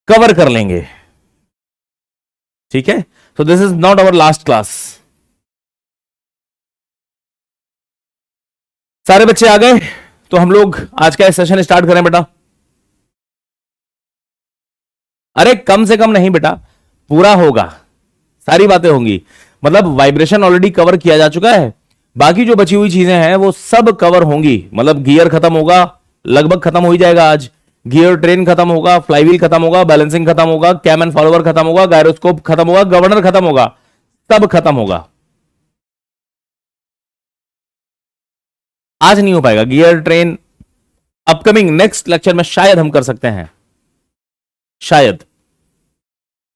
Cover कर लेंगे। ठीक है, सो this is not our last class. सारे बच्चे आ गए, तो हम लोग आज का सेशन स्टार्ट करें बेटा। अरे कम से कम नहीं बेटा, पूरा होगा, सारी बातें होंगी। मतलब वाइब्रेशन ऑलरेडी कवर किया जा चुका है, बाकी जो बची हुई चीजें हैं वो सब कवर होंगी। मतलब गियर खत्म होगा, लगभग खत्म हो ही जाएगा आज। गियर ट्रेन खत्म होगा, फ्लाईव्हील खत्म होगा, बैलेंसिंग खत्म होगा, कैम एंड फॉलोवर खत्म होगा, गायरोस्कोप खत्म होगा, गवर्नर खत्म होगा, सब खत्म होगा। आज नहीं हो पाएगा gear train, upcoming next lecture में शायद हम कर सकते हैं, शायद,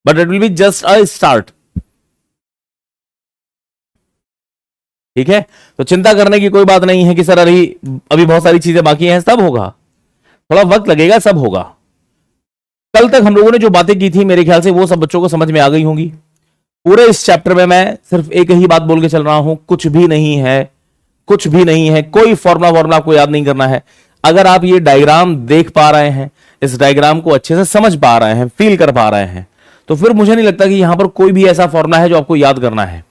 but it will be just a start. ठीक है, तो चिंता करने की कोई बात नहीं है कि सर अभी बहुत सारी चीजें बाकी हैं। सब होगा, थोड़ा वक्त लगेगा, सब होगा। कल तक हम लोगों ने जो बातें की थी मेरे ख्याल से वो सब बच्चों को समझ में आ गई होंगी। पूरे इस चैप्टर में मैं सिर्फ एक ही बात बोल के चल रहा हूं, कुछ भी नहीं है, कुछ भी नहीं है, कोई फॉर्मूला आपको याद नहीं करना है। अगर आप ये डायग्राम देख पा रहे हैं, इस डायग्राम को अच्छे से समझ पा रहे हैं, फील कर पा रहे हैं, तो फिर मुझे नहीं लगता कि यहां पर कोई भी ऐसा फॉर्मूला है जो आपको याद करना है।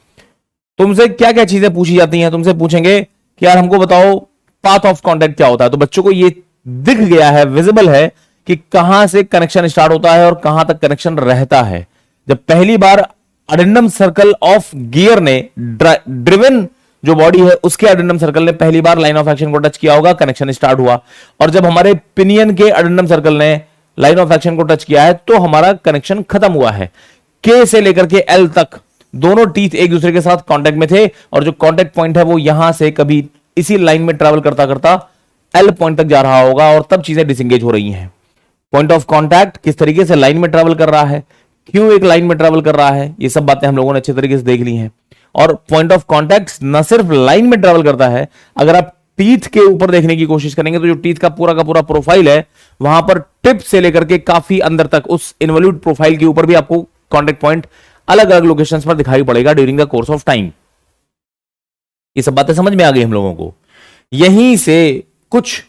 तुमसे क्या क्या चीजें पूछी जाती हैं, तुमसे पूछेंगे कि यार हमको बताओ पाथ ऑफ कांटेक्ट क्या होता है। तो बच्चों को ये दिख गया है, विजिबल है कि कहां से कनेक्शन स्टार्ट होता है और कहां तक कनेक्शन रहता है। जब पहली बार अडेंडम सर्कल ऑफ गियर ने ड्रिवन जो बॉडी है उसके अडेंडम सर्कल ने पहली बार लाइन ऑफ एक्शन को टच किया होगा, कनेक्शन स्टार्ट हुआ। और जब हमारे पिनियन के अडेंडम सर्कल ने लाइन ऑफ एक्शन को टच किया है तो हमारा कनेक्शन खत्म हुआ है। के से लेकर के एल तक दोनों टीथ एक दूसरे के साथ कांटेक्ट में थे, और जो कांटेक्ट पॉइंट है वो यहां से कभी इसी लाइन में ट्रैवल करता करता एल पॉइंट तक जा रहा होगा, और तब चीजें डिसएंगेज हो रही हैं। पॉइंट ऑफ कांटेक्ट किस तरीके से लाइन में ट्रैवल कर रहा है, क्यों एक लाइन में ट्रैवल कर रहा है, ये सब बातें हम लोगों ने अच्छे तरीके से देख ली हैं। और पॉइंट ऑफ कांटेक्ट न सिर्फ लाइन में ट्रैवल करता है, अगर आप टीथ के ऊपर देखने की कोशिश करेंगे तो जो टीथ का पूरा प्रोफाइल है वहां पर टिप से लेकर के काफी अंदर तक उस इन्वॉल्यूट प्रोफाइल के ऊपर भी आपको कांटेक्ट पॉइंट अलग अलग लोकेशंस पर दिखाई पड़ेगा during the course of time. ये सब बातें समझ में आ गई हम लोगों को। यहीं से कुछ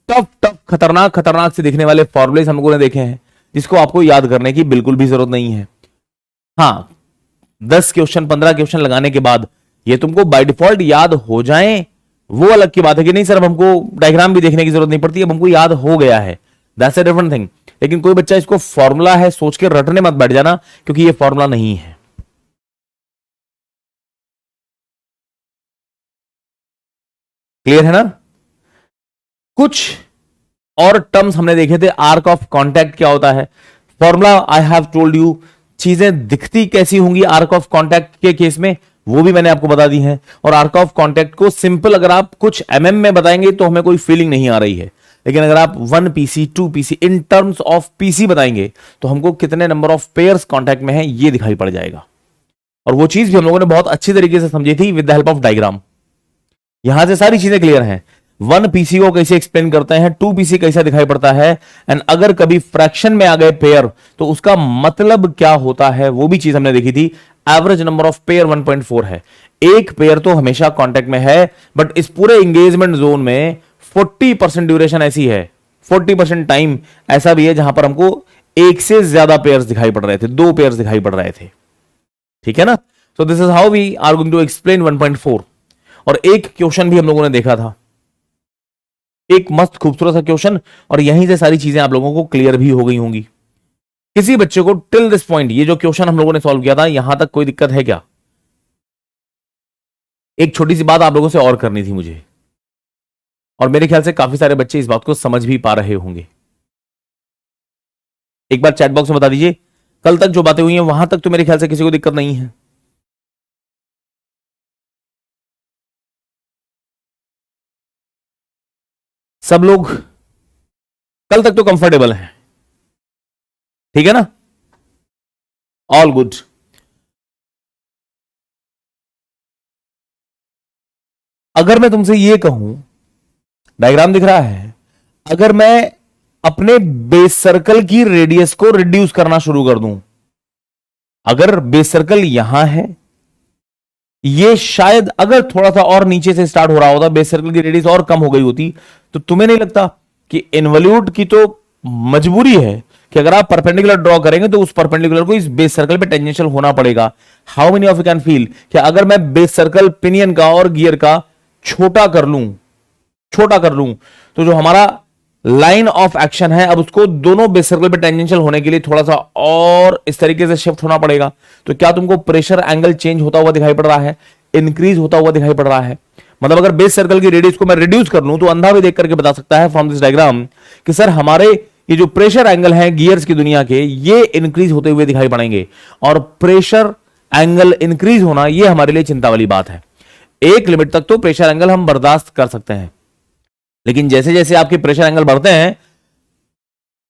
टफ खतरनाक से दिखने वाले फॉर्मूले हम लोगों ने देखे हैं, जिसको आपको याद करने की बिल्कुल भी जरूरत नहीं है। हाँ, 10 क्वेश्चन 15 क्वेश्चन लगाने के बाद ये तुमको बाय डिफॉल्ट याद हो जाएं, वो अलग की बात है कि नहीं सर अब हमको डायग्राम भी देखने की जरूरत नहीं पड़ती, अब हमको याद हो गया है, दैट्स अ डिफरेंट थिंग। लेकिन कोई बच्चा इसको फॉर्मूला है सोच के रटने मत बैठ जाना, क्योंकि ये फॉर्मूला नहीं है। क्लियर है ना? कुछ और टर्म्स हमने देखे थे। आर्क ऑफ कांटेक्ट क्या होता है, formula I have told you. चीजें दिखती कैसी होंगी आर्क ऑफ कांटेक्ट के केस में, वो भी मैंने आपको बता दी है। और आर्क ऑफ कांटेक्ट को सिंपल अगर आप कुछ एमएम में बताएंगे तो हमें कोई फीलिंग नहीं आ रही है, लेकिन अगर आप 1 PC 2 PC in terms of PC बताएंगे तो हमको कितने नंबर ऑफ पेयर्स कांटेक्ट में है ये दिखाई पड़ जाएगा। और वो चीज भी हम लोगों ने बहुत अच्छी तरीके से समझी थी with the help of diagram. यहां से सारी चीजें क्लियर हैं। 1 पीसी को कैसे एक्सप्लेन करते हैं, 2 पीसी कैसा दिखाई पड़ता है, एंड अगर कभी फ्रैक्शन में आ गए पेयर तो उसका मतलब क्या होता है, वो भी चीज हमने देखी थी। एवरेज नंबर ऑफ पेयर 1.4 है। एक पेयर तो हमेशा कांटेक्ट में है, बट इस पूरे एंगेजमेंट जोन में 40% ड्यूरेशन ऐसी है, 40% टाइम ऐसा भी है जहां पर हमको एक से ज्यादा पेयर्स दिखाई पड़ रहे थे, 2 पेयर्स दिखाई पड़ रहे थे। ठीक है ना? So this is how we are going to explain 1.4। और एक क्वेश्चन भी हम लोगों ने देखा था, एक मस्त खूबसूरत सा क्वेश्चन, और यहीं से सारी चीजें आप लोगों को क्लियर भी हो गई होंगी। किसी बच्चे को टिल दिस पॉइंट ये जो क्वेश्चन हम लोगों ने सॉल्व किया था यहां तक कोई दिक्कत है क्या? एक छोटी सी बात आप लोगों से और करनी थी मुझे, और मेरे ख्याल से काफी सारे बच्चे इस बात को समझ भी पा रहे होंगे। एक बार चैट बॉक्स में बता दीजिए, कल तक जो बातें हुई हैं वहां तक तो मेरे ख्याल से किसी को दिक्कत नहीं है। सब लोग कल तक तो कंफर्टेबल हैं, ठीक है ना? All good. अगर मैं तुमसे ये कहूं, डायग्राम दिख रहा है, अगर मैं अपने बेस सर्कल की रेडियस को रिड्यूस करना शुरू कर दूं, अगर बेस सर्कल यहां है, ये शायद अगर थोड़ा सा और नीचे से स्टार्ट हो रहा होता, बेस सर्कल की रेडियस और कम हो गई होती, तो तुम्हें नहीं लगता कि इन्वॉल्यूट की तो मजबूरी है कि अगर आप परपेंडिकुलर ड्रॉ करेंगे तो उस परपेंडिकुलर को इस बेस सर्कल पे टेंजेंशियल होना पड़ेगा। How many of you can feel कि अगर मैं बेस सर्कल पिनियन का और गियर का छोटा कर लूं तो जो हमारा लाइन ऑफ एक्शन है अब उसको दोनों बेस सर्कल पे टेंजेंशियल होने के लिए थोड़ा सा और इस तरीके से शिफ्ट होना पड़ेगा। तो क्या तुमको प्रेशर एंगल चेंज होता हुआ दिखाई पड़ रहा है, इंक्रीज होता हुआ दिखाई पड़ रहा है? मतलब अगर बेस सर्कल की रेडियस को मैं रिड्यूस कर लूं तो अंधा भी देख करके बता सकता है फ्रॉम दिस डायग्राम कि सर हमारे ये जो प्रेशर एंगल है गियर्स की दुनिया के ये इंक्रीज होते हुए दिखाई पड़ेंगे। और प्रेशर एंगल इंक्रीज होना ये हमारे लिए चिंता वाली बात है। एक लिमिट तक तो प्रेशर एंगल हम बर्दाश्त कर सकते हैं, लेकिन जैसे जैसे आपके प्रेशर एंगल बढ़ते हैं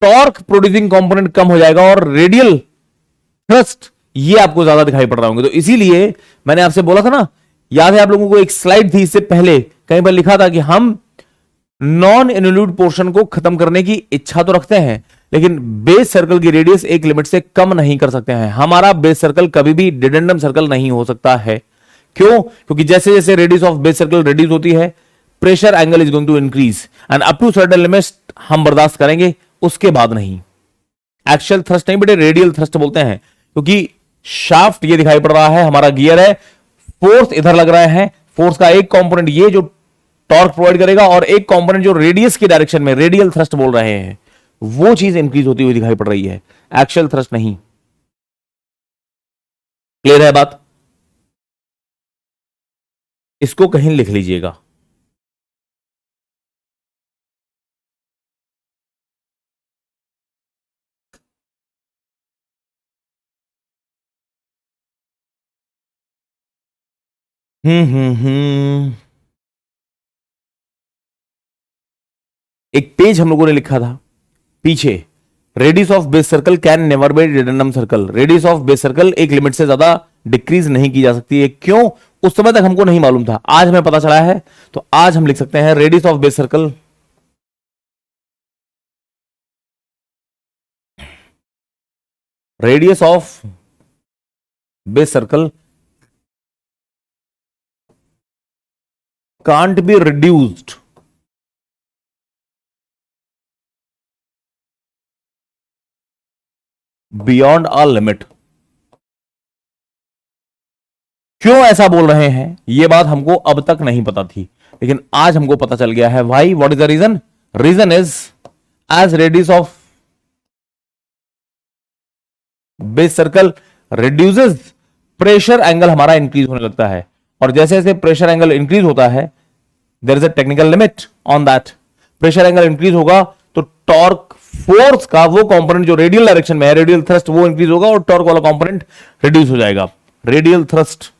टॉर्क प्रोड्यूसिंग कंपोनेंट कम हो जाएगा और रेडियल थ्रस्ट ये आपको ज्यादा दिखाई पड़ रहा होंगे। तो इसीलिए मैंने आपसे बोला था ना, याद है आप लोगों को एक स्लाइड थी इससे पहले कहीं पर लिखा था कि हम नॉन इन्वॉल्यूट पोर्शन को खत्म करने की इच्छा तो रखते हैं लेकिन बेस सर्कल की रेडियस एक लिमिट से कम नहीं कर सकते हैं। हमारा बेस सर्कल कभी भी डिडेंडम सर्कल नहीं हो सकता है। क्यों? क्योंकि जैसे जैसे radius of base circle reduce होती है pressure angle is going to increase and up to certain limits हम बर्दाश्त करेंगे, उसके बाद नहीं। एक्सियल थ्रस्ट नहीं बेटे, रेडियल थ्रस्ट बोलते हैं, क्योंकि शाफ्ट ये दिखाई पड़ रहा है, हमारा गियर है, फोर्स इधर लग रहा है, फोर्स का एक कंपोनेंट ये जो टॉर्क प्रोवाइड करेगा और एक कंपोनेंट जो रेडियस की डायरेक्शन में रेडियल थ्रस्ट बोल रहे हैं वो चीज इंक्रीज होती हुई दिखाई पड़ रही है, एक्सियल थ्रस्ट नहीं। क्लियर है बात? इसको कहीं लिख लीजिएगा। एक पेज हम लोगों ने लिखा था पीछे, radius of base circle can never be dedendum circle. Radius of base circle एक लिमिट से ज्यादा डिक्रीज नहीं की जा सकती है। क्यों? उस समय तक हमको नहीं मालूम था, आज हमें पता चला है, तो आज हम लिख सकते हैं radius of base circle radius of base circle can't be reduced beyond a limit। क्यों ऐसा बोल रहे हैं यह बात हमको अब तक नहीं पता थी, लेकिन आज हमको पता चल गया है। भाई what is the reason? Reason is as radius of base circle reduces pressure angle हमारा इंक्रीज होने लगता है, और जैसे जैसे प्रेशर एंगल इंक्रीज होता है there is a technical limit on that. Pressure angle increase होगा तो टॉर्क फोर्स का वो कंपोनेंट जो रेडियल डायरेक्शन में है, रेडियल थ्रस्ट, वो इंक्रीज होगा और टॉर्क वाला कंपोनेंट रिड्यूस हो जाएगा। Radial thrust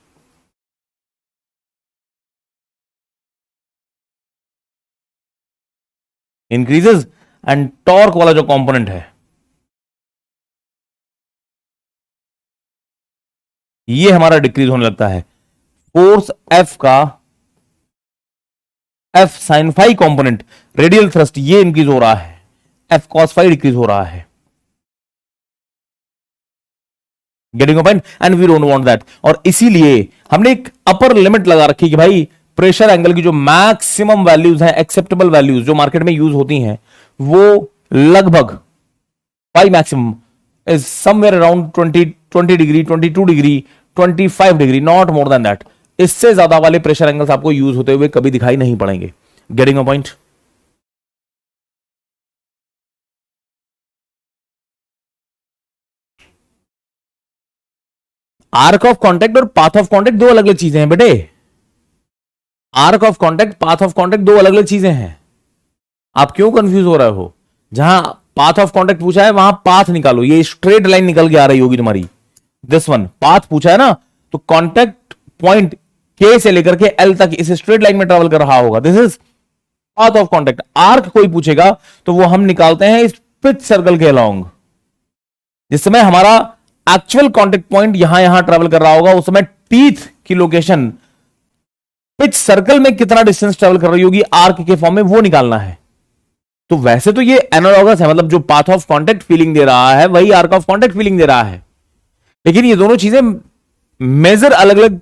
increases and torque वाला जो कंपोनेंट है ये हमारा डिक्रीज होने लगता है। फोर्स एफ का F sine phi component radial thrust ये इंक्रीज हो रहा है, एफ कॉस फाई डिक्रीज हो रहा है। Getting a point? And we don't want that. और इसीलिए हमने एक अपर लिमिट लगा रखी कि भाई प्रेशर एंगल की जो मैक्सिमम वैल्यूज हैं, एक्सेप्टेबल वैल्यूज जो मार्केट में यूज होती हैं, वो लगभग phi maximum is somewhere around 20 degree, 22 degree, 25 degree, not more than that. इससे ज्यादा वाले प्रेशर एंगल्स आपको यूज होते हुए कभी दिखाई नहीं पड़ेंगे। Getting a point? Arc of contact और पाथ ऑफ कांटेक्ट दो अलग अलग चीजें हैं बेटे। Arc of contact, path of contact दो अलग अलग चीजें हैं। आप क्यों कंफ्यूज हो रहे हो? जहां पाथ ऑफ कांटेक्ट पूछा है वहां पाथ निकालो, ये स्ट्रेट लाइन निकल के आ रही होगी तुम्हारी। दिस वन पाथ पूछा है ना, तो कांटेक्ट पॉइंट के से लेकर के एल तक इस स्ट्रेट लाइन में ट्रेवल कर रहा होगा, this is path of contact. Arc कोई पूछेगा तो वो हम निकालते हैं इस पिच सर्कल के अलोंग। जिस समय हमारा एक्चुअल कांटेक्ट पॉइंट यहां यहां ट्रेवल कर रहा होगा, उस समय टीथ की लोकेशन पिच सर्कल में कितना डिस्टेंस ट्रेवल कर रही होगी आर्क के फॉर्म में, वो निकालना है। तो वैसे तो ये एनालॉगस है, मतलब जो पाथ ऑफ कांटेक्ट फीलिंग दे रहा है वही आर्क ऑफ कांटेक्ट फीलिंग दे रहा है, लेकिन ये दोनों चीजें मेजर अलग अलग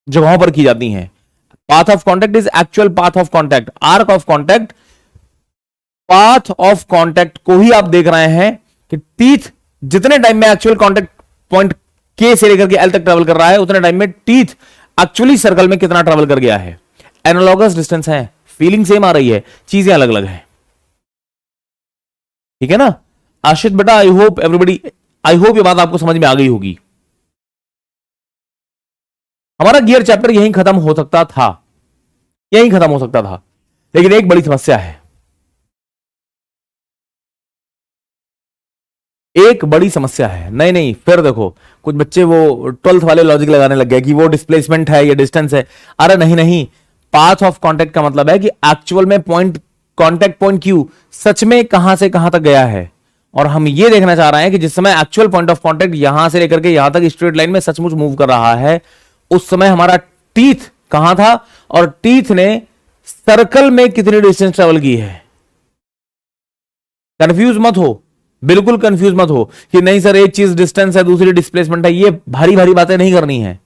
जगहों पर की जाती हैं। Path of contact is actual path of contact, arc of contact path of contact को ही आप देख रहे हैं कि टीथ जितने टाइम में एक्चुअल कांटेक्ट पॉइंट के से लेकर के एल तक ट्रेवल कर रहा है, उतने टाइम में टीथ एक्चुअली सर्कल में कितना ट्रेवल कर गया है। एनालॉगस डिस्टेंस है, फीलिंग सेम आ रही है, चीजें अलग अलग है। ठीक है ना आशित बेटा, आई होप एवरीबडी, आई होप ये बात आपको समझ में आ गई होगी। हमारा गियर चैप्टर यहीं खत्म हो सकता था, यहीं खत्म हो सकता था, लेकिन एक बड़ी समस्या है, एक बड़ी समस्या है। नहीं नहीं, फिर देखो कुछ बच्चे वो 12th वाले लॉजिक लगाने लग गए कि वो डिस्प्लेसमेंट है या डिस्टेंस है। अरे नहीं नहीं, पाथ ऑफ कांटेक्ट का मतलब है कि एक्चुअल में point, contact point Q such में कहां से कहां तक गया है, और हम ये देखना चाह रहे हैं कि जिस समय एक्चुअल पॉइंट ऑफ कांटेक्ट यहां से लेकर के यहां तक स्ट्रेट लाइन में सचमुच मूव कर रहा है, उस समय हमारा टीथ कहां था और टीथ ने सर्कल में कितनी डिस्टेंस ट्रेवल की है। कंफ्यूज मत हो, बिल्कुल कंफ्यूज मत हो कि नहीं सर एक चीज डिस्टेंस है दूसरी डिस्प्लेसमेंट है, ये भारी भारी बातें नहीं करनी है।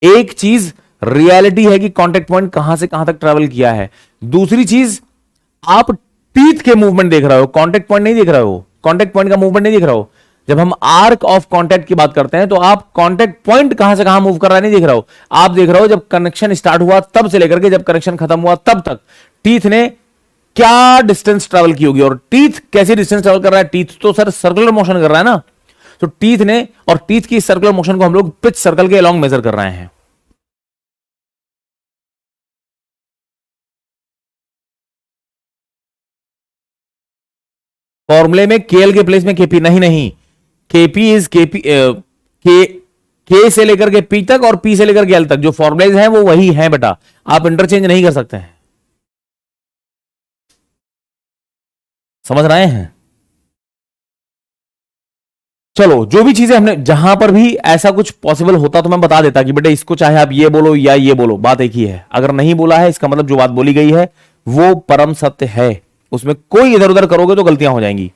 एक चीज रियलिटी है कि कांटेक्ट पॉइंट कहां से कहां तक ट्रेवल किया है, दूसरी चीज आप टीथ के मूवमेंट देख रहे हो, कांटेक्ट पॉइंट नहीं देख रहे हो, कांटेक्ट पॉइंट का मूवमेंट नहीं देख रहे हो। जब हम आर्क ऑफ कांटेक्ट की बात करते हैं तो आप कांटेक्ट पॉइंट कहां से कहां मूव कर रहा है नहीं देख रहे हो, आप देख रहे हो जब कनेक्शन स्टार्ट हुआ तब से लेकर के जब कनेक्शन खत्म हुआ तब तक टीथ ने क्या डिस्टेंस ट्रेवल की होगी। और टीथ कैसी डिस्टेंस ट्रेवल कर रहा है, टीथ तो सर सर्कुलर मोशन कर रहा है ना, तो टीथ ने और टीथ की सर्कुलर मोशन को हम लोग पिच सर्कल के अलोंग मेजर कर रहे हैं। फॉर्मूले में केएल के प्लेस में केपी नहीं, नहीं केपी इज केपी, के से लेकर के पी तक और पी से लेकर के एल तक जो फॉर्मुलेज हैं वो वही हैं बेटा, आप इंटरचेंज नहीं कर सकते हैं। समझ रहे हैं? चलो जो भी चीजें हमने, जहां पर भी ऐसा कुछ पॉसिबल होता तो मैं बता देता कि बेटे इसको चाहे आप ये बोलो या ये बोलो, बात एक ही है। अगर नहीं बोला है इसका मतलब जो बात बोली गई है वो परम सत्य है, उसमें कोई इधर उधर करोगे तो गलतियां हो जाएंगी।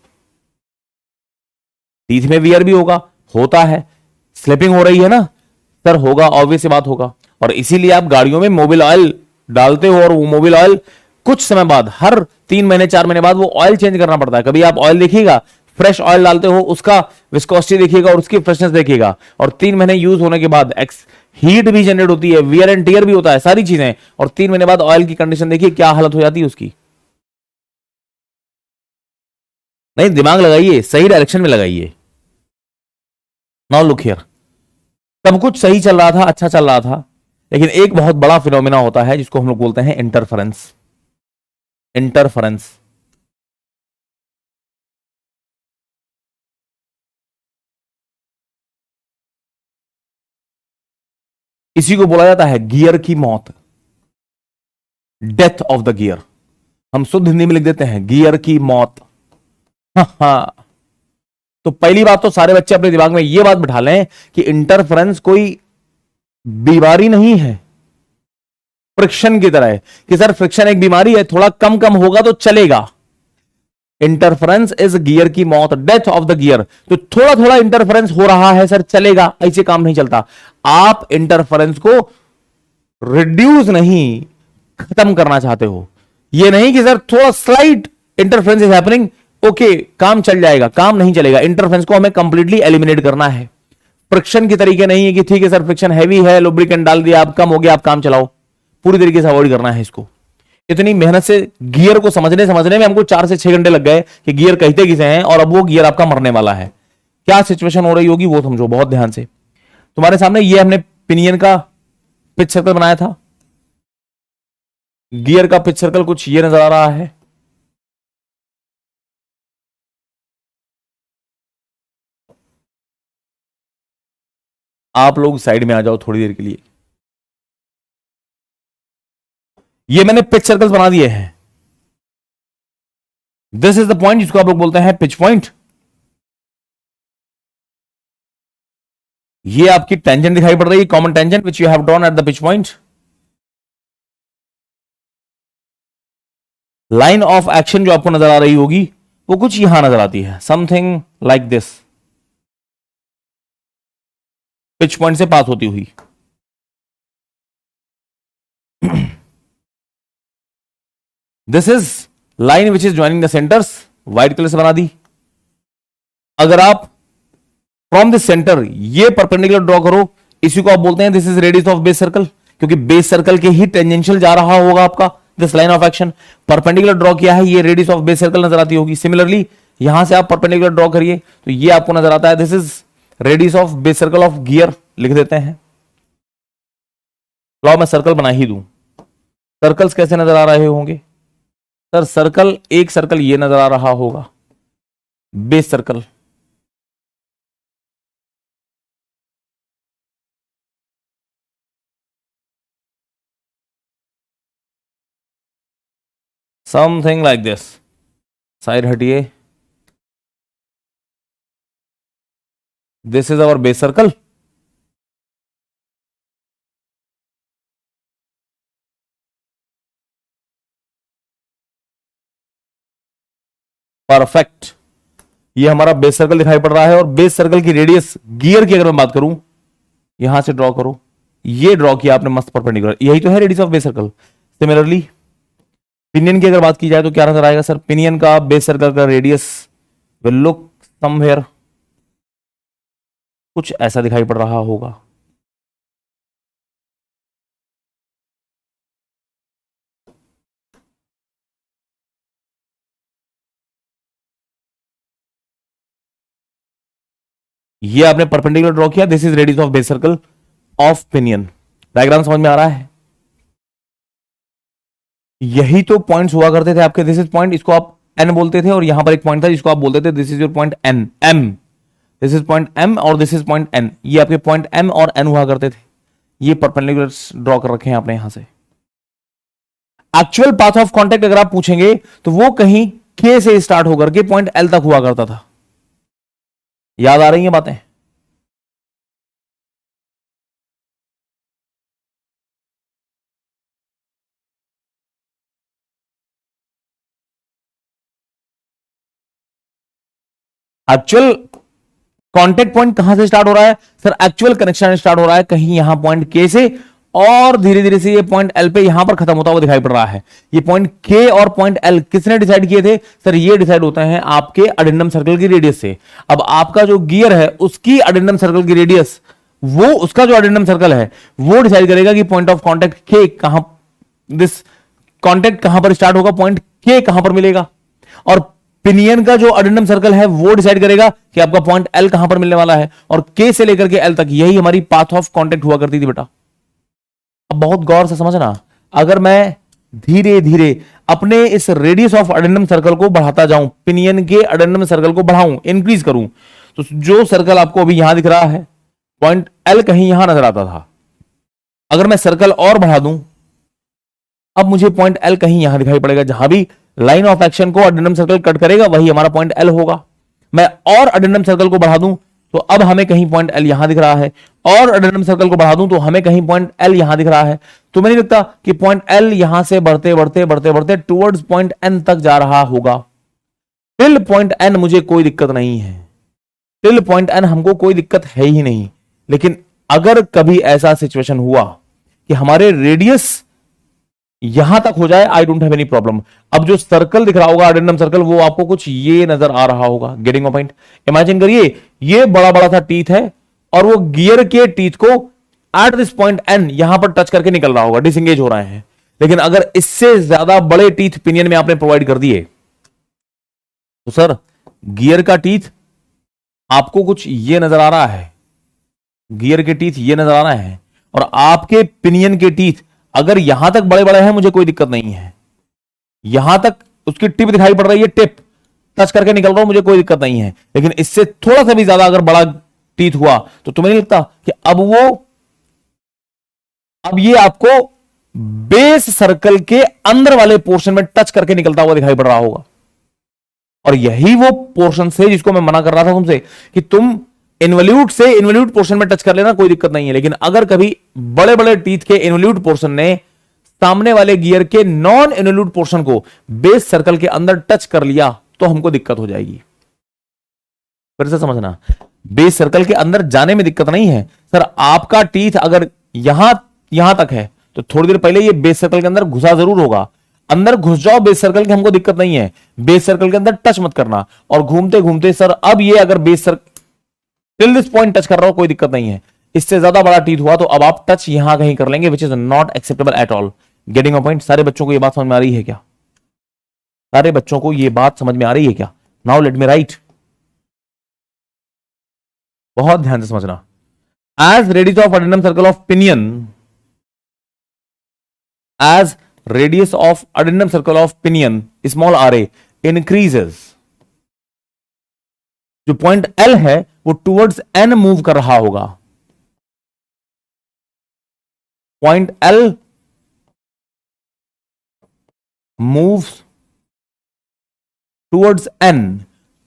टीथ में वियर भी होगा, होता है, स्लिपिंग हो रही है ना सर, होगा, ऑब्वियस सी बात होगा। और इसीलिए आप गाड़ियों में मोबिल ऑयल डालते हो और वो मोबिल ऑयल कुछ समय बाद, हर 3 महीने 4 महीने बाद वो ऑयल चेंज करना पड़ता है। कभी आप ऑयल देखिएगा, फ्रेश ऑयल डालते हो, उसका विस्कोसिटी देखिएगा और उसकी फ्रेशनेस देखिएगा, और 3 महीने यूज होने के बाद हीट भी जनरेट होती है, वियर एंड टियर भी होता है, सारी चीजें, और 3 महीने बाद ऑयल की कंडीशन देखिए क्या हालत हो जाती है उसकी। नहीं, दिमाग लगाइए, सही डायरेक्शन में लगाइए। नाउ लुक हियर, सब कुछ सही चल रहा था, अच्छा चल रहा था, लेकिन एक बहुत बड़ा फिनोमिना होता है जिसको हम लोग बोलते हैं इंटरफेरेंस। इंटरफेरेंस इसी को बोला जाता है गियर की मौत, डेथ ऑफ द गियर। हम शुद्ध हिंदी में लिख देते हैं गियर की मौत। हाँ, तो पहली बात तो सारे बच्चे अपने दिमाग में यह बात बिठा लें कि इंटरफेरेंस कोई बीमारी नहीं है, फ्रिक्शन की तरह है कि सर फ्रिक्शन एक बीमारी है, थोड़ा कम कम होगा तो चलेगा। इंटरफेरेंस इज गियर की मौत, डेथ ऑफ द गियर। तो थोड़ा थोड़ा इंटरफेरेंस हो रहा है सर, चलेगा, ऐसे काम नहीं चलता। आप इंटरफेरेंस को रिड्यूस नहीं, खत्म करना चाहते हो। ये नहीं कि सर थोड़ा slight interference is happening, okay काम चल जाएगा, काम नहीं चलेगा। इंटरफेरेंस को हमें कंप्लीटली एलिमिनेट करना है। फ्रिक्शन की तरीके नहीं है कि ठीक है सर फ्रिक्शन हैवी है, लुब्रिकेंट डाल दिया, आप कम हो गया, आप काम चलाओ। पूरी तरीके से अवॉइड करना है इसको। इतनी मेहनत से गियर को समझने में हमको 4 से 6 घंटे लग गए कि गियर कहते किसे हैं, और अब वो गियर आपका मरने वाला है। क्या सिचुएशन हो रही होगी वो समझो बहुत ध्यान से। तुम्हारे सामने ये हमने पिनियन का पिच सर्कल बनाया था, गियर का पिच सर्कल कुछ ये नजर आ रहा है। आप लोग साइड में आ जाओ थोड़ी देर के लिए। ये मैंने पिच सर्कल्स बना दिए हैं। दिस इज द पॉइंट जिसको आप लोग बोलते हैं पिच पॉइंट। ये आपकी टेंजेंट दिखाई पड़ रही है, common tangent which you have drawn at the pitch point. Line of action जो आपको नजर आ रही होगी वो कुछ यहां नजर आती है, something like this, pitch point से पास होती हुई। This is line which is joining the centres, white colour से बना दी। अगर आप फ्रॉम दिस सेंटर ये परपेंडिकुलर ड्रॉ करो, इसी को आप बोलते हैं this is radius of base circle, क्योंकि बेस सर्कल के ही टेंजेंशियल जा रहा होगा आपका this line of action. Perpendicular draw किया है, ये रेडियस ऑफ बेस सर्कल नजर आती होगी। सिमिलरली यहां से आप परपेंडिकुलर ड्रॉ करिए तो ये आपको नजर आता है this is radius of base circle of gear, लिख देते हैं। लो मैं सर्कल बना ही दूं, सर्कल्स कैसे नजर आ रहे होंगे सर? सर्कल, एक सर्कल ये नजर आ रहा होगा base circle, something like this. Side हटिए, this is our base circle. Perfect, ये हमारा बेस सर्कल दिखाई पड़ रहा है। और बेस सर्कल की रेडियस गियर की अगर मैं बात करूं, यहां से ड्रॉ करो, ये ड्रॉ किया आपने मस्त परपेंडिकुलर, यही तो है radius of base circle. Similarly pinion की अगर बात की जाए तो क्या नजर आएगा सर? पिनियन का बेस सर्कल का रेडियस विल लुक समवेयर, कुछ ऐसा दिखाई पड़ रहा होगा। ये आपने परपेंडिकुलर ड्रॉ किया, this is radius of base circle of pinion. Diagram समझ में आ रहा है? यही तो पॉइंट्स हुआ करते थे आपके, दिस इज पॉइंट, इसको आप एन बोलते थे, और यहां पर एक पॉइंट था जिसको आप बोलते थे this is your point N, M, this is point M और दिस इज पॉइंट एन। ये आपके पॉइंट एम और एन हुआ करते थे। ये परपेंडिकुलर ड्रॉ कर रखे हैं आपने यहां से। एक्चुअल पाथ ऑफ कांटेक्ट अगर आप पूछेंगे तो वो कहीं के से स्टार्ट होकर के पॉइंट एल तक हुआ करता था। याद आ रही हैं बातें? एक्चुअल कांटेक्ट पॉइंट कहां से स्टार्ट हो रहा है सर? एक्चुअल कनेक्शन स्टार्ट हो रहा है कहीं यहां पॉइंट के से, और धीरे धीरे से ये पॉइंट एल पे यहां पर खत्म होता हुआ दिखाई पड़ रहा है। ये पॉइंट के और पॉइंट एल किसने डिसाइड किए थे सर? ये डिसाइड होते हैं आपके अडेंडम सर्कल की रेडियस से। अब आपका जो गियर है उसकी अडेंडम सर्कल की रेडियस, वो उसका जो अडेंडम सर्कल है वो डिसाइड करेगा कि पॉइंट ऑफ कांटेक्ट के कहां, दिस कांटेक्ट कहां पर स्टार्ट होगा, पॉइंट के कहां पर मिलेगा। और पिनियन का जो अडेंडम सर्कल है वो डिसाइड करेगा कि आपका पॉइंट एल कहां पर मिलने वाला है। और के से लेकर के एल तक यही हमारी पाथ ऑफ कांटेक्ट हुआ करती थी बेटा। अब बहुत गौर से समझना, अगर मैं धीरे धीरे अपने इस रेडियस ऑफ अडेंडम सर्कल को बढ़ाता जाऊं, पिनियन के अडेंडम सर्कल को बढ़ाऊं, इंक्रीज करूं, तो जो सर्कल आपको अभी यहां दिख रहा है पॉइंट एल कहीं यहां नजर आता था, अगर मैं सर्कल और बढ़ा दूं, अब मुझे पॉइंट एल कहीं यहां दिखाई पड़ेगा। जहां भी लाइन ऑफ एक्शन को अडेंडम सर्कल कट करेगा वही हमारा पॉइंट एल होगा। मैं और अडेंडम सर्कल को बढ़ा दूं तो अब हमें कहीं पॉइंट एल यहां दिख रहा है, और अडेंडम सर्कल को बढ़ा दूं तो हमें कहीं पॉइंट एल यहां दिख रहा है। तो मुझे नहीं लगता कि पॉइंट एल यहां से बढ़ते बढ़ते बढ़ते बढ़ते टुवर्ड्स पॉइंट एन तक जा रहा होगा। टिल पॉइंट एन मुझे कोई दिक्कत नहीं है, टिल पॉइंट एन हमको कोई दिक्कत है ही नहीं। लेकिन अगर कभी ऐसा सिचुएशन हुआ कि हमारे रेडियस यहां तक हो जाए, आई डोंट हैव एनी प्रॉब्लम। अब जो सर्कल दिख रहा होगा अडेंडम सर्कल, वो आपको कुछ ये नजर आ रहा होगा। Getting my point? इमेजिन करिए ये बड़ा बड़ा सा टीथ है और वो गियर के टीथ को एट दिस पॉइंट एन यहां पर टच करके निकल रहा होगा, डिसएंगेज हो रहे हैं। लेकिन अगर इससे ज्यादा बड़े टीथ पिनियन में आपने प्रोवाइड कर दिए तो सर गियर का टीथ आपको कुछ ये नजर आ रहा है, गियर के टीथ ये नजर आ रहे हैं, और आपके पिनियन के टीथ अगर यहां तक बड़े बड़े हैं मुझे कोई दिक्कत नहीं है, यहां तक उसकी टिप दिखाई पड़ रही है, टिप टच करके निकल रहा हूं, मुझे कोई दिक्कत नहीं है। लेकिन इससे थोड़ा सा भी ज्यादा अगर बड़ा टीथ हुआ तो तुम्हें नहीं लगता कि अब ये आपको बेस सर्कल के अंदर वाले पोर्शन में टच करके निकलता हुआ दिखाई पड़ रहा होगा? और यही वो पोर्शन से जिसको मैं मना कर रहा था तुमसे कि तुम इन्वल्यूट से इन्वल्यूट पोर्शन में टच कर लेना, कोई दिक्कत नहीं है। लेकिन अगर कभी बड़े बड़े टीथ के इन्वल्यूट पोर्शन ने सामने वाले गियर के नॉन इन्वल्यूट पोर्शन को बेस सर्कल के अंदर टच कर लिया तो हमको दिक्कत हो जाएगी। फिर से समझना, बेस सर्कल के अंदर जाने में दिक्कत नहीं है सर। आपका टीथ अगर यहां तक है तो थोड़ी देर पहले ये बेस सर्कल के अंदर घुसा जरूर होगा। अंदर घुस जाओ बेस सर्कल के, हमको दिक्कत नहीं है, बेस सर्कल के अंदर टच मत करना। और घूमते घूमते सर अब ये अगर base circle till this point touch कर रहा हो कोई दिक्कत नहीं है, इससे ज्यादा बड़ा टीथ हुआ तो अब आप टच यहां कहीं कर लेंगे, which is not acceptable at all. Getting a point? सारे बच्चों को ये बात समझ में आ रही है क्या? सारे बच्चों को ये बात समझ में आ रही है क्या? नाउ लेट मी राइट, बहुत ध्यान से समझना। As radius of addendum circle of pinion, as radius of addendum circle of pinion small r a increases, जो पॉइंट एल है वो टुवर्ड्स एन मूव कर रहा होगा। Point L moves towards N,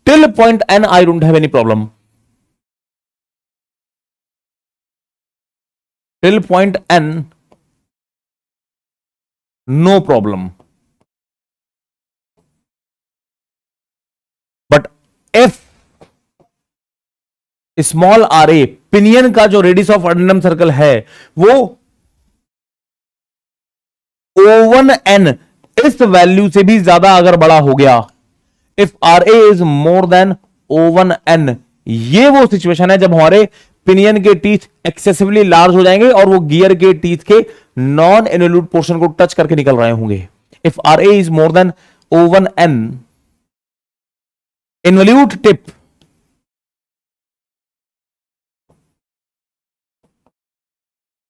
till point N I don't have any problem, till point N no problem. But if small r a, pinion का जो radius of addendum circle है वो O1 n इस value से भी ज्यादा अगर बड़ा हो गया, if r a is more than O1 n, ये वो सिचुएशन है जब हमारे पिनियन के टीथ एक्सेसिवली लार्ज हो जाएंगे और वो गियर के टीथ के नॉन इन्वोल्यूट पोर्शन को टच करके निकल रहे होंगे। If r a is more than O1 n, involute tip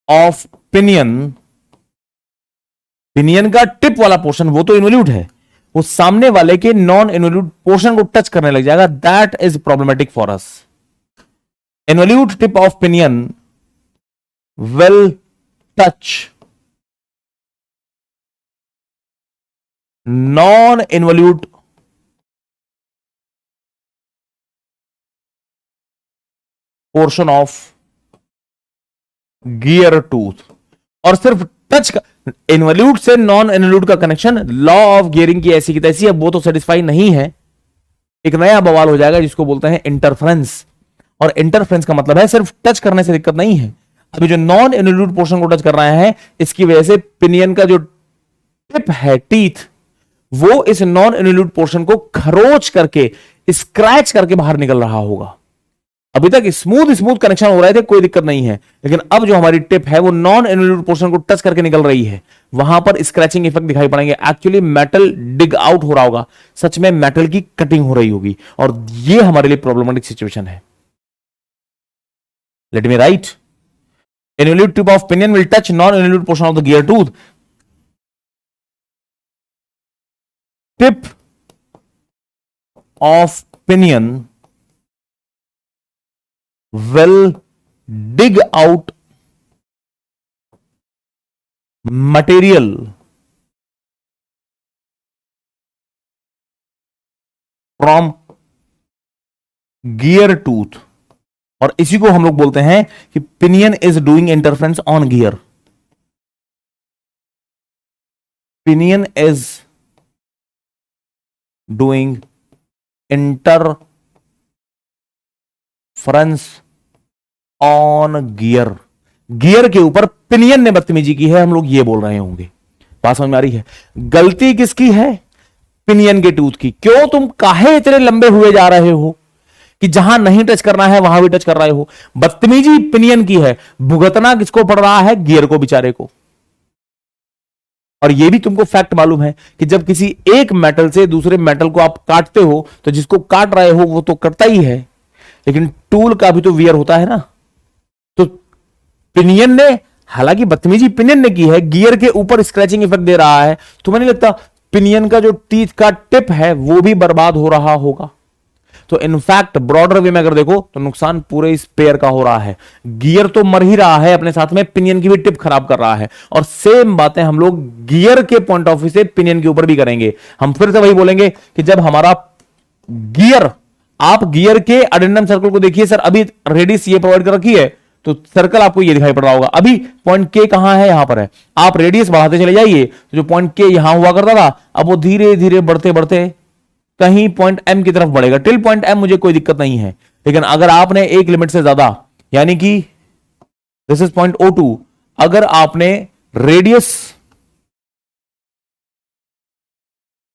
of pinion, pinion का टिप वाला पोर्शन वो तो इन्वोल्यूट है, वो सामने वाले के नॉन इन्वोल्यूट पोर्शन को टच करने लग जाएगा, that is problematic for us. Involute tip of pinion will touch non involute portion of gear tooth, और सिर्फ टच का, इन्वोल्यूट से नॉन इन्वोल्यूट का कनेक्शन लॉ ऑफ गियरिंग की ऐसी की तैसी, अब वो तो सेटिस्फाई नहीं है, एक नया बवाल हो जाएगा जिसको बोलते हैं इंटरफ्रेंस। और इंटरफ्रेंस का मतलब है सिर्फ टच करने से दिक्कत नहीं है, अभी जो नॉन इन्वोल्यूट पोर्शन को टच कर रहे हैं इसकी वजह से पिनियन का जो टिप है, टीथ, वो इस नॉन इन्वोल्यूट पोर्शन को खरोच करके, स्क्रैच करके बाहर निकल रहा होगा। अभी तक स्मूथ स्मूथ कनेक्शन हो रहे थे, कोई दिक्कत नहीं है, लेकिन अब जो हमारी टिप है वो नॉन इन्वोल्यूट पोर्शन को टच करके निकल रही है, वहां पर स्क्रैचिंग इफेक्ट दिखाई पड़ेंगे। एक्चुअली मेटल डिग आउट हो रहा होगा, सच में मेटल की कटिंग हो रही होगी, और ये हमारे लिए प्रॉब्लमेटिक सिचुएशन है। Let me right, involute tip of pinion will touch non involute portion of the gear tooth, tip of pinion will dig out material from gear tooth, और इसी को हम लोग बोलते हैं कि pinion is doing interference on gear, pinion is doing interference on gear, gear के ऊपर पिनियन ने बदतमीजी की है, हम लोग ये बोल रहे होंगे। बात समझ में आ रही है? गलती किसकी है? पिनियन के टूथ की। क्यों तुम काहे इतने लंबे हुए जा रहे हो कि जहां नहीं टच करना है वहां भी टच कर रहे हो? बदतमीजी पिनियन की है, भुगतना किसको पड़ रहा है? गियर को, बेचारे को। और यह भी तुमको फैक्ट मालूम है कि जब किसी एक मेटल से दूसरे मेटल को आप काटते हो तो जिसको काट रहे हो वो तो कटता ही है, लेकिन टूल का भी तो वियर होता है ना। तो पिनियन ने, हालांकि बदतमीजी पिनियन ने की है, गियर के ऊपर स्क्रैचिंग इफेक्ट दे रहा है, तुम्हें नहीं लगता पिनियन का जो टीथ का टिप है वो भी बर्बाद हो रहा होगा? तो इनफैक्ट ब्रॉडर वे में अगर देखो तो नुकसान पूरे इस पेयर का हो रहा है। गियर तो मर ही रहा है, अपने साथ में पिनियन की भी टिप खराब कर रहा है। और सेम बातें हम लोग गियर के पॉइंट ऑफ व्यू से पिनियन के ऊपर भी करेंगे। हम फिर से वही बोलेंगे कि जब हमारा गियर, आप गियर के अडेंडम सर्कल को देखिए सर, अभी रेडियस ये प्रोवाइड कर रखी है तो सर्कल आपको ये दिखाई पड़ रहा होगा। अभी पॉइंट के कहां है? यहां पर है। आप रेडियस बढ़ाते चले जाइए तो जो पॉइंट के यहां हुआ करता था अब वो धीरे धीरे बढ़ते बढ़ते कहीं पॉइंट एम की तरफ बढ़ेगा। टिल पॉइंट एम मुझे कोई दिक्कत नहीं है, लेकिन अगर आपने एक लिमिट से ज्यादा, यानी कि दिस इज पॉइंट O2, अगर आपने रेडियस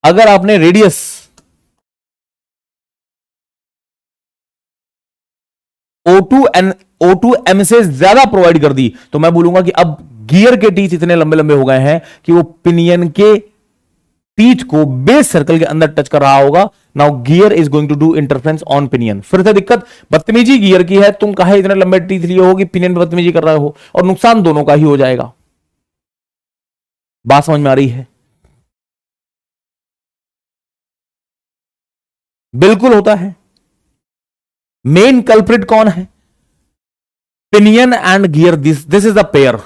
अगर आपने रेडियस O2M से ज्यादा प्रोवाइड कर दी तो मैं बोलूंगा कि अब गियर के टीथ इतने लंबे लंबे हो गए हैं कि वो पिनियन के टीथ को बेस सर्कल के अंदर टच कर रहा होगा। Now gear is going to do interference on pinion. फिर से दिक्कत बदतमीजी गियर की है, तुम कहे इतने लंबे टीथ लिए हो कि पिनियन पे बदतमीजी कर रहे हो, और नुकसान दोनों का ही हो जाएगा। बात समझ में आ रही है? बिल्कुल होता है। मेन कल्प्रिट कौन है? Pinion and gear, this is the pair.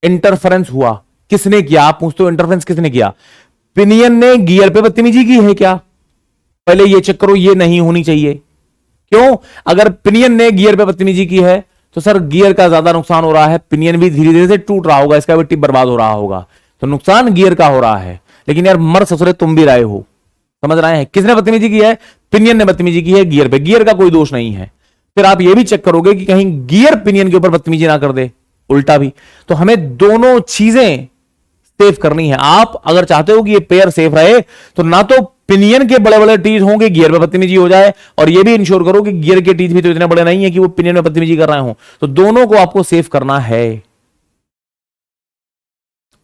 Interference हुआ, किसने किया? आप पूछते हो इंटरफेरेंस किसने किया? पिनियन ने गियर पे बदतमीजी की है क्या? पहले ये चेक करो, ये नहीं होनी चाहिए। क्यों? अगर पिनियन ने गियर पे बदतमीजी की है तो सर गियर का ज्यादा नुकसान हो रहा है, पिनियन भी धीरे धीरे से टूट रहा होगा, इसका भी टिप बर्बाद हो रहा होगा, तो नुकसान गियर का हो रहा है। लेकिन यार मर ससुरे तुम भी रहे हो, समझ रहे हैं? किसने बदतमीजी की है? पिनियन ने बदतमीजी की है गियर पे, गियर का कोई दोष नहीं है। फिर आप ये भी चेक करोगे कि कहीं गियर पिनियन के ऊपर बदतमीजी ना कर दे, उल्टा भी। तो हमें दोनों चीजें सेफ करनी है। आप अगर चाहते हो कि ये पेयर सेफ रहे तो ना तो पिनियन के बड़े बड़े टीथ होंगे गियर पे बदतमीजी हो जाए, और ये भी इंश्योर करो कि गियर के टीथ भी तो इतने बड़े नहीं है कि वो पिनियन में बदतमीजी कर रहे हो। तो दोनों को आपको सेफ करना है,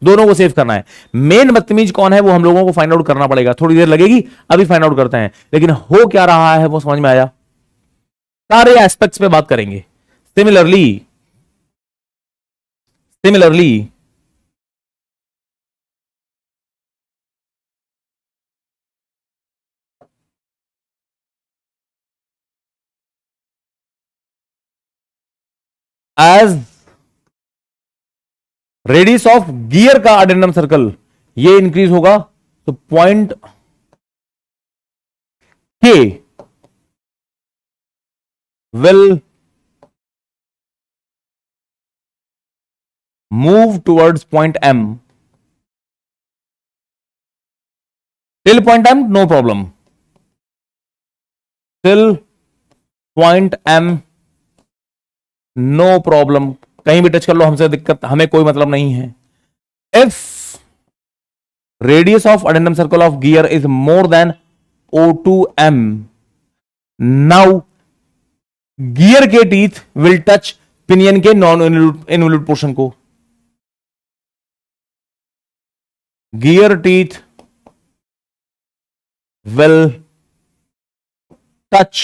दोनों को सेव करना है। मेन बदतमीज कौन है वो हम लोगों को फाइंड आउट करना पड़ेगा, थोड़ी देर लगेगी, अभी फाइंड आउट करते हैं। लेकिन हो क्या रहा है वो समझ में आया? सारे एस्पेक्ट्स पे बात करेंगे। Similarly similarly as radius of gear का अडेंडम सर्कल ये इंक्रीज होगा तो पॉइंट के will move towards point M. Till point M, no problem. Till point M, no problem. कहीं भी टच कर लो, हमसे दिक्कत, हमें कोई मतलब नहीं है. If radius of addendum circle of gear is more than O2M, now gear के टीथ विल टच पिनियन के नॉन इन्वोल्यूट पोर्शन को. Gear teeth will touch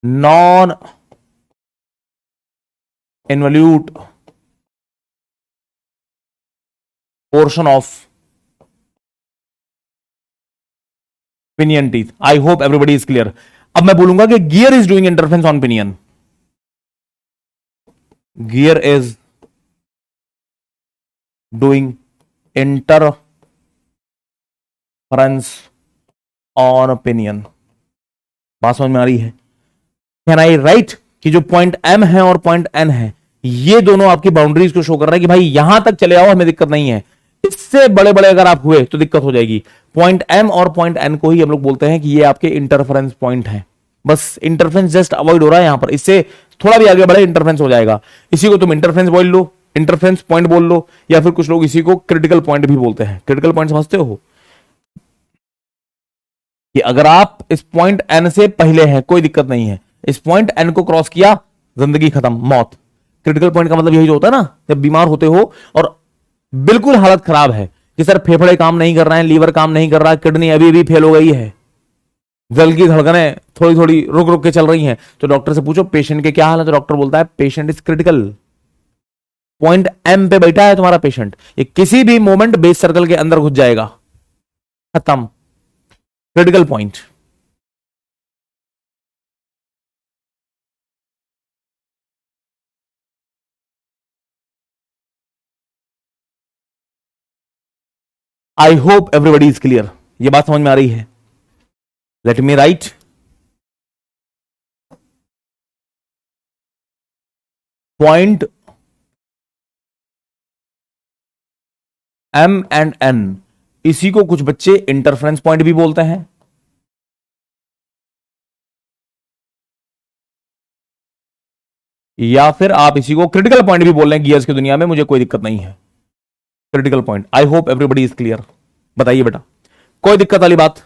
non involute portion of pinion teeth. I hope everybody is clear. अब मैं बोलूंगा कि gear is doing interference on pinion. Gear is doing interference on pinion. बात समझ में आ रही है? कैन आई राइट कि जो पॉइंट एम है और पॉइंट एन है ये दोनों आपकी बाउंड्रीज को शो कर रहा है कि भाई यहां तक चले आओ, हमें दिक्कत नहीं है. इससे बड़े बड़े अगर आप हुए तो दिक्कत हो जाएगी. पॉइंट एम और पॉइंट एन को ही हम लोग बोलते हैं कि ये आपके इंटरफेरेंस पॉइंट है. बस इंटरफेरेंस जस्ट अवॉइड हो रहा है यहां पर, इससे थोड़ा भी आगे बढ़े इंटरफेरेंस हो जाएगा. इसी को तुम इंटरफेरेंस बोल लो, इंटरफेरेंस पॉइंट बोल लो, या फिर कुछ लोग इसी को क्रिटिकल पॉइंट भी बोलते हैं. क्रिटिकल पॉइंट समझते हो कि अगर आप इस पॉइंट एन से पहले हैं कोई दिक्कत नहीं है, इस पॉइंट एन को क्रॉस किया जिंदगी खत्म, मौत. क्रिटिकल पॉइंट का मतलब यही जो होता है ना, जब बीमार होते हो और बिल्कुल हालत खराब है कि सर फेफड़े काम नहीं कर रहे हैं, लीवर काम नहीं कर रहा है, किडनी अभी भी फेल हो गई है, दिल की धड़कनें थोड़ी थोड़ी रुक रुक के चल रही हैं, तो डॉक्टर से पूछो पेशेंट के क्या हाल है, तो डॉक्टर बोलता है patient is critical. Point M पे बैठा है तुम्हारा पेशेंट, ये किसी भी मोमेंट बेस सर्कल के अंदर घुस जाएगा, खत्म. Critical point. I hope everybody is clear. ये बात समझ में आ रही है? Let me write. Point M and N, इसी को कुछ बच्चे इंटरफेरेंस पॉइंट भी बोलते हैं, या फिर आप इसी को क्रिटिकल पॉइंट भी बोल रहे हैं गियर्स की दुनिया में, मुझे कोई दिक्कत नहीं है. Critical point. I hope everybody is clear. बताइए बेटा, कोई दिक्कत वाली बात?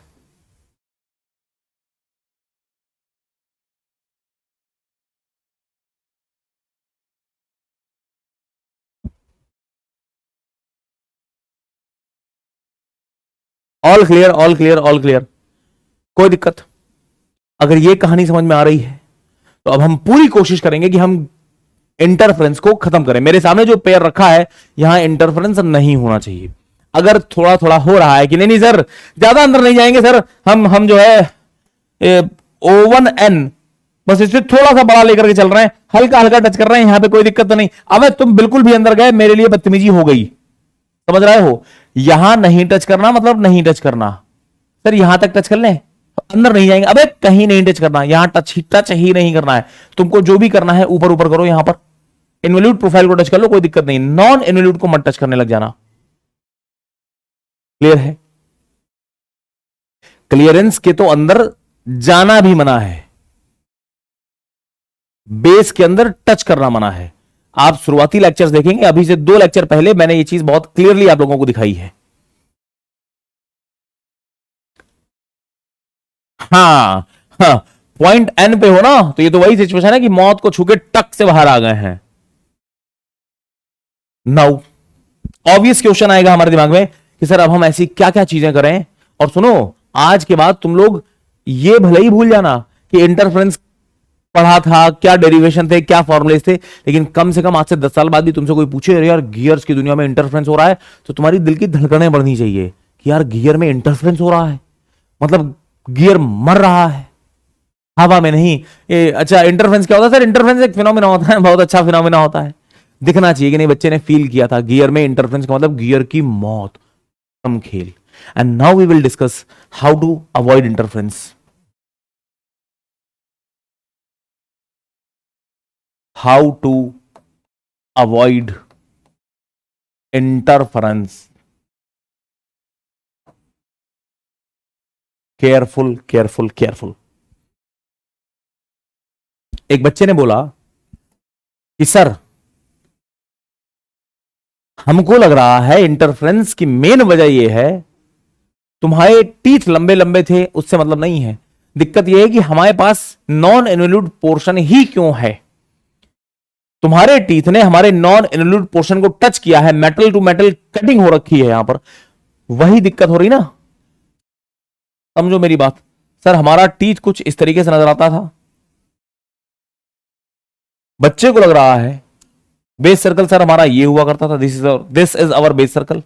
All clear, all clear, all clear, कोई दिक्कत? अगर ये कहानी समझ में आ रही है तो अब हम पूरी कोशिश करेंगे कि हम इंटरफेरेंस को खत्म करें। मेरे सामने जो पेयर रखा है यहां इंटरफेरेंस नहीं होना चाहिए। अगर थोड़ा थोड़ा हो रहा है कि नहीं नहीं सर ज्यादा अंदर नहीं जाएंगे सर, हम जो है O1N बस इससे थोड़ा सा बड़ा लेकर के चल रहे हैं, हल्का हल्का टच कर रहे हैं, यहां पे कोई दिक्कत तो नहीं। अब तुम बिल्कुल भी अंदर गए मेरे लिए बदतमीजी हो गई, समझ रहे हो? यहां नहीं टच करना मतलब नहीं टच करना। सर यहां तक टच कर ले, अंदर नहीं जाएंगे। अबे कहीं नहीं टच करना, यहां टच ही नहीं करना है। तुमको जो भी करना है ऊपर ऊपर करो, यहां पर इन्वॉल्यूट प्रोफाइल को टच कर लो, कोई दिक्कत नहीं। नॉन इन्वॉल्यूट को मत टच करने लग जाना। क्लियर है? क्लियरेंस के तो अंदर जाना भी मना है, बेस के अंदर टच करना मना है। आप शुरुआती लेक्चर्स देखेंगे, अभी से 2 लेक्चर पहले मैंने ये चीज बहुत क्लियरली आप लोगों को दिखाई है। हाँ हाँ, पॉइंट एन पे हो ना तो ये तो वही सिचुएशन है कि मौत को छू के टक से बाहर आ गए हैं। नाउ ऑब्वियस क्वेश्चन आएगा हमारे दिमाग में कि सर अब हम ऐसी क्या क्या चीजें करें। और सुनो, आज के बाद तुम लोग ये भले ही भूल जाना कि इंटरफेरेंस पढ़ा था, क्या डेरिवेशन थे, क्या फॉर्मुलेस थे, लेकिन कम से कम आज से 10 साल बाद भी तुमसे कोई पूछे अरे यार गियर्स की दुनिया में इंटरफेरेंस हो रहा है, तो तुम्हारी दिल की धड़कनें बढ़नी चाहिए कि यार गियर में इंटरफेरेंस हो रहा है, मतलब गियर मर रहा है, हवा में नहीं। अच्छा इंटरफेरेंस क्या होता है सर? इंटरफेरेंस एक फिनोमिना होता है, बहुत अच्छा फिनोमिना होता है। दिखना चाहिए कि नहीं बच्चे ने फील किया था गियर में इंटरफेरेंस का मतलब गियर की मौत, कम खेल। And now we will discuss how to avoid interference. How to avoid interference. Careful careful careful. एक बच्चे ने बोला कि सर हमको लग रहा है इंटरफेरेंस की मेन वजह यह है तुम्हारे टीथ लंबे लंबे थे, उससे मतलब नहीं है। दिक्कत यह है कि हमारे पास नॉन इन्वॉल्यूट पोर्शन ही क्यों है। तुम्हारे टीथ ने हमारे नॉन इन्वॉल्यूट पोर्शन को टच किया है, मेटल टू मेटल कटिंग हो रखी है यहां पर, वही दिक्कत हो रही ना। समझो मेरी बात। सर हमारा टीथ कुछ इस तरीके से नजर आता था, बच्चे को लग रहा है बेस सर्कल सर हमारा ये हुआ करता था, this is our base circle.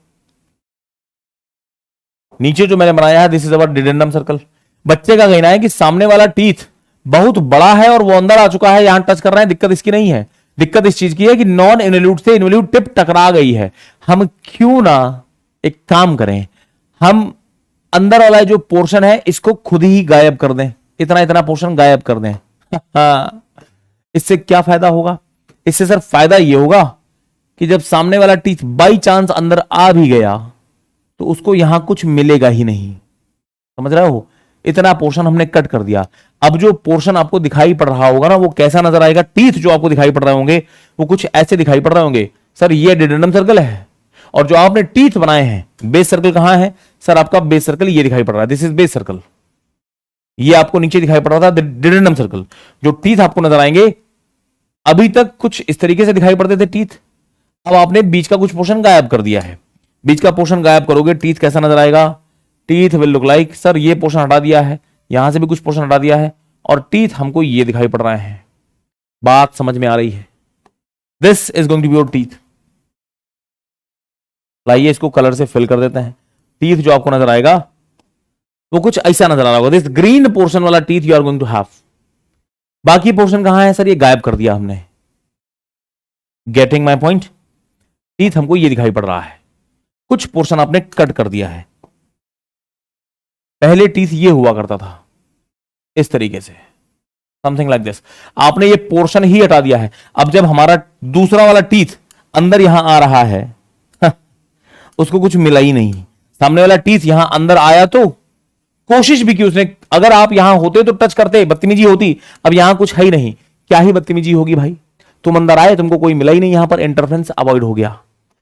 नीचे जो मैंने बनाया है दिस इज अवर डिडेंडम सर्कल। बच्चे का कहना है कि सामने वाला टीथ बहुत बड़ा है और वो अंदर आ चुका है, यहां टच कर रहे हैं। दिक्कत इसकी नहीं है, दिक्कत इस चीज की है कि नॉन इन्वॉल्यूट से इन्वॉल्यूट टिप टकरा गई है। हम क्यों ना एक काम करें, हम अंदर वाला जो पोर्शन है इसको खुद ही गायब कर दें, इतना इतना पोर्शन गायब कर दें। इससे क्या फायदा होगा? इससे सर फायदा यह होगा कि जब सामने वाला टीथ बाई चांस अंदर आ भी गया तो उसको यहां कुछ मिलेगा ही नहीं। समझ रहे हो? इतना पोर्शन हमने कट कर दिया। अब जो पोर्शन आपको दिखाई पड़ रहा होगा ना वो कैसा नजर आएगा? टीथ जो आपको दिखाई पड़ रहे होंगे वो कुछ ऐसे दिखाई पड़ रहे होंगे। सर ये डिडेंडम सर्कल है और जो आपने टीथ बनाए हैं बेस सर्कल कहां है? सर आपका बेस सर्कल ये दिखाई पड़ रहा है, दिस इज बेस सर्कल। ये आपको नीचे दिखाई पड़ रहा था डिडेंडम सर्कल। जो टीथ आपको नजर आएंगे अभी तक कुछ इस तरीके से दिखाई पड़ते थे टीथ, अब आपने बीच का कुछ पोर्शन गायब कर दिया है। बीच का पोर्शन गायब करोगे टीथ कैसा नजर आएगा? Teeth will look like, sir ये पोर्शन हटा दिया है, यहां से भी कुछ पोर्शन हटा दिया है और टीथ हमको ये दिखाई पड़ रहे हैं। बात समझ में आ रही है? This is going to be your teeth. लाइए इसको कलर से फिल कर देते हैं। टीथ जो आपको नजर आएगा वो कुछ ऐसा नजर आ रहा होगा, दिस ग्रीन पोर्शन वाला teeth you are going to have. बाकी पोर्शन कहां है? सर ये गायब कर दिया हमने। Getting my point? टीथ हमको ये दिखाई पड़ रहा है, कुछ पोर्शन आपने कट कर दिया है। पहले टीथ ये हुआ करता था इस तरीके से, समथिंग लाइक दिस। आपने ये पोर्शन ही हटा दिया है। अब जब हमारा दूसरा वाला टीथ अंदर यहां आ रहा है उसको कुछ मिला ही नहीं। सामने वाला टीथ यहां अंदर आया तो कोशिश भी की उसने, अगर आप यहां होते तो टच करते, बदतमीजी होती। अब यहां कुछ है ही नहीं, क्या ही बदतमीजी होगी भाई? तुम अंदर आए, तुमको कोई मिला ही नहीं, यहां पर इंटरफेरेंस अवॉइड हो गया।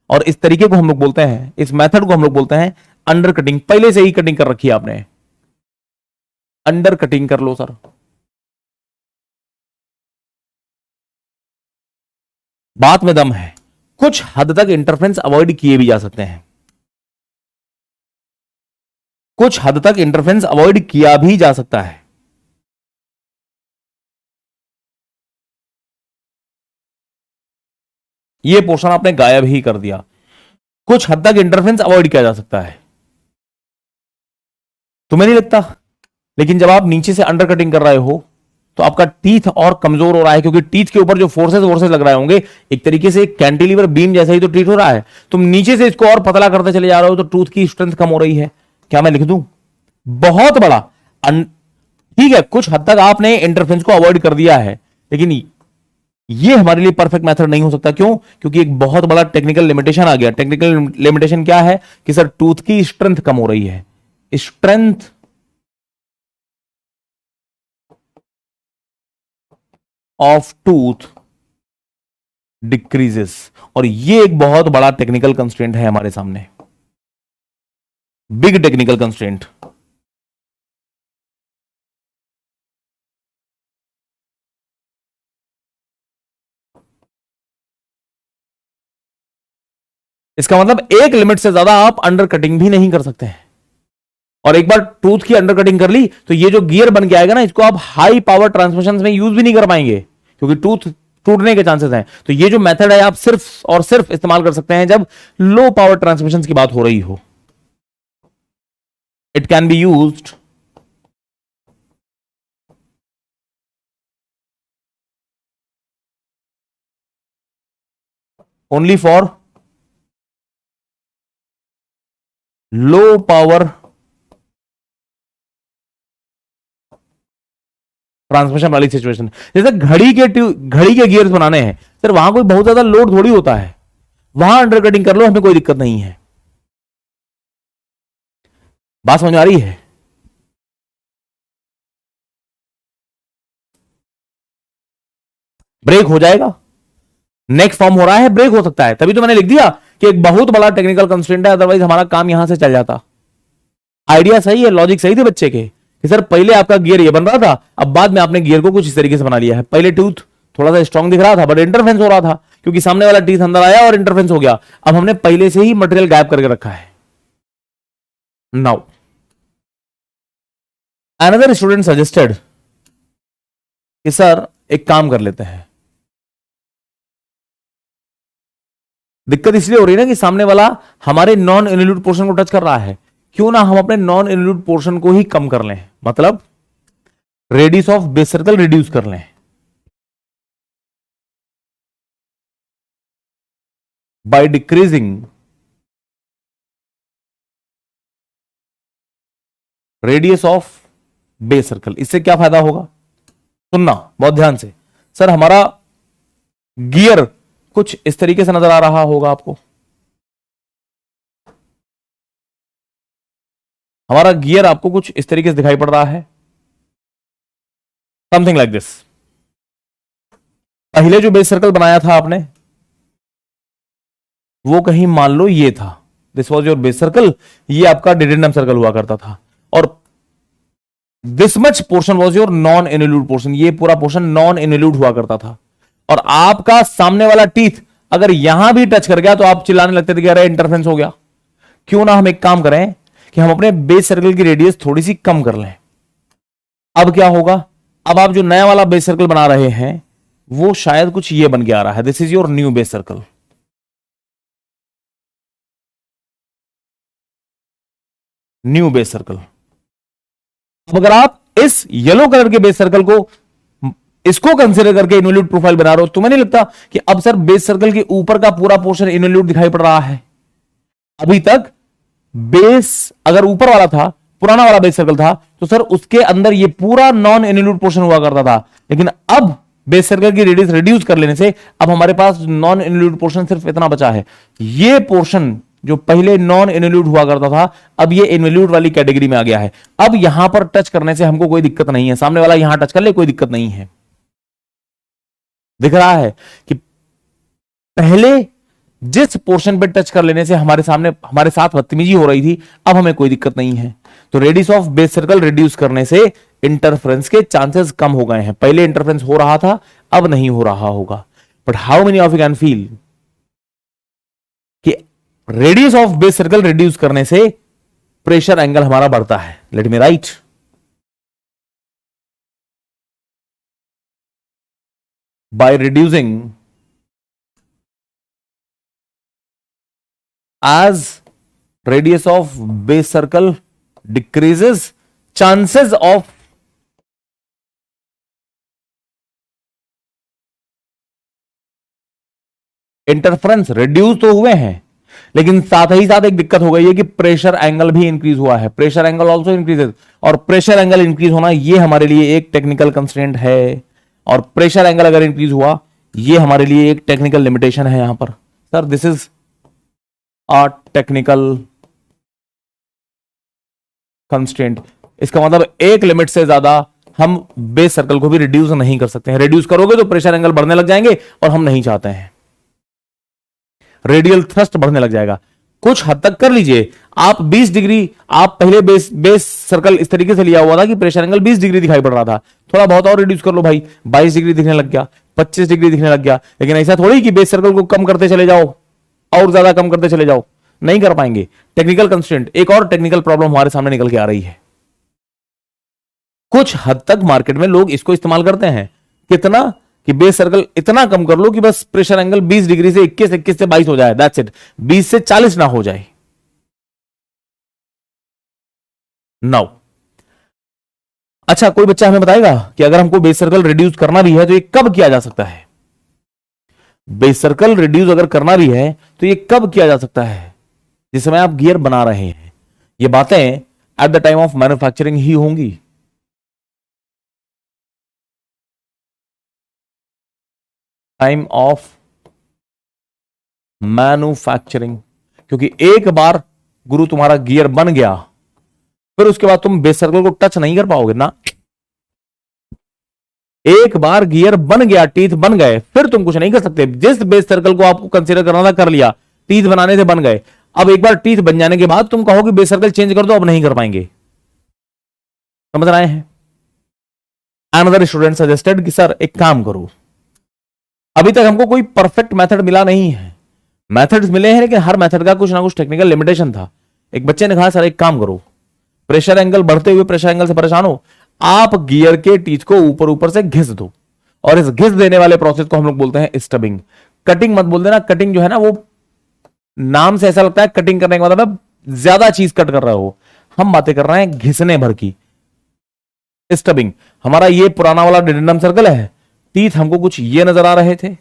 और इस तरीके को हम लोग बोलते हैं, इस मेथड को हम लोग बोलते हैं अंडर कटिंग पहले से ही कटिंग कर रखी है आपने, अंडर कटिंग कर लो सर। बात में दम है, कुछ हद तक इंटरफ्रेंस अवॉइड किए भी जा सकते हैं, कुछ हद तक इंटरफ्रेंस अवॉइड किया भी जा सकता है। यह पोर्शन आपने गायब ही कर दिया, कुछ हद तक इंटरफ्रेंस अवॉइड किया जा सकता है, तुम्हें नहीं लगता? लेकिन जब आप नीचे से अंडर कटिंग कर रहे हो तो आपका टीथ और कमजोर हो रहा है, क्योंकि टीथ के ऊपर जो फोर्सेस लग रहे होंगे, एक तरीके से कैंटिलीवर बीम जैसा ही तो ट्रीट हो रहा है। तुम नीचे से इसको और पतला करते चले जा रहे हो तो टूथ की स्ट्रेंथ कम हो रही है। क्या मैं लिख दूं? बहुत बड़ा। ठीक है, कुछ हद तक आपने इंटरफ्रेंस को अवॉइड कर दिया है, लेकिन ये हमारे लिए परफेक्ट मेथड नहीं हो सकता। क्यों? क्योंकि एक बहुत बड़ा टेक्निकल लिमिटेशन आ गया। टेक्निकल लिमिटेशन क्या है कि सर टूथ की स्ट्रेंथ कम हो रही है, स्ट्रेंथ ऑफ टूथ डिक्रीजेस, और ये एक बहुत बड़ा टेक्निकल कंस्ट्रेंट है हमारे सामने, बिग टेक्निकल कंस्ट्रेंट। इसका मतलब एक लिमिट से ज्यादा आप अंडर कटिंग भी नहीं कर सकते हैं, और एक बार टूथ की अंडर कटिंग कर ली तो ये जो गियर बन के आएगा ना, इसको आप हाई पावर ट्रांसमिशन में यूज भी नहीं कर पाएंगे, क्योंकि टूथ टूटने के चांसेस हैं। तो ये जो मेथड है आप सिर्फ और सिर्फ इस्तेमाल कर सकते हैं जब लो पावर ट्रांसमिशन की बात हो रही हो। It can be used only for low power transmission वाली सिचुएशन। जैसे घड़ी के गियर्स बनाने हैं सर, वहां कोई बहुत ज्यादा लोड थोड़ी होता है, वहां अंडर कटिंग कर लो, हमें कोई दिक्कत नहीं है। बात समझ आ रही है? ब्रेक हो जाएगा, नेक फॉर्म हो रहा है, ब्रेक हो सकता है, तभी तो मैंने लिख दिया कि एक बहुत बड़ा टेक्निकल कंस्ट्रेंट है, अदरवाइज हमारा काम यहां से चल जाता। आइडिया सही है, लॉजिक सही थे बच्चे के कि सर पहले आपका गियर ये बन रहा था, अब बाद में आपने गियर को कुछ इस तरीके से बना लिया है। पहले टूथ थोड़ा सा स्ट्रांग दिख रहा था, बट इंटरफेरेंस हो रहा था, क्योंकि सामने वाला टीथ अंदर आया और इंटरफेरेंस हो गया। अब हमने पहले से ही मटेरियल गायब करके रखा है। नाउ अनदर स्टूडेंट सजेस्टेड कि सर एक काम कर लेते हैं। दिक्कत इसलिए हो रही है ना कि सामने वाला हमारे नॉन इन्वोल्यूट पोर्शन को टच कर रहा है, क्यों ना हम अपने नॉन इन्वोल्यूट पोर्शन को ही कम कर लें, मतलब radius of base circle reduce कर लें by decreasing radius of base circle. इससे क्या फायदा होगा? सुनना बहुत ध्यान से। सर हमारा गियर कुछ इस तरीके से नजर आ रहा होगा आपको, हमारा गियर आपको कुछ इस तरीके से दिखाई पड़ रहा है, समथिंग लाइक दिस। पहले जो बेस सर्कल बनाया था आपने वो कहीं मान लो ये था, this was your base circle, ये आपका डिडेंडम सर्कल हुआ करता था, और this much portion was your non involute portion, ये पूरा पोर्शन नॉन इन्वोल्यूट हुआ करता था। और आपका सामने वाला टीथ अगर यहां भी टच कर गया तो आप चिल्लाने लगते थे कि अरे इंटरफेरेंस हो गया। क्यों ना हम एक काम करें कि हम अपने बेस सर्कल की रेडियस थोड़ी सी कम कर लें। अब क्या होगा? अब आप जो नया वाला बेस सर्कल बना रहे हैं वो शायद कुछ ये बन के आ रहा है, this is your new base circle. New base circle. अब अगर आप इस येलो कलर के बेस सर्कल को इसको कंसीडर करके इन्वोल्यूट प्रोफाइल बना रहे हो, तुम्हें नहीं लगता कि अब सर बेस सर्कल के ऊपर का पूरा पोर्शन इन्वोल्यूट दिखाई पड़ रहा है? अभी तक बेस अगर ऊपर वाला था, पुराना वाला बेस सर्कल था, तो सर उसके अंदर ये पूरा नॉन इन्वोल्यूट पोर्शन हुआ करता था, लेकिन अब बेस सर्कल की रेडियस रिड्यूस कर लेने से अब हमारे पास नॉन इन्वोल्यूट पोर्शन सिर्फ इतना बचा है। ये पोर्शन जो पहले नॉन इन्वोल्यूट हुआ करता था अब ये इन्वोल्यूट वाली कैटेगरी में आ गया है। अब यहां पर टच करने से हमको कोई दिक्कत नहीं है, सामने वाला यहां टच कर ले कोई दिक्कत नहीं है। दिख रहा है कि पहले जिस पोर्शन पे टच कर लेने से हमारे सामने हमारे साथ बदतमीजी हो रही थी, अब हमें कोई दिक्कत नहीं है। तो radius of base circle reduce करने से इंटरफ्रेंस के चांसेस कम हो गए हैं। पहले इंटरफ्रेंस हो रहा था, अब नहीं हो रहा होगा। But how many of you can feel कि radius of base circle reduce करने से प्रेशर एंगल हमारा बढ़ता है? Let me write. By reducing as radius of base circle decreases, chances of interference reduce तो हुए हैं, लेकिन साथ ही साथ एक दिक्कत हो गई है कि प्रेशर एंगल भी इंक्रीज हुआ है। प्रेशर एंगल ऑल्सो इंक्रीजेस, और प्रेशर एंगल इंक्रीज होना ये हमारे लिए एक टेक्निकल कंस्ट्रेंट है। और प्रेशर एंगल अगर इंक्रीज हुआ, ये हमारे लिए एक टेक्निकल लिमिटेशन है। यहां पर sir this is a technical constraint. इसका मतलब एक लिमिट से ज्यादा हम बेस सर्कल को भी रिड्यूस नहीं कर सकते हैं। रिड्यूस करोगे तो प्रेशर एंगल बढ़ने लग जाएंगे, और हम नहीं चाहते हैं। रेडियल थ्रस्ट बढ़ने लग जाएगा। कुछ हद तक कर लीजिए आप 20 डिग्री, आप पहले बेस सर्कल इस तरीके से लिया हुआ था कि प्रेशर एंगल 20 डिग्री दिखाई पड़ रहा था, थोड़ा बहुत और रिड्यूस कर लो भाई, 22 डिग्री दिखने लग गया, 25 डिग्री दिखने लग गया। लेकिन ऐसा थोड़ी कि बेस सर्कल को कम करते चले जाओ और ज्यादा कम करते चले जाओ, नहीं कर पाएंगे। टेक्निकल कंस्ट्रेंट, एक और टेक्निकल प्रॉब्लम हमारे सामने निकल के आ रही है। कुछ हद तक मार्केट में लोग इसको इस्तेमाल करते हैं, कितना कि बेस सर्कल इतना कम कर लो कि बस प्रेशर एंगल 20 डिग्री से 21, 21 से 22 हो जाए, दैट्स इट, 20 से 40 ना हो जाए। नाउ अच्छा, कोई बच्चा हमें बताएगा कि अगर हमको बेस सर्कल रिड्यूस करना भी है तो ये कब किया जा सकता है? बेस सर्कल रिड्यूस अगर करना भी है तो ये कब किया जा सकता है? जिस समय आप गियर बना रहे हैं। ये बातें at the time of manufacturing ही होंगी। टाइम ऑफ मैन्युफैक्चरिंग, क्योंकि एक बार गुरु तुम्हारा गियर बन गया, फिर उसके बाद तुम बेस सर्कल को टच नहीं कर पाओगे ना। एक बार गियर बन गया, टीथ बन गए, फिर तुम कुछ नहीं कर सकते। जिस बेस सर्कल को आपको कंसीडर करना था कर लिया, टीथ बनाने से बन गए। अब एक बार टीथ बन जाने के बाद तुम कहो कि बेस सर्कल चेंज कर दो, अब नहीं कर पाएंगे। समझ रहे हैं? अनदर स्टूडेंट सजेस्टेड कि सर एक काम करो, अभी तक हमको कोई परफेक्ट मेथड मिला नहीं है। मेथड्स मिले हैं लेकिन हर मेथड का कुछ ना कुछ टेक्निकल लिमिटेशन था। एक बच्चे ने कहा सर एक काम करो, प्रेशर एंगल बढ़ते हुए प्रेशर एंगल से परेशान हो, आप गियर के टीथ को ऊपर ऊपर से घिस दो, और इस घिस देने वाले प्रोसेस को हम लोग बोलते हैं स्टबिंग। कटिंग मत बोल देना, कटिंग जो है ना वो नाम से ऐसा लगता है कटिंग करने का मतलब ज्यादा चीज कट कर रहे हो। हम बातें कर रहे हैं घिसने भर की, स्टबिंग। हमारा ये पुराना वाला डिडेंडम सर्कल है, टीथ हमको कुछ ये नजर आ रहे थे।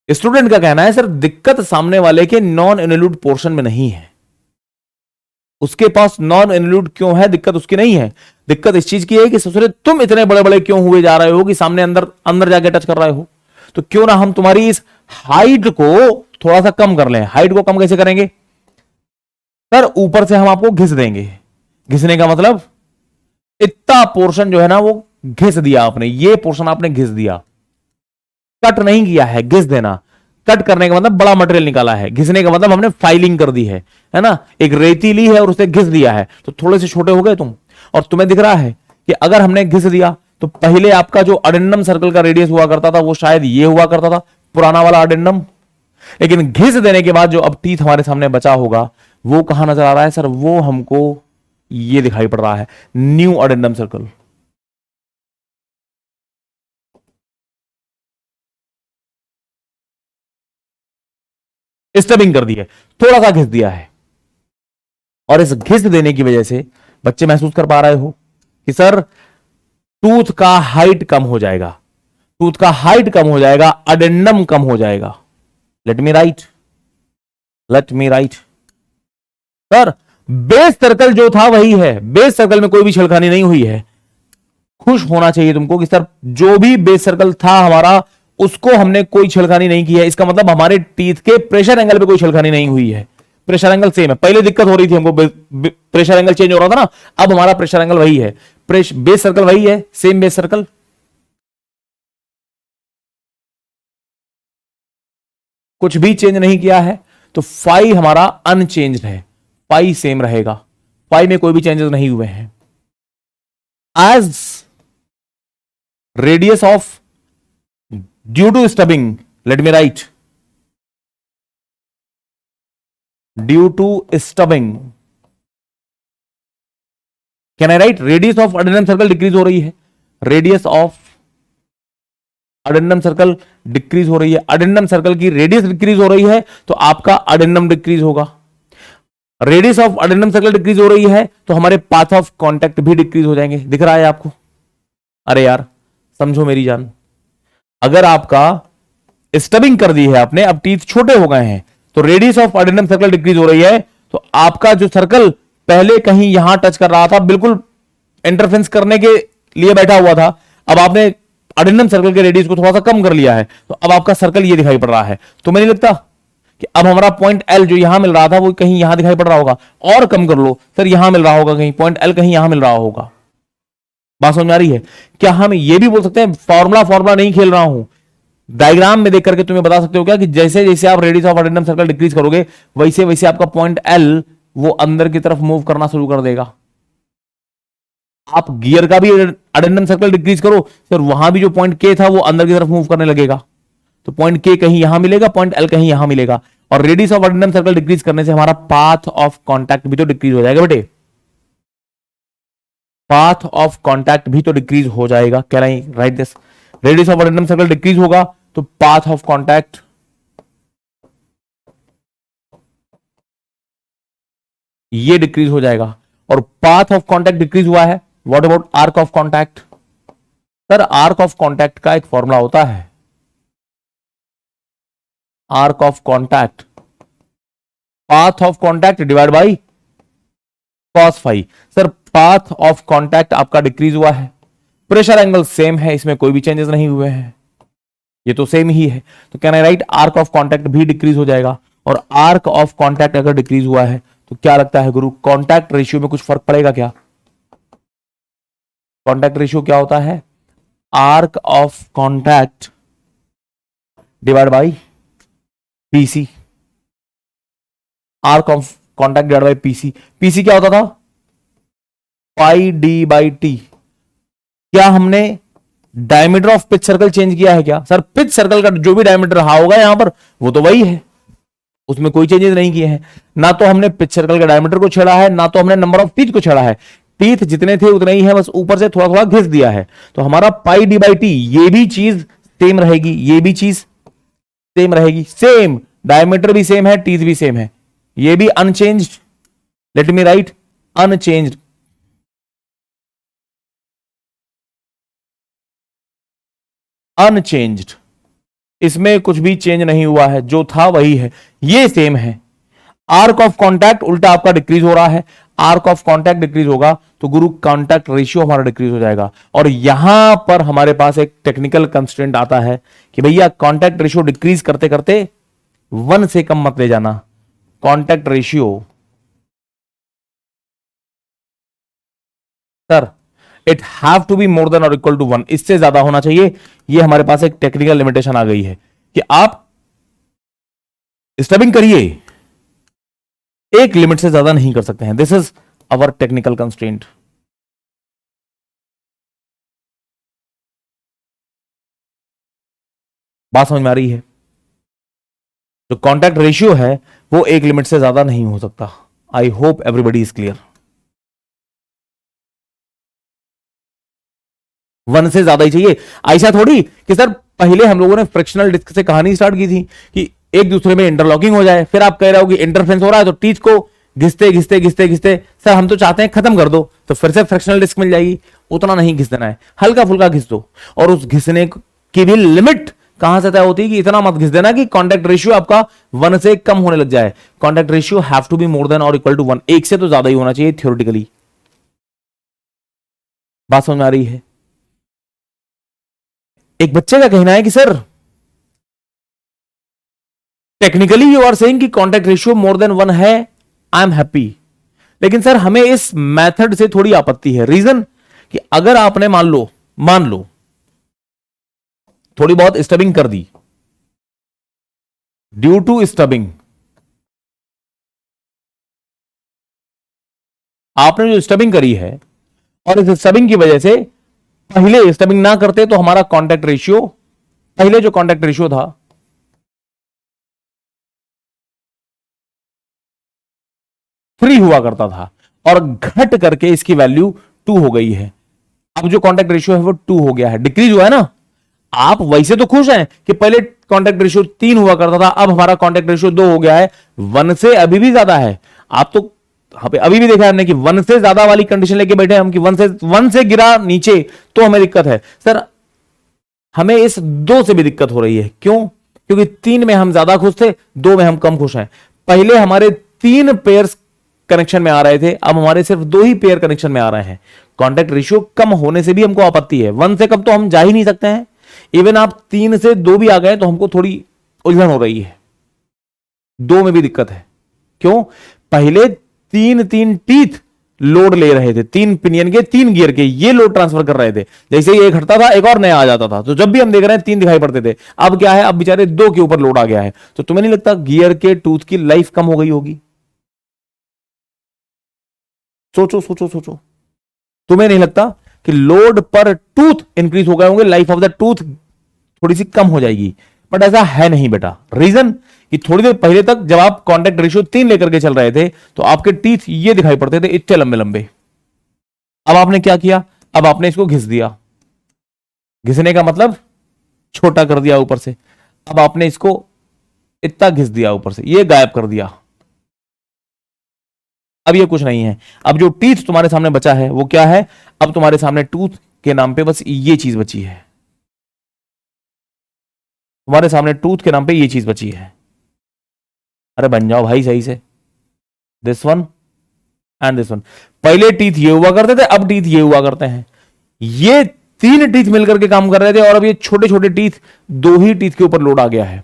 स्टूडेंट का कहना है सर दिक्कत सामने वाले के नॉन इनल्यूट पोर्शन में नहीं है। उसके पास नॉन इनल्यूट क्यों है? दिक्कत उसकी नहीं है, दिक्कत इस चीज की है कि ससुरे तुम इतने बड़े बड़े क्यों हुए जा रहे हो कि सामने अंदर अंदर जाके टच कर रहे हो। तो क्यों ना हम तुम्हारी इस हाइट को थोड़ा सा कम कर लें। हाइट को कम कैसे करेंगे सर? ऊपर से हम आपको घिस देंगे। घिसने का मतलब इतना पोर्शन जो है ना वो घिस दिया आपने, ये पोर्शन आपने घिस दिया, कट नहीं किया है, घिस देना। कट करने का मतलब बड़ा मटेरियल निकाला है, घिसने का मतलब हमने फाइलिंग कर दी है ना। एक रेती ली है और उसे घिस दिया है, तो थोड़े से छोटे हो गए तुम। और तुम्हें दिख रहा है कि अगर हमने घिस दिया तो पहले आपका जो अडेंडम सर्कल का रेडियस हुआ करता था वो शायद ये हुआ करता था, पुराना वाला अडेंडम। लेकिन घिस देने के बाद जो अब टीथ हमारे सामने बचा होगा वो कहां नजर आ रहा है सर? वो हमको ये दिखाई पड़ रहा है, न्यू अडेंडम सर्कल। स्टबिंग कर दी है, थोड़ा सा घिस दिया है। और इस घिस देने की वजह से बच्चे महसूस कर पा रहे हो कि सर टूथ का हाइट कम हो जाएगा, टूथ का हाइट कम हो जाएगा, अडेंडम कम हो जाएगा। Late me right, late me right. Sir base circle जो था वही है, बेस सर्कल में कोई भी छेड़खानी नहीं हुई है। खुश होना चाहिए तुमको कि सर जो भी बेस सर्कल था हमारा उसको हमने कोई छेड़खानी नहीं की है। इसका मतलब हमारे टीथ के प्रेशर एंगल पे कोई छेड़खानी नहीं हुई है। प्रेशर एंगल सेम है। पहले दिक्कत हो रही थी हमको, प्रेशर एंगल चेंज हो रहा था ना, अब हमारा प्रेशर एंगल वही है, बेस सर्कल वही है, सेम बेस सर्कल। कुछ भी चेंज नहीं किया है, तो फाई हमारा अनचेंज्ड है, फाई सेम रहेगा, फाई में कोई भी चेंजेस नहीं हुए हैं। As radius of due to stubbing, let me write, due to stubbing, can I write radius of addendum circle decrease हो रही है, radius of addendum circle decrease हो रही है, अडेंडम सर्कल की रेडियस डिक्रीज हो रही है तो आपका अडेंडम डिक्रीज होगा। Radius of addendum circle decrease हो रही है तो हमारे पाथ ऑफ कांटेक्ट भी डिक्रीज हो जाएंगे। दिख रहा है आपको? अरे यार समझो मेरी जान, अगर आपका स्टबिंग कर दी है आपने, अब टीथ छोटे हो गए हैं, तो radius of addendum circle decrease हो रही है, तो आपका जो सर्कल पहले कहीं यहां टच कर रहा था, बिल्कुल इंटरफेरेंस करने के लिए बैठा हुआ था, अब आपने अडेंडम सर्कल के रेडियस को थोड़ा सा कम कर लिया है, तो अब आपका सर्कल ये दिखाई पड़ रहा है। तो मुझे नहीं लगता कि अब हमारा पॉइंट एल जो यहां मिल रहा था वो कहीं यहां दिखाई पड़ रहा होगा, और कम कर लो सर, यहां मिल रहा होगा, कहीं पॉइंट एल कहीं यहां मिल रहा होगा। बात समझ आ रही है? क्या हम ये भी बोल सकते हैं, फॉर्मुला नहीं खेल रहा हूं, डायग्राम में देख करके तुम्हें बता सकते हो क्या कि जैसे जैसे आप radius of addendum circle decrease करोगे, वैसे वैसे आपका पॉइंट एल वो अंदर की तरफ मूव करना शुरू कर देगा। आप गियर का भी अडेंडम सर्कल डिक्रीज करो सर, वहां भी जो पॉइंट के था वो अंदर की तरफ मूव करने लगेगा, तो पॉइंट के कहीं यहां मिलेगा, पॉइंट एल कहीं यहां मिलेगा, और radius of addendum circle decrease करने से हमारा पाथ ऑफ कॉन्टैक्ट भी तो डिक्रीज हो जाएगा बेटे, पाथ ऑफ कॉन्टैक्ट भी तो डिक्रीज हो जाएगा। क्या write this, radius of addendum circle decrease होगा तो पाथ ऑफ कॉन्टैक्ट ये डिक्रीज हो जाएगा, और पाथ ऑफ कॉन्टैक्ट डिक्रीज हुआ है, what about arc of contact? Sir arc of contact का एक फॉर्मूला होता है, arc of contact path of contact divide by cos phi. Sir path of contact आपका डिक्रीज हुआ है, प्रेशर एंगल सेम है, इसमें कोई भी चेंजेस नहीं हुए हैं, ये तो सेम ही है, तो can I right arc of contact भी डिक्रीज हो जाएगा। और आर्क ऑफ कॉन्टैक्ट अगर डिक्रीज हुआ है तो क्या लगता है गुरु, कॉन्टैक्ट रेशियो में कुछ फर्क पड़ेगा क्या? कॉन्टैक्ट रेशियो क्या होता है? Arc of contact divide by PC, arc of contact divide by PC. PC क्या होता था? पाई डी बाई टी। क्या हमने diameter of pitch circle change किया है क्या? सर पिच सर्कल का जो भी डायमीटर रहा होगा यहां पर वो तो वही है, उसमें कोई चेंजेस नहीं किए हैं। ना तो हमने पिच सर्कल के डायमीटर को छेड़ा है, ना तो हमने नंबर ऑफ टीथ को छेड़ा है, टीथ जितने थे उतने ही है, बस ऊपर से थोड़ा थोड़ा घिस दिया है। तो हमारा पाई डी बाई टी ये भी चीज सेम रहेगी, ये भी चीज सेम रहेगी, सेम डायमीटर भी सेम है, टीथ भी सेम है, ये भी unchanged, late me right unchanged, unchanged, इसमें कुछ भी चेंज नहीं हुआ है, जो था वही है, ये सेम है। आर्क ऑफ कॉन्टैक्ट उल्टा आपका डिक्रीज हो रहा है, आर्क ऑफ कॉन्टैक्ट डिक्रीज होगा तो गुरु कॉन्टैक्ट रेशियो हमारा डिक्रीज हो जाएगा। और यहां पर हमारे पास एक टेक्निकल कंस्ट्रेंट आता है कि भैया कॉन्टैक्ट रेशियो डिक्रीज करते करते 1 से कम मत ले जाना, contact ratio sir it have to be more than और इक्वल टू 1, इससे ज्यादा होना चाहिए। ये हमारे पास एक टेक्निकल लिमिटेशन आ गई है कि आप स्टबिंग करिए, एक लिमिट से ज्यादा नहीं कर सकते हैं, this is our technical constraint. बात समझ में आ रही है? जो कॉन्टैक्ट रेशियो है वो एक लिमिट से ज्यादा नहीं हो सकता। आई होप एवरीबडी इज क्लियर। 1 से ज्यादा ही चाहिए। ऐसा थोड़ी कि सर पहले हम लोगों ने फ्रिक्शनल डिस्क से कहानी स्टार्ट की थी कि एक दूसरे में इंटरलॉकिंग हो जाए, फिर आप कह रहे हो कि इंटरफेरेंस हो रहा है तो टीथ को घिसते घिसते घिसते घिसते सर हम तो चाहते हैं खत्म कर दो, तो फिर से फ्रिक्शनल डिस्क मिल जाएगी। उतना नहीं घिस देना है, हल्का फुल्का घिस दो, और उस घिसने की भी लिमिट कहां से तय होती है कि इतना मत घिस देना कि कॉन्टैक्ट रेशियो आपका 1 से कम होने लग जाए। Contact ratio have to be more than और इक्वल टू 1, एक से तो ज्यादा ही होना चाहिए थ्योरेटिकली। बात समझ में आ रही है? एक बच्चे का कहना है कि sir technically you are saying कि कॉन्टैक्ट रेशियो मोर देन 1 है, आई एम हैप्पी, लेकिन सर हमें इस मेथड से थोड़ी आपत्ति है। रीजन कि अगर आपने मान लो थोड़ी बहुत स्टबिंग कर दी, ड्यू टू स्टबिंग, आपने जो स्टबिंग करी है और इस स्टबिंग की वजह से, पहले स्टबिंग ना करते तो हमारा कॉन्टैक्ट रेशियो, पहले जो कॉन्टैक्ट रेशियो था 3 हुआ करता था और घट करके इसकी वैल्यू 2 हो गई है। अब जो कॉन्टैक्ट रेशियो है वो 2 हो गया है, डिक्रीज हुआ है ना। आप वैसे तो खुश हैं कि पहले कॉन्टैक्ट रेशियो 3 हुआ करता था, अब हमारा कॉन्टैक्ट रेशियो 2 हो गया है, 1 से अभी भी ज्यादा है। आप तो अभी भी देखा हमने कि 1 से ज्यादा वाली कंडीशन लेके बैठे हम कि 1 से गिरा नीचे तो हमें दिक्कत है। सर हमें इस 2 से भी दिक्कत हो रही है, क्यों? क्योंकि 3 में हम ज्यादा खुश थे, 2 में हम कम खुश हैं। पहले हमारे 3 पेयर्स कनेक्शन में आ रहे थे, अब हमारे सिर्फ 2 ही पेयर कनेक्शन में आ रहे हैं। कॉन्टैक्ट रेशियो कम होने से भी हमको आपत्ति है, 1 से कम तो हम जा ही नहीं सकते हैं। इवन आप 3 से 2 भी आ गए तो हमको थोड़ी उलझन हो रही है, 2 में भी दिक्कत है। क्यों? पहले 3 टीथ लोड ले रहे थे, 3 पिनियन के 3 गियर के, ये लोड ट्रांसफर कर रहे थे। जैसे ही एक हटता था एक और नया आ जाता था, तो जब भी हम देख रहे हैं 3 दिखाई पड़ते थे। अब क्या है, अब बेचारे 2 के ऊपर लोड आ गया है। तो तुम्हें नहीं लगता गियर के टूथ की लाइफ कम हो गई होगी? सोचो सोचो सोचो, तुम्हें नहीं लगता कि लोड पर टूथ इंक्रीज हो गए होंगे, लाइफ ऑफ द टूथ थोड़ी सी कम हो जाएगी? बट ऐसा है नहीं बेटा। रीजन कि थोड़ी देर पहले तक जब आप कॉन्टैक्ट रेशियो 3 लेकर के चल रहे थे तो आपके टीथ ये दिखाई पड़ते थे, इतने लंबे लंबे। अब आपने क्या किया, अब आपने इसको घिस दिया, घिसने का मतलब छोटा कर दिया ऊपर से। अब आपने इसको इतना घिस दिया ऊपर से, ये गायब कर दिया। अब ये कुछ नहीं है। अब जो टीथ तुम्हारे सामने बचा है वो क्या है? अब तुम्हारे सामने टूथ के नाम पे बस ये चीज बची है, तुम्हारे सामने टूथ के नाम पे ये चीज बची है। अरे बन जाओ भाई सही से, this one and this one. पहले टीथ ये हुआ करते थे, अब टीथ ये हुआ करते हैं। ये 3 टीथ मिलकर के काम कर रहे थे और अब ये छोटे छोटे टीथ, 2 ही टीथ के ऊपर लोड आ गया है।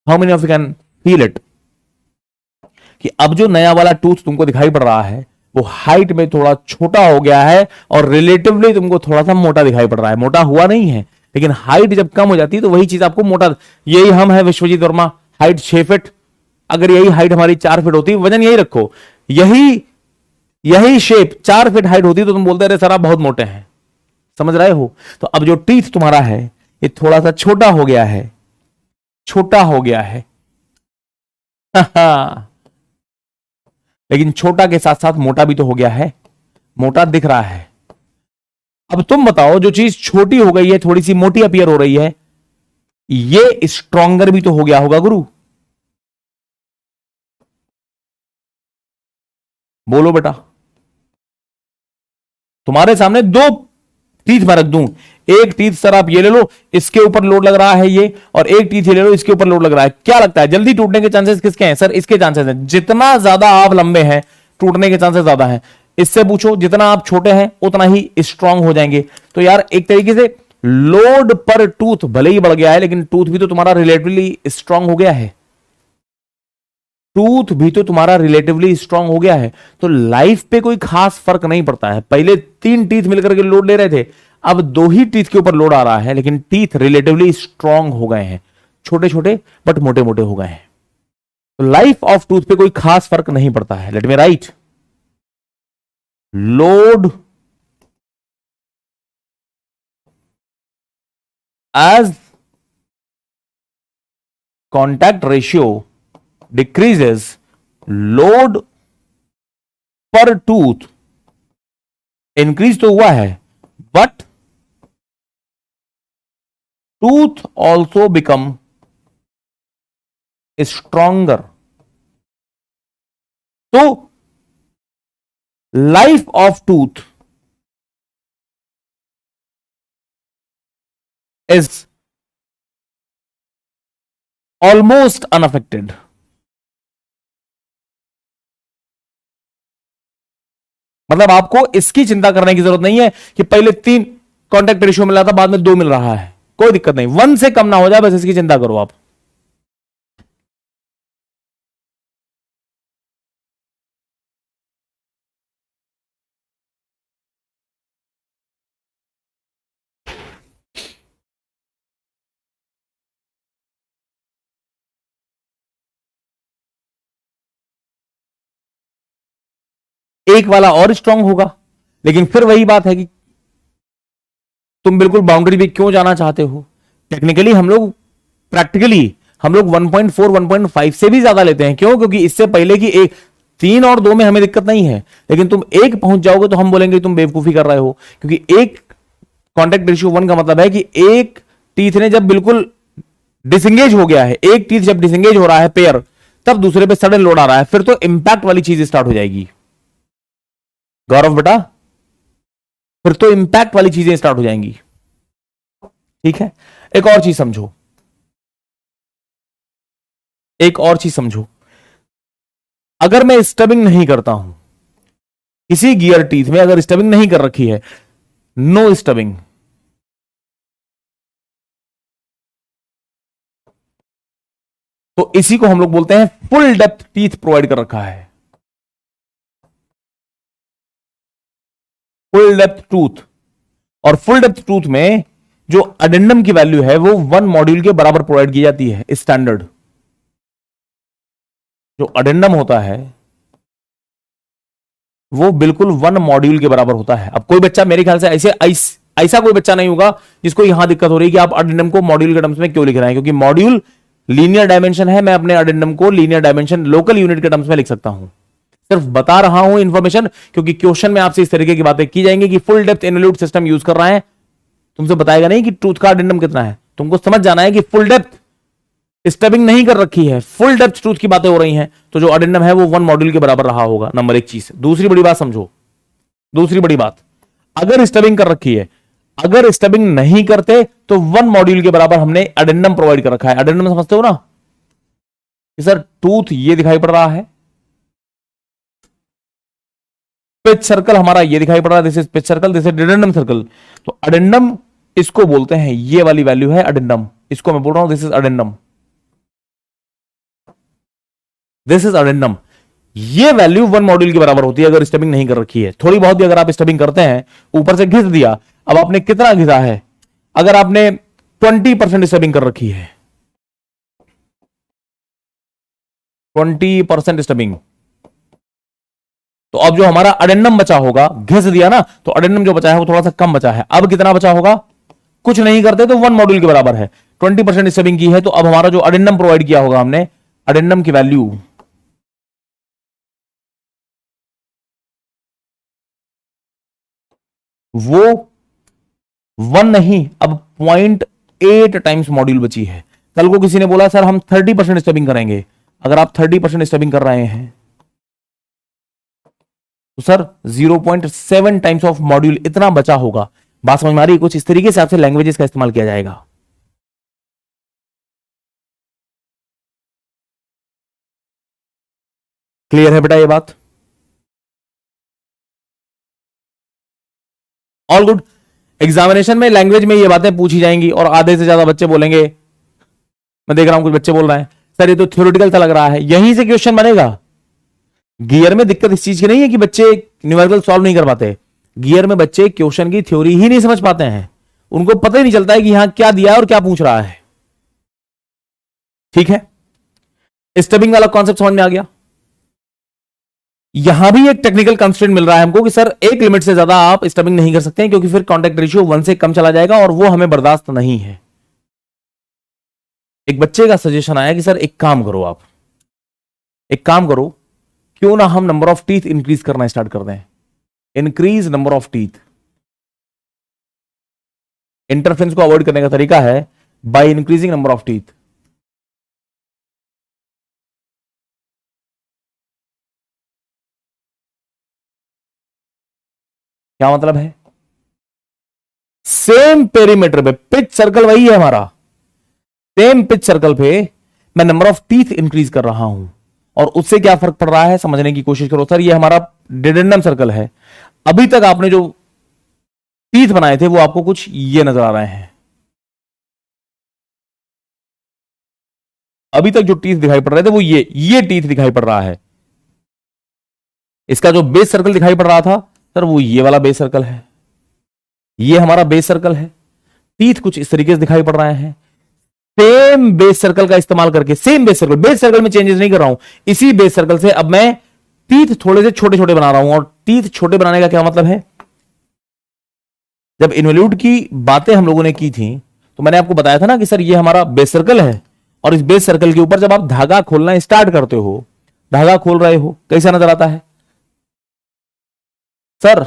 How many of you can feel it कि अब जो नया वाला टूथ तुमको दिखाई पड़ रहा है वो हाइट में थोड़ा छोटा हो गया है और रिलेटिवली तुमको थोड़ा सा मोटा दिखाई पड़ रहा है। मोटा हुआ नहीं है, लेकिन हाइट जब कम हो जाती है तो वही चीज आपको मोटा। यही हम है विश्वजीत वर्मा, हाइट 6 फीट। अगर यही हाइट हमारी 4 फीट होती, वजन यही रखो, यही यही शेप 4 फीट हाइट होती तो तुम बोलते अरे सर आप बहुत मोटे हैं। समझ रहे हो? तो अब जो टीथ तुम्हारा है ये थोड़ा सा छोटा हो गया है, छोटा हो गया है। लेकिन छोटा के साथ साथ मोटा भी तो हो गया है, मोटा दिख रहा है। अब तुम बताओ, जो चीज छोटी हो गई है, थोड़ी सी मोटी अपीयर हो रही है, ये स्ट्रॉन्गर भी तो हो गया होगा गुरु। बोलो बेटा। तुम्हारे सामने 2 टीथ मैं रख दूं, एक टीथ सर आप ये ले लो, इसके ऊपर लोड लग रहा है ये, और एक टीथ ये ले लो, इसके ऊपर लोड लग रहा है। क्या लगता है जल्दी टूटने के चांसेस किसके हैं? सर इसके चांसेस हैं। जितना ज्यादा आप लंबे हैं टूटने के चांसेस ज्यादा हैं। इससे पूछो, जितना आप छोटे हैं उतना ही स्ट्रांग हो जाएंगे। तो यार एक तरीके से लोड पर टूथ भले ही बढ़ गया है, लेकिन टूथ भी तो तुम्हारा रिलेटिवली स्ट्रांग हो गया है। टूथ भी तो तुम्हारा रिलेटिवली स्ट्रांग हो गया है। तो लाइफ पे कोई खास फर्क नहीं पड़ता है। पहले 3 टीथ मिलकर के लोड ले रहे थे, अब 2 ही टीथ के ऊपर लोड आ रहा है, लेकिन टीथ रिलेटिवली स्ट्रांग हो गए हैं, छोटे छोटे बट मोटे मोटे हो गए हैं। तो लाइफ ऑफ टूथ पे कोई खास फर्क नहीं पड़ता है। Let me write, load as contact ratio decreases, load पर टूथ इंक्रीज तो हुआ है, but tooth also become stronger. तो life of tooth is almost unaffected. मतलब आपको इसकी चिंता करने की जरूरत नहीं है कि पहले 3 कॉन्टैक्ट रेशियो मिल रहा था, बाद में 2 मिल रहा है। कोई दिक्कत नहीं, 1 से कम ना हो जाए, बस इसकी चिंता करो आप। एक वाला और स्ट्रांग होगा। लेकिन फिर वही बात है कि तुम बिल्कुल बाउंड्री पे क्यों जाना चाहते हो। टेक्निकली हम लोग, प्रैक्टिकली हम लोग 1.4 1.5 से भी ज्यादा लेते हैं। क्यों? क्योंकि इससे पहले कि एक 3 और 2 में हमें दिक्कत नहीं है, लेकिन तुम एक पहुंच जाओगे तो हम बोलेंगे तुम बेवकूफी कर रहे हो। क्योंकि एक कॉन्टेक्ट रेशियो 1 का मतलब है कि एक टीथ ने जब बिल्कुल डिसंगेज हो गया है, एक टीथ जब डिसंगेज हो रहा है पेयर, तब दूसरे पे सडन लोड आ रहा है, फिर तो इंपैक्ट वाली चीज स्टार्ट हो जाएगी। गौरव बेटा, फिर तो इंपैक्ट वाली चीजें स्टार्ट हो जाएंगी। ठीक है, एक और चीज समझो, एक और चीज समझो। अगर मैं स्टबिंग नहीं करता हूं, किसी गियर टीथ में अगर स्टबिंग नहीं कर रखी है, नो स्टबिंग, तो इसी को हम लोग बोलते हैं फुल डेप्थ टीथ प्रोवाइड कर रखा है। फुल डेप्थ टूथ, और फुल डेप्थ टूथ में जो अडेंडम की वैल्यू है वो 1 मॉड्यूल के बराबर प्रोवाइड की जाती है। स्टैंडर्ड जो अडेंडम होता है वो बिल्कुल 1 मॉड्यूल के बराबर होता है। अब कोई बच्चा, मेरे ख्याल से ऐसा कोई बच्चा नहीं होगा जिसको यहां दिक्कत हो रही है कि आप अडेंडम को मॉड्यूल के टर्म्स में क्यों लिख रहे हैं, क्योंकि मॉड्यूल लीनियर डायमेंशन है। मैं अपने अडेंडम को लीनियर डायमेंशन लोकल यूनिट के टर्म्स में लिख सकता हूं। सिर्फ बता रहा हूं इंफॉर्मेशन, क्योंकि क्वेश्चन में आपसे इस तरीके की बातें की जाएंगी कि full depth involute system use कर रहा है, तुमसे बताएगा नहीं कि टूथ का अडेंडम कितना है। तुमको समझ जाना है कि फुल डेप्थ स्टबिंग नहीं कर रखी है, फुल डेप्थ टूथ की बातें हो रही हैं, तो जो अडेंडम है वो 1 मॉड्यूल के बराबर रहा होगा। नंबर 1 चीज। दूसरी बड़ी बात समझो, दूसरी बड़ी बात, अगर स्टबिंग कर रखी है, अगर स्टबिंग नहीं करते तो 1 मॉड्यूल के बराबर हमने अडेंडम प्रोवाइड कर रखा है। अडेंडम समझते हो ना कि सर टूथ ये दिखाई पड़ रहा है, पिच सर्कल हमारा ये दिखाई पड़ रहा है, this is pitch circle, this is addendum circle. तो अडेंडम इसको बोलते हैं, ये वाली वैल्यू है अडेंडम, इसको मैं बोल रहा हूं this is addendum, this is addendum. ये वैल्यू 1 मॉड्यूल के बराबर होती है अगर स्टबिंग नहीं कर रखी है। थोड़ी बहुत भी अगर आप स्टबिंग करते हैं, ऊपर से घिस दिया, अब आपने कितना घिसा है, अगर आपने 20% स्टबिंग कर रखी है, 20% स्टबिंग, तो अब जो हमारा अडेंडम बचा होगा, घिस दिया ना, तो अडेंडम जो बचा है वो थोड़ा सा कम बचा है। अब कितना बचा होगा, कुछ नहीं करते तो 1 मॉड्यूल के बराबर है। 20% स्टबिंग की है, तो अब हमारा जो अडेंडम प्रोवाइड किया होगा हमने, अडेंडम की वैल्यू वो 1 नहीं, अब 0.8 टाइम्स मॉड्यूल बची है। कल को किसी ने बोला सर हम 30% स्टबिंग करेंगे, अगर आप 30% स्टबिंग कर रहे हैं तो सर 0.7 टाइम्स ऑफ मॉड्यूल इतना बचा होगा। बात समझ में आ रही है? कुछ इस तरीके से आपसे लैंग्वेजेस का इस्तेमाल किया जाएगा। क्लियर है बेटा ये बात? All good. एग्जामिनेशन में लैंग्वेज में ये बातें पूछी जाएंगी और आधे से ज्यादा बच्चे बोलेंगे, मैं देख रहा हूं कुछ बच्चे बोल रहे हैं सर ये तो थ्योरेटिकल सा लग रहा है। यहीं से क्वेश्चन बनेगा। गियर में दिक्कत इस चीज की नहीं है कि बच्चे न्यूमेरिकल सॉल्व नहीं कर पाते, गियर में बच्चे क्वेश्चन की थ्योरी ही नहीं समझ पाते हैं, उनको पता ही नहीं चलता है कि यहां क्या दिया है और क्या पूछ रहा है। ठीक है, स्टबिंग वाला कॉन्सेप्ट समझ में आ गया। यहां भी एक टेक्निकल कंस्ट्रेंट मिल रहा है हमको कि सर एक लिमिट से ज्यादा आप स्टबिंग नहीं कर सकते हैं, क्योंकि फिर कॉन्टैक्ट रेशियो 1 से कम चला जाएगा और वो हमें बर्दाश्त नहीं है। एक बच्चे का सजेशन आया कि सर एक काम करो, आप एक काम करो, क्यों ना हम नंबर ऑफ टीथ इंक्रीज करना स्टार्ट कर दें। Increase number of teeth. Interference को अवॉइड करने का तरीका है by increasing number of teeth. क्या मतलब है? सेम पेरीमीटर पे, पिच सर्कल वही है हमारा, सेम पिच सर्कल पे मैं नंबर ऑफ टीथ इंक्रीज कर रहा हूं, और उससे क्या फर्क पड़ रहा है समझने की कोशिश करो। सर ये हमारा डेडेंडम सर्कल है, अभी तक आपने जो टीथ बनाए थे वो आपको कुछ ये नजर आ रहे हैं, अभी तक जो टीथ दिखाई पड़ रहे थे वो ये टीथ दिखाई पड़ रहा है। इसका जो बेस सर्कल दिखाई पड़ रहा था सर वो ये वाला बेस सर्कल है, ये हमारा बेस सर्कल है। टीथ कुछ इस तरीके से दिखाई पड़ रहे हैं। सेम बेस सर्कल का इस्तेमाल करके, सेम बेस सर्कल में चेंजेस नहीं कर रहा हूं, इसी बेस सर्कल से अब मैं टीथ थोड़े से छोटे छोटे बना रहा हूं और टीथ छोटे बनाने का क्या मतलब है? जब इन्वॉल्यूट की बातें हम लोगों ने की थी तो मैंने आपको बताया था ना कि सर ये हमारा बेस सर्कल है, और इस बेस सर्कल के ऊपर जब आप धागा खोलना स्टार्ट करते हो, धागा खोल रहे हो, कैसा नजर आता है सर?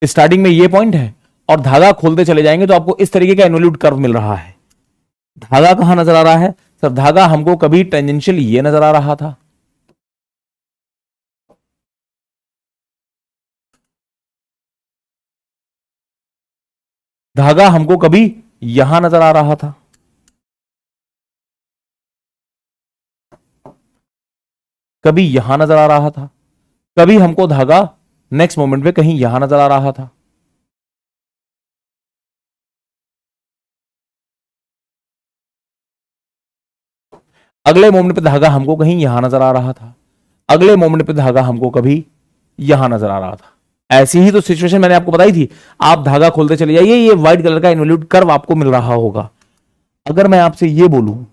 स्टार्टिंग में ये पॉइंट है और धागा खोलते चले जाएंगे तो आपको इस तरीके का इन्वॉल्यूट कर्व मिल रहा है। धागा कहां नजर आ रहा है सर? धागा हमको कभी टेंजेंशियल ये नजर आ रहा था, धागा हमको कभी यहां नजर आ रहा था, कभी यहां नजर आ रहा था, कभी हमको धागा नेक्स्ट मोमेंट पे कहीं यहां नजर आ रहा था। अगले मोमेंट पे धागा हमको कहीं यहां नजर आ रहा था, अगले मोमेंट पे धागा हमको कभी यहां नजर आ रहा था। ऐसी ही तो सिचुएशन मैंने आपको बताई थी। आप धागा खोलते चले जाइए, ये व्हाइट कलर का इन्वॉल्यूट कर्व आपको मिल रहा होगा। अगर मैं आपसे ये बोलूं,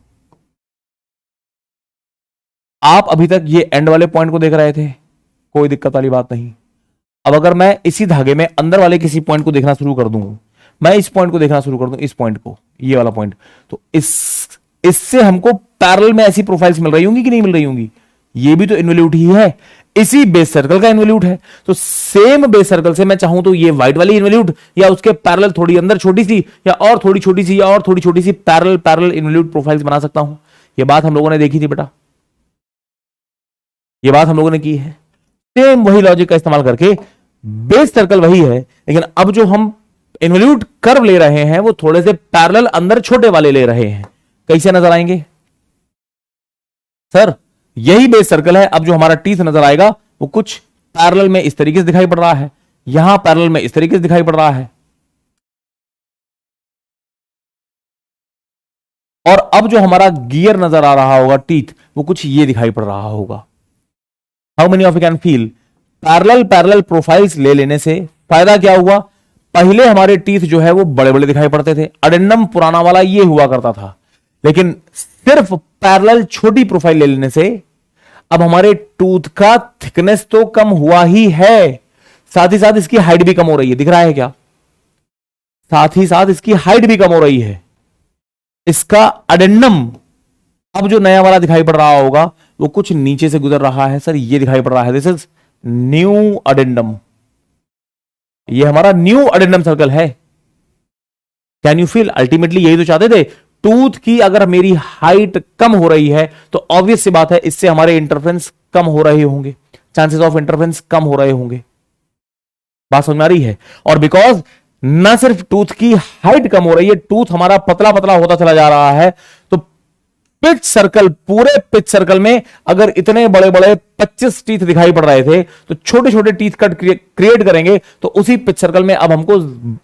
आप अभी तक ये एंड वाले पॉइंट को देख रहे थे, कोई दिक्कत वाली बात नहीं। अब अगर मैं इसी धागे में अंदर वाले किसी पॉइंट को देखना शुरू कर दूं, मैं इस पॉइंट को देखना शुरू कर दूं, इस पॉइंट को, ये वाला पॉइंट, तो इससे हमको पैरेलल में ऐसी प्रोफाइल्स मिल रही होंगी कि नहीं मिल रही होंगी? ये भी तो इन्वॉल्यूट ही है, इसी बेस सर्कल का इन्वॉल्यूट है। तो सेम बेस सर्कल से मैं चाहूं तो ये व्हाइट वाली इन्वॉल्यूट या उसके पैरेलल थोड़ी अंदर छोटी सी या और थोड़ी छोटी सी या और थोड़ी छोटी सी पैरेलल पैरेलल इन्वॉल्यूट प्रोफाइल्स बना सकता हूं। ये बात हम लोगों ने देखी थी बेटा, ये बात हम लोगों ने की है। सेम वही लॉजिक का इस्तेमाल करके बेस सर्कल वही है, लेकिन अब जो हम इन्वॉल्यूट कर्व ले रहे हैं वो थोड़े से पैरेलल अंदर छोटे वाले ले रहे हैं। कैसे नजर आएंगे सर? यही बेस सर्कल है, अब जो हमारा टीथ नजर आएगा वो कुछ पैरेलल में इस तरीके से दिखाई पड़ रहा है, यहां पैरेलल में इस तरीके से दिखाई पड़ रहा है, और अब जो हमारा गियर नजर आ रहा होगा टीथ, वो कुछ ये दिखाई पड़ रहा होगा। How many of you can feel? Parallel parallel profiles ले लेने से फायदा क्या हुआ? पहले हमारे टीथ जो है वो बड़े बड़े दिखाई पड़ते थे, अडेंडम पुराना वाला ये हुआ करता था, लेकिन सिर्फ पैरेलल छोटी प्रोफाइल ले लेने से अब हमारे टूथ का थिकनेस तो कम हुआ ही है, साथ ही साथ इसकी हाइट भी कम हो रही है। दिख रहा है क्या? साथ ही साथ इसकी हाइट भी कम हो रही है। इसका अडेंडम अब जो नया वाला दिखाई पड़ रहा होगा वो कुछ नीचे से गुजर रहा है। सर ये दिखाई पड़ रहा है, दिस इज न्यू अडेंडम, ये हमारा न्यू अडेंडम सर्कल है। Can you feel? अल्टीमेटली यही तो चाहते थे। टूथ की अगर मेरी हाइट कम हो रही है तो ऑब्वियस सी बात है इससे हमारे इंटरफेरेंस कम हो रहे होंगे, चांसेस ऑफ इंटरफेरेंस कम हो रहे होंगे। बात समझ में आ रही है? और बिकॉज ना सिर्फ टूथ की हाइट कम हो रही है, टूथ हमारा पतला पतला होता चला जा रहा है, तो पिच सर्कल, पूरे पिच सर्कल में अगर इतने बड़े बड़े 25 टीथ दिखाई पड़ रहे थे तो छोटे छोटे टीथ कट क्रिएट करेंगे तो उसी पिच सर्कल में अब हमको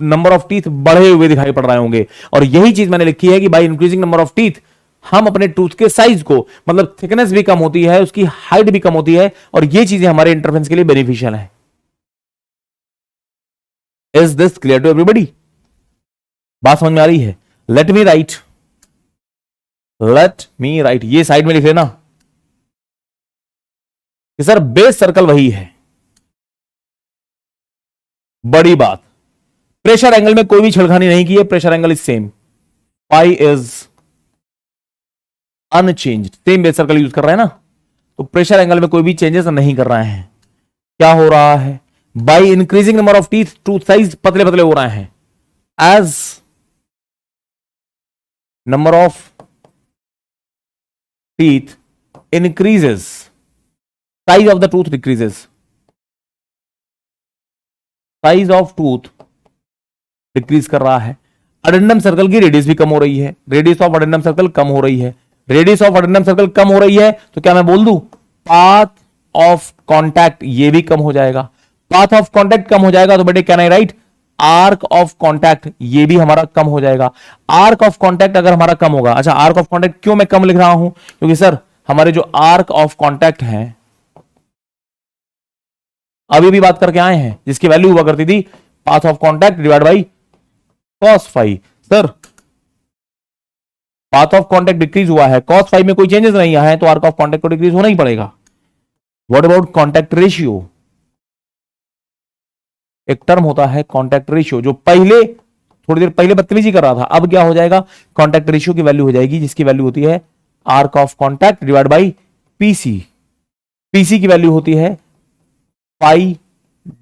नंबर ऑफ टीथ बढ़े हुए दिखाई पड़ रहे होंगे। और यही चीज मैंने लिखी है कि bye increasing number of teeth हम अपने टूथ के साइज को, मतलब थिकनेस भी कम होती है, उसकी हाइट भी कम होती है, और ये चीजें हमारे इंटरफेरेंस के लिए बेनिफिशियल है। Is this clear to everybody? बात समझ में आ रही है? लेट मी राइट, ये साइड में लिख लेना कि सर बेस सर्कल वही है। बड़ी बात, प्रेशर एंगल में कोई भी छेड़खानी नहीं की है, pressure angle is same, pi is unchanged, same base circle use कर रहे हैं ना, तो प्रेशर एंगल में कोई भी चेंजेस नहीं कर रहे हैं। क्या हो रहा है? By increasing number of teeth tooth size पतले पतले हो रहे हैं। As number of teeth increases, size of the tooth decreases, size of tooth decrease कर रहा है। अडेंडम सर्कल की रेडियस भी कम हो रही है, रेडियस ऑफ अडेंडम सर्कल कम हो रही है, रेडियस ऑफ अडेंडम सर्कल कम हो रही है, तो क्या मैं बोल दूं पाथ ऑफ कॉन्टैक्ट ये भी कम हो जाएगा। पाथ ऑफ कॉन्टैक्ट कम हो जाएगा तो बेटे can I right arc of contact ये भी हमारा कम हो जाएगा। आर्क ऑफ कॉन्टैक्ट अगर हमारा कम होगा, अच्छा आर्क ऑफ कॉन्टैक्ट क्यों मैं कम लिख रहा हूं? क्योंकि सर हमारे जो आर्क ऑफ कॉन्टैक्ट है, अभी भी बात करके आए हैं, जिसकी वैल्यू हुआ करती थी path of contact divide by cos phi. Sir path of contact decrease हुआ है, cos फाई में कोई चेंजेस नहीं आया है, तो आर्क ऑफ कॉन्टैक्ट को डिक्रीज होना ही पड़ेगा। What about contact ratio? एक टर्म होता है कॉन्टैक्ट रेशियो, जो पहले थोड़ी देर पहले बदतमीजी कर रहा था, अब क्या हो जाएगा, कॉन्टैक्ट रेशियो की वैल्यू हो जाएगी, जिसकी वैल्यू होती है arc of contact divide by PC. PC की वैल्यू होती है पाई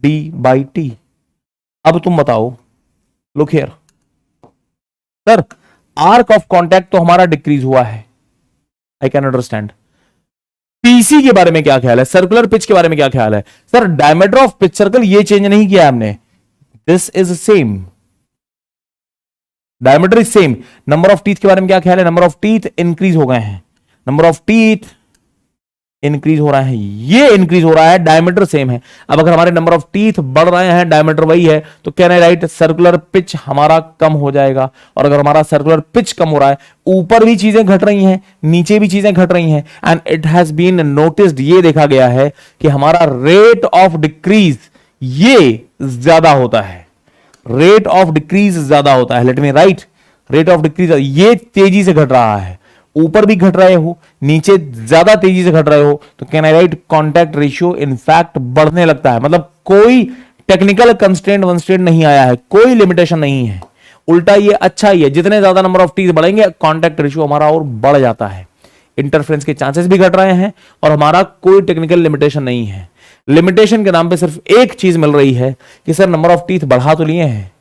डी बाई टी। अब तुम बताओ, look here sir, arc of contact तो हमारा डिक्रीज हुआ है, आई कैन अंडरस्टैंड। पीसी के बारे में क्या ख्याल है, सर्कुलर पिच के बारे में क्या ख्याल है? Sir diameter of pitch circle ये चेंज नहीं किया हमने, this is same, diameter is same. Number of teeth के बारे में क्या ख्याल है? नंबर ऑफ टीथ इंक्रीज हो गए हैं, नंबर ऑफ टीथ इंक्रीज हो रहा है, ये इंक्रीज हो रहा है, डायमीटर सेम है। अब अगर हमारे नंबर ऑफ टीथ बढ़ रहे हैं, डायमीटर वही है, तो can I right circular pitch हमारा कम हो जाएगा। और अगर हमारा सर्कुलर पिच कम हो रहा है, ऊपर भी चीजें घट रही हैं, नीचे भी चीजें घट रही हैं, and it has been noticed, ये देखा गया है कि हमारा रेट ऑफ डिक्रीज ये ज्यादा होता है, रेट ऑफ डिक्रीज ज्यादा होता है। Let me right, rate of decrease ये तेजी से घट रहा है, ऊपर भी घट रहे हो, नीचे ज्यादा तेजी से घट रहे हो, तो can I right contact ratio in fact बढ़ने लगता है। मतलब कोई टेक्निकल कंस्ट्रेंट वंस्ट्रेंट नहीं आया है, कोई लिमिटेशन नहीं है, उल्टा ये अच्छा ही है, जितने ज्यादा नंबर ऑफ टीथ बढ़ेंगे कॉन्टैक्ट रेशियो हमारा और बढ़ जाता है, इंटरफ्रेंस के चांसेस भी घट रहे हैं, और हमारा कोई टेक्निकल लिमिटेशन नहीं है। लिमिटेशन के नाम पे सिर्फ एक चीज मिल रही है कि सर नंबर ऑफ टीथ बढ़ा तो लिए हैं,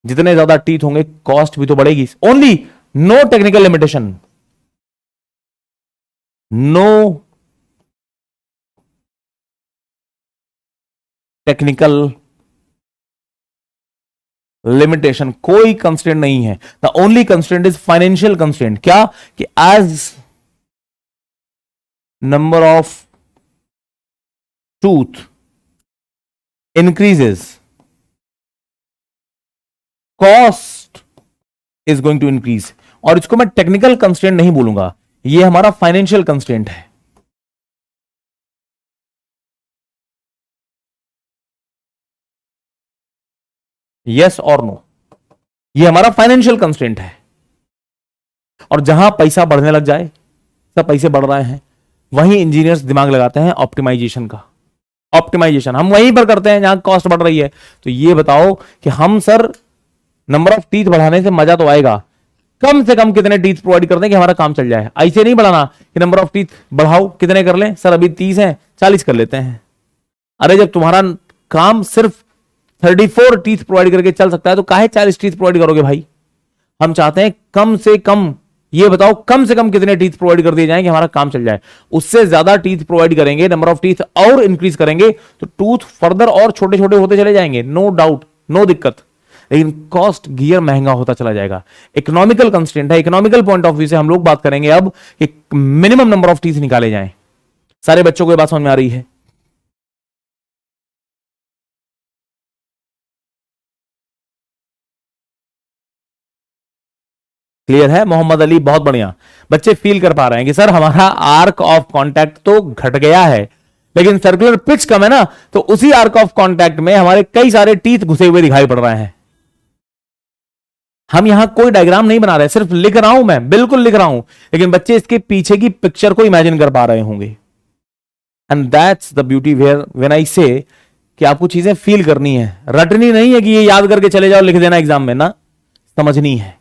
जितने ज्यादा टीथ होंगे कॉस्ट भी तो बढ़ेगी, only no technical limitation, no technical limitation, कोई कंस्ट्रेंट नहीं है। The only constraint is financial constraint, क्या कि as number of tooth increases cost is going to increase. और इसको मैं टेक्निकल कंस्ट्रेंट नहीं बोलूंगा, ये हमारा फाइनेंशियल कंस्ट्रेंट है। यस और नो, ये हमारा फाइनेंशियल कंस्ट्रेंट है। और जहां पैसा बढ़ने लग जाए, सब पैसे बढ़ रहे हैं, वहीं इंजीनियर्स दिमाग लगाते हैं ऑप्टिमाइजेशन का। ऑप्टिमाइजेशन हम वहीं पर करते हैं जहां कॉस्ट बढ़ रही है। तो ये बताओ कि हम सर नंबर ऑफ टीथ बढ़ाने से मजा तो आएगा, कम से कम कितने टीथ प्रोवाइड कर दें कि हमारा काम चल जाए। ऐसे नहीं बढ़ाना कि नंबर ऑफ टीथ बढ़ाओ, कितने कर लें सर, अभी 30 हैं 40 कर लेते हैं। अरे जब तुम्हारा काम सिर्फ 34 टीथ प्रोवाइड करके चल सकता है, तो काहे 40 टीथ प्रोवाइड करोगे भाई? हम चाहते हैं कम से कम, ये बताओ कम से कम कितने टीथ प्रोवाइड कर दिए जाएं कि हमारा काम चल जाए। उससे ज्यादा टीथ प्रोवाइड करेंगे, नंबर ऑफ टीथ और इंक्रीज करेंगे, तो टूथ फर्दर और छोटे छोटे होते चले जाएंगे, नो डाउट, नो दिक्कत, लेकिन कॉस्ट गियर महंगा होता चला जाएगा। इकोनॉमिकल कंस्ट्रेंट है, इकोनॉमिकल पॉइंट ऑफ व्यू से हम लोग बात करेंगे अब कि मिनिमम नंबर ऑफ टीथ निकाले जाएं। सारे बच्चों को ये बात समझ में आ रही है? क्लियर है? मोहम्मद अली बहुत बढ़िया, बच्चे फील कर पा रहे हैं कि सर हमारा आर्क ऑफ कांटेक्ट तो घट गया है, लेकिन सर्कुलर पिच कम है ना, तो उसी आर्क ऑफ कांटेक्ट में हमारे कई सारे टीथ घुसे हुए दिखाई पड़ रहे हैं। हम यहां कोई डायग्राम नहीं बना रहे, सिर्फ लिख रहा हूं, मैं बिल्कुल लिख रहा हूं, लेकिन बच्चे इसके पीछे की पिक्चर को इमेजिन कर पा रहे होंगे। And that's the beauty where when I say कि आपको चीजें फील करनी है, रटनी नहीं है कि ये याद करके चले जाओ लिख देना एग्जाम में, ना, समझनी है।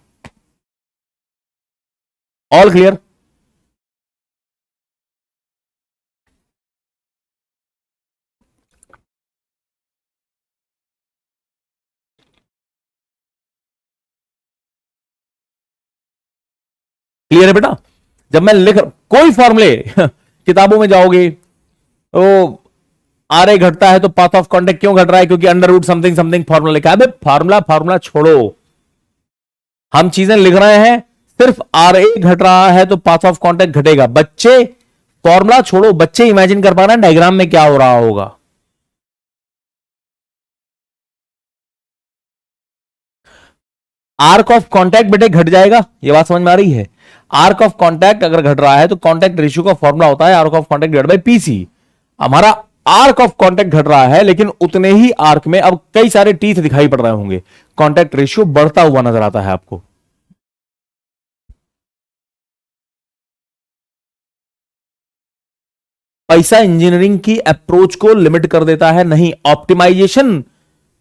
All clear? क्लियर है बेटा? जब मैं लिख कोई फॉर्मूले किताबों में जाओगे तो आर ए घटता है तो पाथ ऑफ कॉन्टेक्ट क्यों घट रहा है? क्योंकि under root something something formula लिखा है। फार्मूला फार्मूला छोड़ो, हम चीजें लिख रहे हैं, सिर्फ आर ए घट रहा है तो पाथ ऑफ कॉन्टेक्ट घटेगा। बच्चे फॉर्मूला छोड़ो, बच्चे इमेजिन कर पा रहे हैं डायग्राम में क्या हो रहा होगा। आर्क ऑफ कॉन्टैक्ट बेटे घट जाएगा, ये बात समझ में आ रही है? आर्क ऑफ कॉन्टैक्ट अगर घट रहा है तो कॉन्टैक्ट रेशियो का फॉर्मूला होता है arc of contact divide by PC. हमारा आर्क ऑफ कॉन्टैक्ट घट रहा है, लेकिन उतने ही आर्क में अब कई सारे टीथ दिखाई पड़ रहे होंगे, कॉन्टैक्ट रेशियो बढ़ता हुआ नजर आता है आपको। पैसा इंजीनियरिंग की अप्रोच को लिमिट कर देता है? नहीं। ऑप्टिमाइजेशन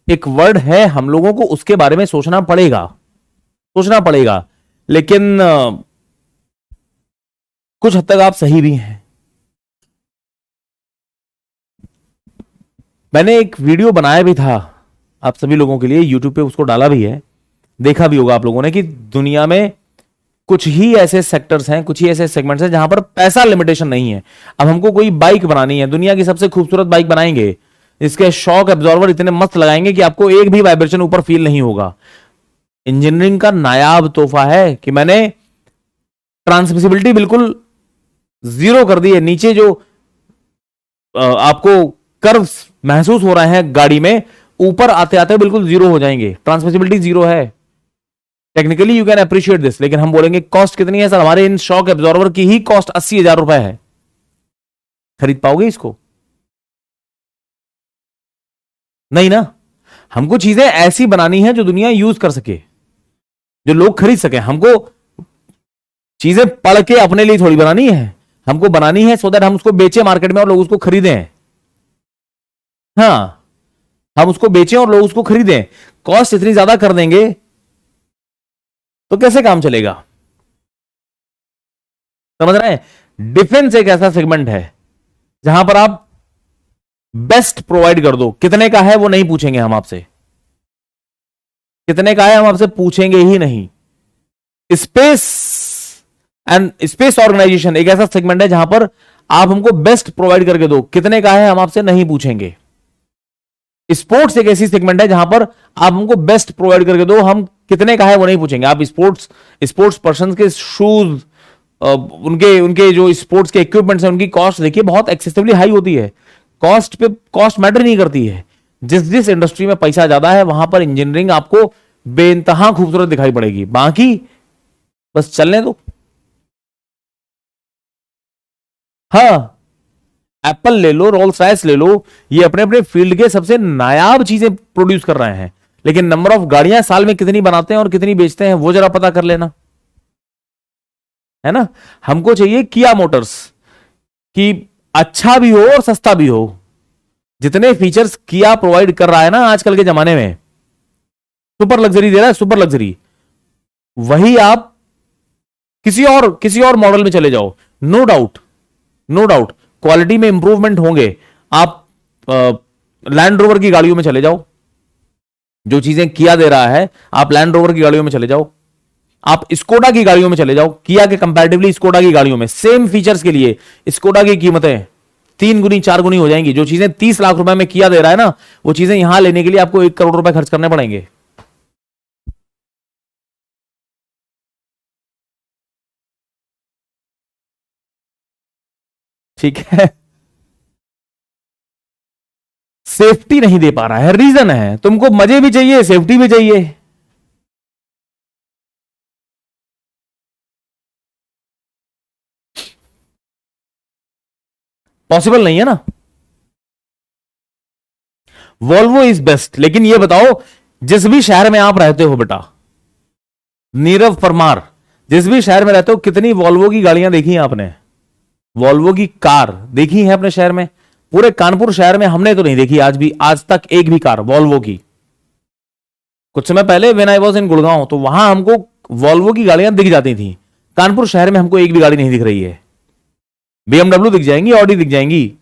एक वर्ड है, हम लोगों को उसके बारे में सोचना पड़ेगा, लेकिन कुछ हद तक आप सही भी हैं। मैंने एक वीडियो बनाया भी था आप सभी लोगों के लिए, यूट्यूब पे उसको डाला भी है, देखा भी होगा आप लोगों ने, कि दुनिया में कुछ ही ऐसे सेक्टर्स हैं, कुछ ही ऐसे सेगमेंट्स हैं जहां पर पैसा लिमिटेशन नहीं है। अब हमको कोई बाइक बनानी है, दुनिया की सबसे खूबसूरत बाइक बनाएंगे, इसके शॉक एब्जॉर्वर इतने मस्त लगाएंगे कि आपको एक भी वाइब्रेशन ऊपर फील नहीं होगा। इंजीनियरिंग का नायाब तोहफा है कि मैंने ट्रांसमिसिबिलिटी बिल्कुल जीरो कर दी है। नीचे जो आपको कर्व्स महसूस हो रहे हैं गाड़ी में, ऊपर आते आते बिल्कुल जीरो हो जाएंगे। ट्रांसमिसिबिलिटी जीरो है। Technically you can appreciate this, लेकिन हम बोलेंगे कॉस्ट कितनी है सर? हमारे इन शॉक एब्जॉर्वर की ही कॉस्ट 80,000 रुपए है। खरीद पाओगे इसको? नहीं ना। हमको चीजें ऐसी बनानी है जो दुनिया यूज कर सके, जो लोग खरीद सके। हमको चीजें पढ़ के अपने लिए थोड़ी बनानी है, हमको बनानी है सो दैट हम उसको बेचे मार्केट में और लोग उसको खरीदें। हाँ, हम उसको बेचें और लोग उसको खरीदें। कॉस्ट इतनी ज्यादा कर देंगे तो कैसे काम चलेगा? समझ रहे हैं? डिफेंस एक ऐसा सेगमेंट है जहां पर आप बेस्ट प्रोवाइड कर दो। कितने का है वो नहीं पूछेंगे हम आपसे, कितने का है हम आपसे पूछेंगे ही नहीं। स्पेस एंड स्पेस ऑर्गेनाइजेशन एक ऐसा सेगमेंट है जहां पर आप हमको बेस्ट प्रोवाइड करके दो, कितने का है हम आपसे नहीं पूछेंगे। स्पोर्ट्स एक ऐसी सेगमेंट है जहां पर आप हमको बेस्ट प्रोवाइड करके दो, हम कितने का है वो नहीं पूछेंगे। आप स्पोर्ट्स पर्सन के शूज, उनके जो स्पोर्ट्स के इक्विपमेंट्स हैं, उनकी कॉस्ट देखिए बहुत एक्सेसिवली हाई होती है। कॉस्ट मैटर नहीं करती है। जिस इंडस्ट्री में पैसा ज्यादा है वहां पर इंजीनियरिंग आपको बेइंतहा खूबसूरत दिखाई पड़ेगी, बाकी बस चलने दो। हाँ, एप्पल ले लो, रोल्स रॉयस ले लो, ये अपने अपने फील्ड के सबसे नायाब चीजें प्रोड्यूस कर रहे हैं, लेकिन नंबर ऑफ गाड़ियां साल में कितनी बनाते हैं और कितनी बेचते हैं वो जरा पता कर लेना, है ना। हमको चाहिए किया मोटर्स कि अच्छा भी हो और सस्ता भी हो। जितने फीचर्स किया प्रोवाइड कर रहा है ना आजकल के जमाने में, सुपर लग्जरी दे रहा है, सुपर लग्जरी, वही आप किसी और मॉडल में चले जाओ, नो डाउट क्वालिटी में इंप्रूवमेंट होंगे। आप लैंड रोवर की गाड़ियों में चले जाओ, जो चीजें किया दे रहा है, आप लैंड रोवर की गाड़ियों में चले जाओ, आप स्कोडा की गाड़ियों में चले जाओ, किया के कंपैरेटिवली स्कोडा की गाड़ियों में सेम फीचर्स के लिए स्कोडा की कीमतें 3 गुनी 4 गुनी हो जाएंगी। जो चीजें 30 लाख रुपए में किया दे रहा है ना, वो चीजें यहां लेने के लिए आपको 1 करोड़ रुपए खर्च करने पड़ेंगे। ठीक है, सेफ्टी नहीं दे पा रहा है, रीजन है तुमको मजे भी चाहिए, सेफ्टी भी चाहिए। पॉसिबल नहीं है ना। वॉल्वो इज बेस्ट, लेकिन ये बताओ जिस भी शहर में आप रहते हो बेटा, नीरव परमार, जिस भी शहर में रहते हो, कितनी वॉल्वो की गाड़ियां देखी हैं आपने? वॉल्वो की कार देखी है अपने शहर में? पूरे कानपुर शहर में हमने तो नहीं देखी आज तक एक भी कार वॉल्वो की। कुछ समय पहले when I was in Gurgaon, तो वहां हमको वॉल्वो की गाड़ियां दिख जाती थी। कानपुर शहर में हमको एक भी गाड़ी नहीं दिख रही है। BMW दिख जाएंगी, ऑडी दिख जाएंगी,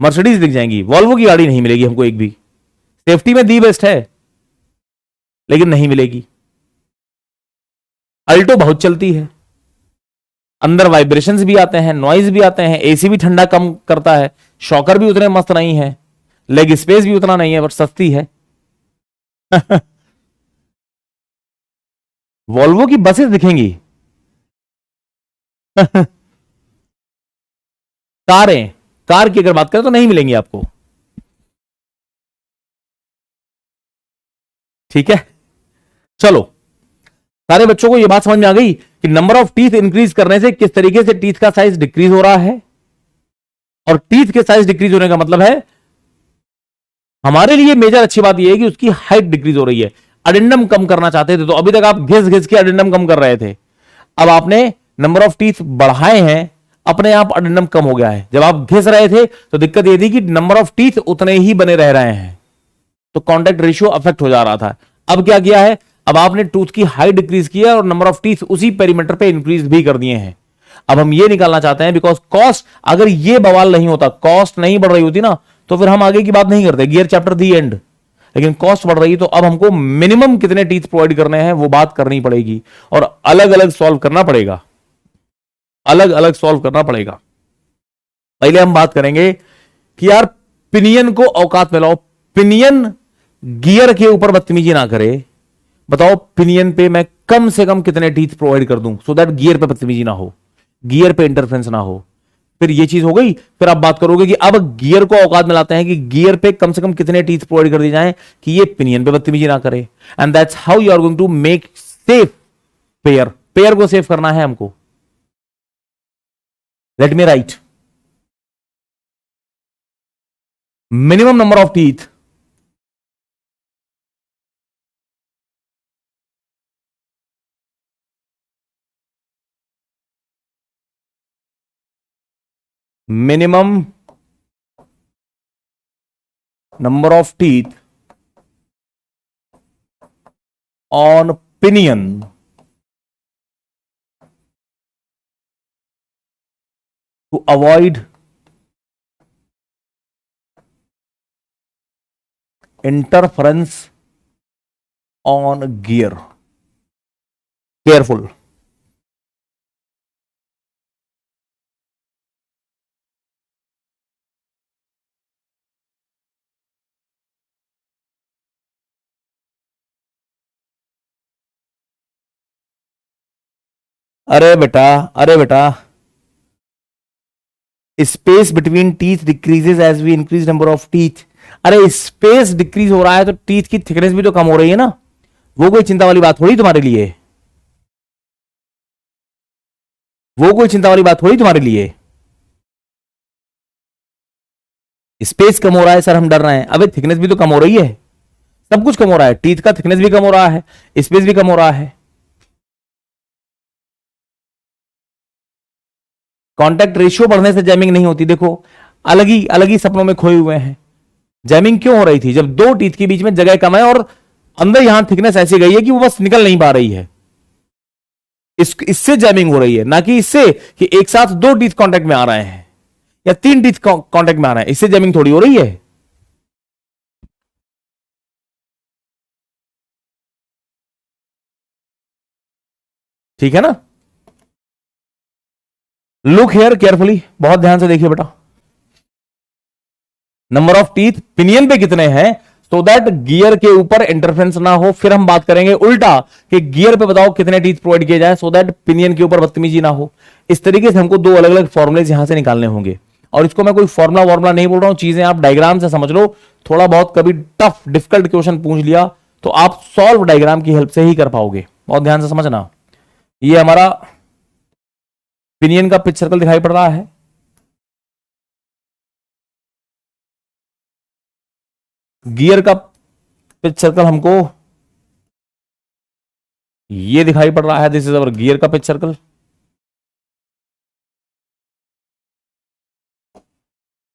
मर्सिडीज दिख जाएंगी, वॉल्वो की गाड़ी नहीं मिलेगी हमको एक भी। सेफ्टी में दी बेस्ट है लेकिन नहीं मिलेगी। अल्टो बहुत चलती है, अंदर वाइब्रेशंस भी आते हैं, नॉइज भी आते हैं, एसी भी ठंडा कम करता है, शॉकर भी उतने मस्त नहीं है, लेग स्पेस भी उतना नहीं है, बट सस्ती है। वॉल्वो की बसेस दिखेंगी। कार की अगर बात करें तो नहीं मिलेंगी आपको। ठीक है, चलो, सारे बच्चों को यह बात समझ में आ गई कि नंबर ऑफ टीथ इंक्रीज करने से किस तरीके से टीथ का साइज डिक्रीज हो रहा है। और टीथ के साइज डिक्रीज होने का मतलब है, हमारे लिए मेजर अच्छी बात यह है कि उसकी हाइट डिक्रीज हो रही है। अडेंडम कम करना चाहते थे तो अभी तक आप घिस घिस के अडेंडम कम कर रहे थे, अब आपने नंबर ऑफ टीथ बढ़ाए हैं, अपने आप अडेंडम कम हो गया है। जब आप घिस रहे थे तो दिक्कत ये थी कि नंबर ऑफ टीथ उतने ही बने रह रहे हैं, तो कॉन्टैक्ट रेशियो अफेक्ट हो जा रहा था। अब क्या किया है, अब आपने टूथ की हाइट डिक्रीज किया और नंबर ऑफ टीथ उसी पेरीमीटर पे इंक्रीज भी कर दिए हैं। अब हम ये निकालना चाहते हैं, बिकॉज कॉस्ट, अगर ये बवाल नहीं होता, कॉस्ट नहीं बढ़ रही होती ना, तो फिर हम आगे की बात नहीं करते, गियर चैप्टर दी एंड। लेकिन कॉस्ट बढ़ रही, तो अब हमको मिनिमम कितने टीथ प्रोवाइड करने हैं वो बात करनी पड़ेगी, और अलग अलग सॉल्व करना पड़ेगा, अलग अलग सॉल्व करना पड़ेगा। पहले हम बात करेंगे कि यार पिनियन को औकात में लाओ, पिनियन गियर के ऊपर बदतमीजी ना करे। बताओ पिनियन पे मैं कम से कम कितने टीथ प्रोवाइड कर दूं सो दैट गियर पे बदतमीजी ना हो, गियर पे इंटरफेरेंस ना हो। फिर ये चीज हो गई, फिर आप बात करोगे कि अब गियर को औकात में लाते हैं कि गियर पे कम से कम कितने टीथ प्रोवाइड कर दिए जाएं कि ये पिनियन पे बदतमीजी ना करे। And that's how you are going to make safe pair. Pair को सेव करना है हमको। Let me write, minimum number of teeth minimum number of teeth on pinion to avoid interference on gear. Careful. अरे बेटा, अरे बेटा, space between teeth decreases as we increase number of teeth. अरे स्पेस डिक्रीज हो रहा है तो teeth की थिकनेस भी तो कम हो रही है ना, वो कोई चिंता वाली बात थोड़ी तुम्हारे लिए, वो कोई चिंता वाली बात थोड़ी तुम्हारे लिए। स्पेस कम हो रहा है सर, हम डर रहे हैं, अबे थिकनेस भी तो कम हो रही है, सब कुछ कम हो रहा है, टीथ का थिकनेस भी कम हो रहा है, स्पेस भी कम हो रहा है। कॉन्टैक्ट रेशियो बढ़ने से जैमिंग नहीं होती। देखो अलग ही सपनों में खोए हुए हैं। जैमिंग क्यों हो रही थी, जब दो टीथ के बीच में जगह कम है और अंदर यहां थिकनेस ऐसी गई है कि वो बस निकल नहीं पा रही है, इससे जैमिंग हो रही है, ना कि इससे कि एक साथ दो टीथ कांटेक्ट में आ रहे हैं या तीन टीथ कांटेक्ट में आ रहे हैं, इससे जैमिंग थोड़ी हो रही है। ठीक है ना। लुक हेयर केयरफुली, बहुत ध्यान से देखिए बेटा। नंबर ऑफ टीथ पिनियन पे कितने हैं सो दैट गियर के ऊपर इंटरफेरेंस ना हो। फिर हम बात करेंगे उल्टा कि गियर पे बताओ कितने टीथ प्रोवाइड किए जाए सो दैट पिनियन के ऊपर बदतमीजी ना हो। इस तरीके से हमको दो अलग अलग फॉर्मुलेज यहां से निकालने होंगे, और इसको मैं कोई फॉर्मुला वॉर्मुला नहीं बोल रहा हूं, चीजें आप डायग्राम से समझ लो। थोड़ा बहुत कभी टफ डिफिकल्ट क्वेश्चन पूछ लिया तो आप सॉल्व डायग्राम की हेल्प से ही कर पाओगे, बहुत ध्यान से समझना। ये हमारा पिनियन का पिच सर्कल दिखाई पड़ रहा है, गियर का पिच सर्कल हमको ये दिखाई पड़ रहा है, दिस इज अवर गियर का पिच सर्कल।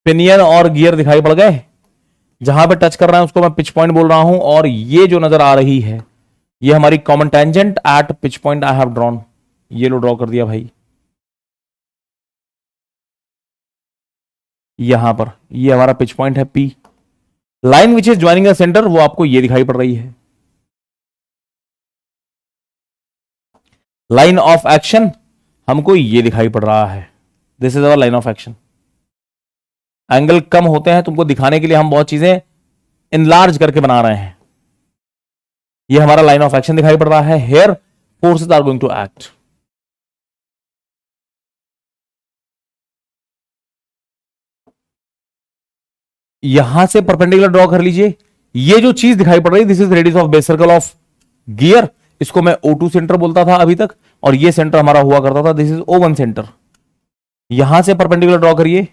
पिनियन और गियर दिखाई पड़ गए, जहां पे टच कर रहा है उसको मैं पिच पॉइंट बोल रहा हूं, और ये जो नजर आ रही है ये हमारी common tangent at pitch point I have drawn. ये लो ड्रॉ कर दिया भाई, यहां पर ये हमारा पिच पॉइंट है P. Line which is joining the centre वो आपको ये दिखाई पड़ रही है। लाइन ऑफ एक्शन हमको ये दिखाई पड़ रहा है, this is our line of action. Angle कम होते हैं तुमको दिखाने के लिए हम बहुत चीजें इनलार्ज करके बना रहे हैं। ये हमारा लाइन ऑफ एक्शन दिखाई पड़ रहा है, here forces are going to act. यहां से परपेंडिकुलर ड्रॉ कर लीजिए। ये जो चीज दिखाई पड़ रही है this is radius of base circle of gear, इसको मैं O2 सेंटर बोलता था अभी तक, और ये सेंटर हमारा हुआ करता था दिस इज O1 सेंटर। यहां से परपेंडिकुलर ड्रॉ करिए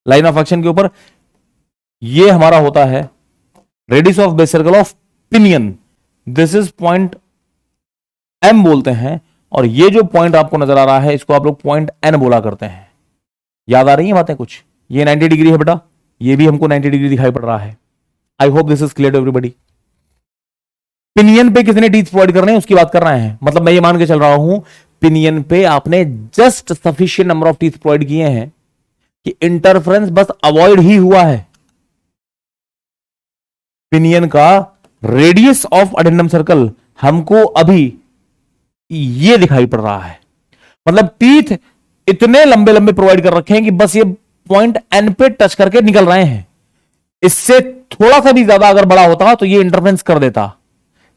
लाइन ऑफ एक्शन के ऊपर, ये हमारा होता है radius of base circle of pinion, this is point M बोलते हैं, और ये जो पॉइंट आपको नजर आ रहा है इसको आप लोग पॉइंट एन बोला करते हैं। याद आ रही है बातें कुछ? ये 90 डिग्री है बेटा, ये भी हमको 90 डिग्री दिखाई पड़ रहा है। I hope this is clear to everybody. Pinion पे कितने टीथ प्रोवाइड कर रहे हैं उसकी बात कर रहे हैं, मतलब मैं ये मान के चल रहा हूं पिनियन पे आपने just sufficient number of teeth provide किए हैं कि इंटरफ्रेंस बस अवॉइड ही हुआ है। पिनियन का रेडियस ऑफ अडेंडम सर्कल हमको अभी ये दिखाई पड़ रहा है, मतलब टीथ इतने लंबे लंबे प्रोवाइड कर रखे हैं कि बस ये पॉइंट एन पे टच करके निकल रहे हैं। इससे थोड़ा सा भी ज्यादा अगर बड़ा होता तो ये इंटरफेरेंस कर देता।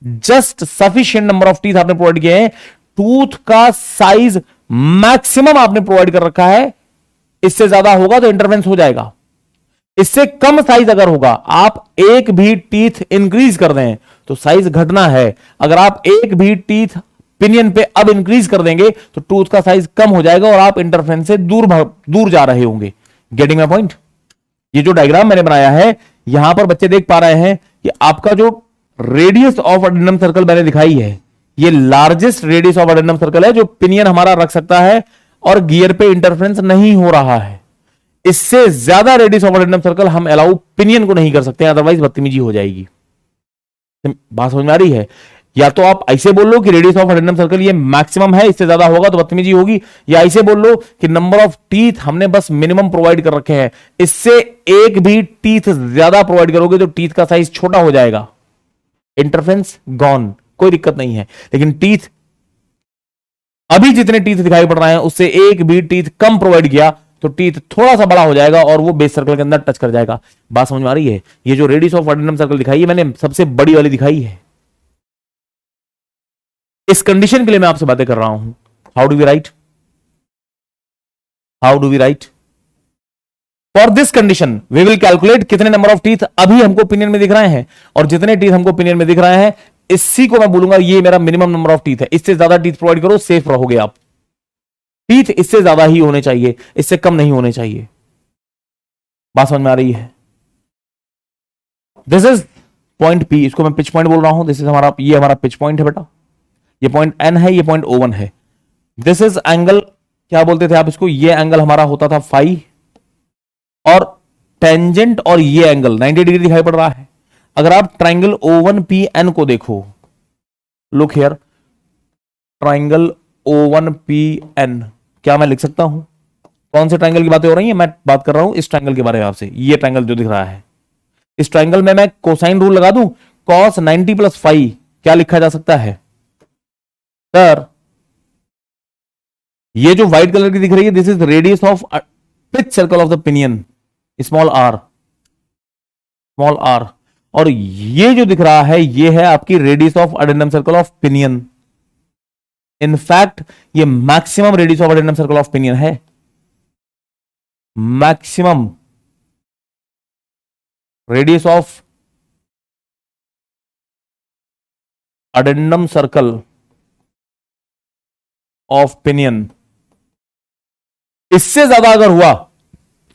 Just sufficient number of teeth आपने प्रोवाइड किए हैं, टूथ का साइज मैक्सिमम आपने प्रोवाइड कर रखा है। इससे ज्यादा होगा तो इंटरफेरेंस हो जाएगा, इससे कम साइज अगर होगा, आप एक भी टीथ इंक्रीज कर दें तो साइज घटना है। अगर आप एक भी टीथ पिनियन पे अब इंक्रीज कर देंगे तो टूथ का साइज कम हो जाएगा और आप इंटरफेरेंस से दूर जा रहे होंगे। Getting my point? ये जो डायग्राम मैंने बनाया है यहां पर बच्चे देख पा रहे हैं कि आपका जो रेडियस ऑफ अडेंडम सर्कल मैंने दिखाई है, ये largest radius of addendum circle है जो पिनियन हमारा रख सकता है और गियर पे इंटरफेरेंस नहीं हो रहा है। इससे ज्यादा रेडियस ऑफ अडेंडम सर्कल हम अलाउ पिनियन को नहीं कर सकते, अदरवाइज बदतमीजी हो जाएगी। बात समझ में आ रही है? या तो आप ऐसे बोल लो कि रेडियस ऑफ अडेंडम सर्कल ये मैक्सिमम है, इससे ज्यादा होगा तो बदतमीजी होगी, या ऐसे बोल लो कि नंबर ऑफ टीथ हमने बस मिनिमम प्रोवाइड कर रखे हैं, इससे एक भी टीथ ज्यादा प्रोवाइड करोगे तो टीथ का साइज छोटा हो जाएगा, इंटरफेरेंस गॉन, कोई दिक्कत नहीं है। लेकिन टीथ अभी जितने टीथ दिखाई पड़ रहे हैं उससे एक भी टीथ कम प्रोवाइड किया तो टीथ थोड़ा सा बड़ा हो जाएगा और वो बेस सर्कल के अंदर टच कर जाएगा। बात समझ में आ रही है? ये जो रेडियस ऑफ अडेंडम सर्कल दिखाई है मैंने सबसे बड़ी वाली दिखाई है। इस कंडीशन के लिए मैं आपसे बातें कर रहा हूं। How do we write? How do we write? For this condition we will calculate कितने नंबर ऑफ टीथ अभी हमको पिनियन में दिख रहे हैं, और जितने टीथ हमको पिनियन में दिख रहे हैं इसी को मैं बोलूंगा ये मेरा मिनिमम नंबर ऑफ टीथ है। इससे ज्यादा टीथ प्रोवाइड करो, सेफ रहोगे आप। टीथ इससे ज्यादा ही होने चाहिए, इससे कम नहीं होने चाहिए। बात समझ में आ रही है? दिस इज पॉइंट पी, इसको मैं पिच पॉइंट बोल रहा हूं। दिस इज हमारा, ये हमारा पिच पॉइंट है बेटा, ये पॉइंट एन है, ये पॉइंट O1 है। दिस इज एंगल, क्या बोलते थे आप इसको, ये एंगल हमारा होता था फाई, और टेंजेंट और ये एंगल 90 डिग्री दिखाई पड़ रहा है। अगर आप ट्राइंगल O1PN को देखो, लुक हियर, ट्राइंगल O1PN, क्या मैं लिख सकता हूं? कौन से ट्राइंगल की बातें हो रही है? मैं बात कर रहा हूं इस ट्राइंगल के बारे में आपसे। ये ट्राइंगल जो दिख रहा है, इस ट्राइंगल में मैं कोसाइन रूल लगा दूं, cos 90 प्लस फाई क्या लिखा जा सकता है सर? ये जो व्हाइट कलर की दिख रही है this is radius of pitch circle of the pinion, small r, small r. और ये जो दिख रहा है ये है आपकी radius of addendum circle of pinion. In fact ये maximum radius of addendum circle of pinion है, maximum radius of addendum circle of pinion. इससे ज्यादा अगर हुआ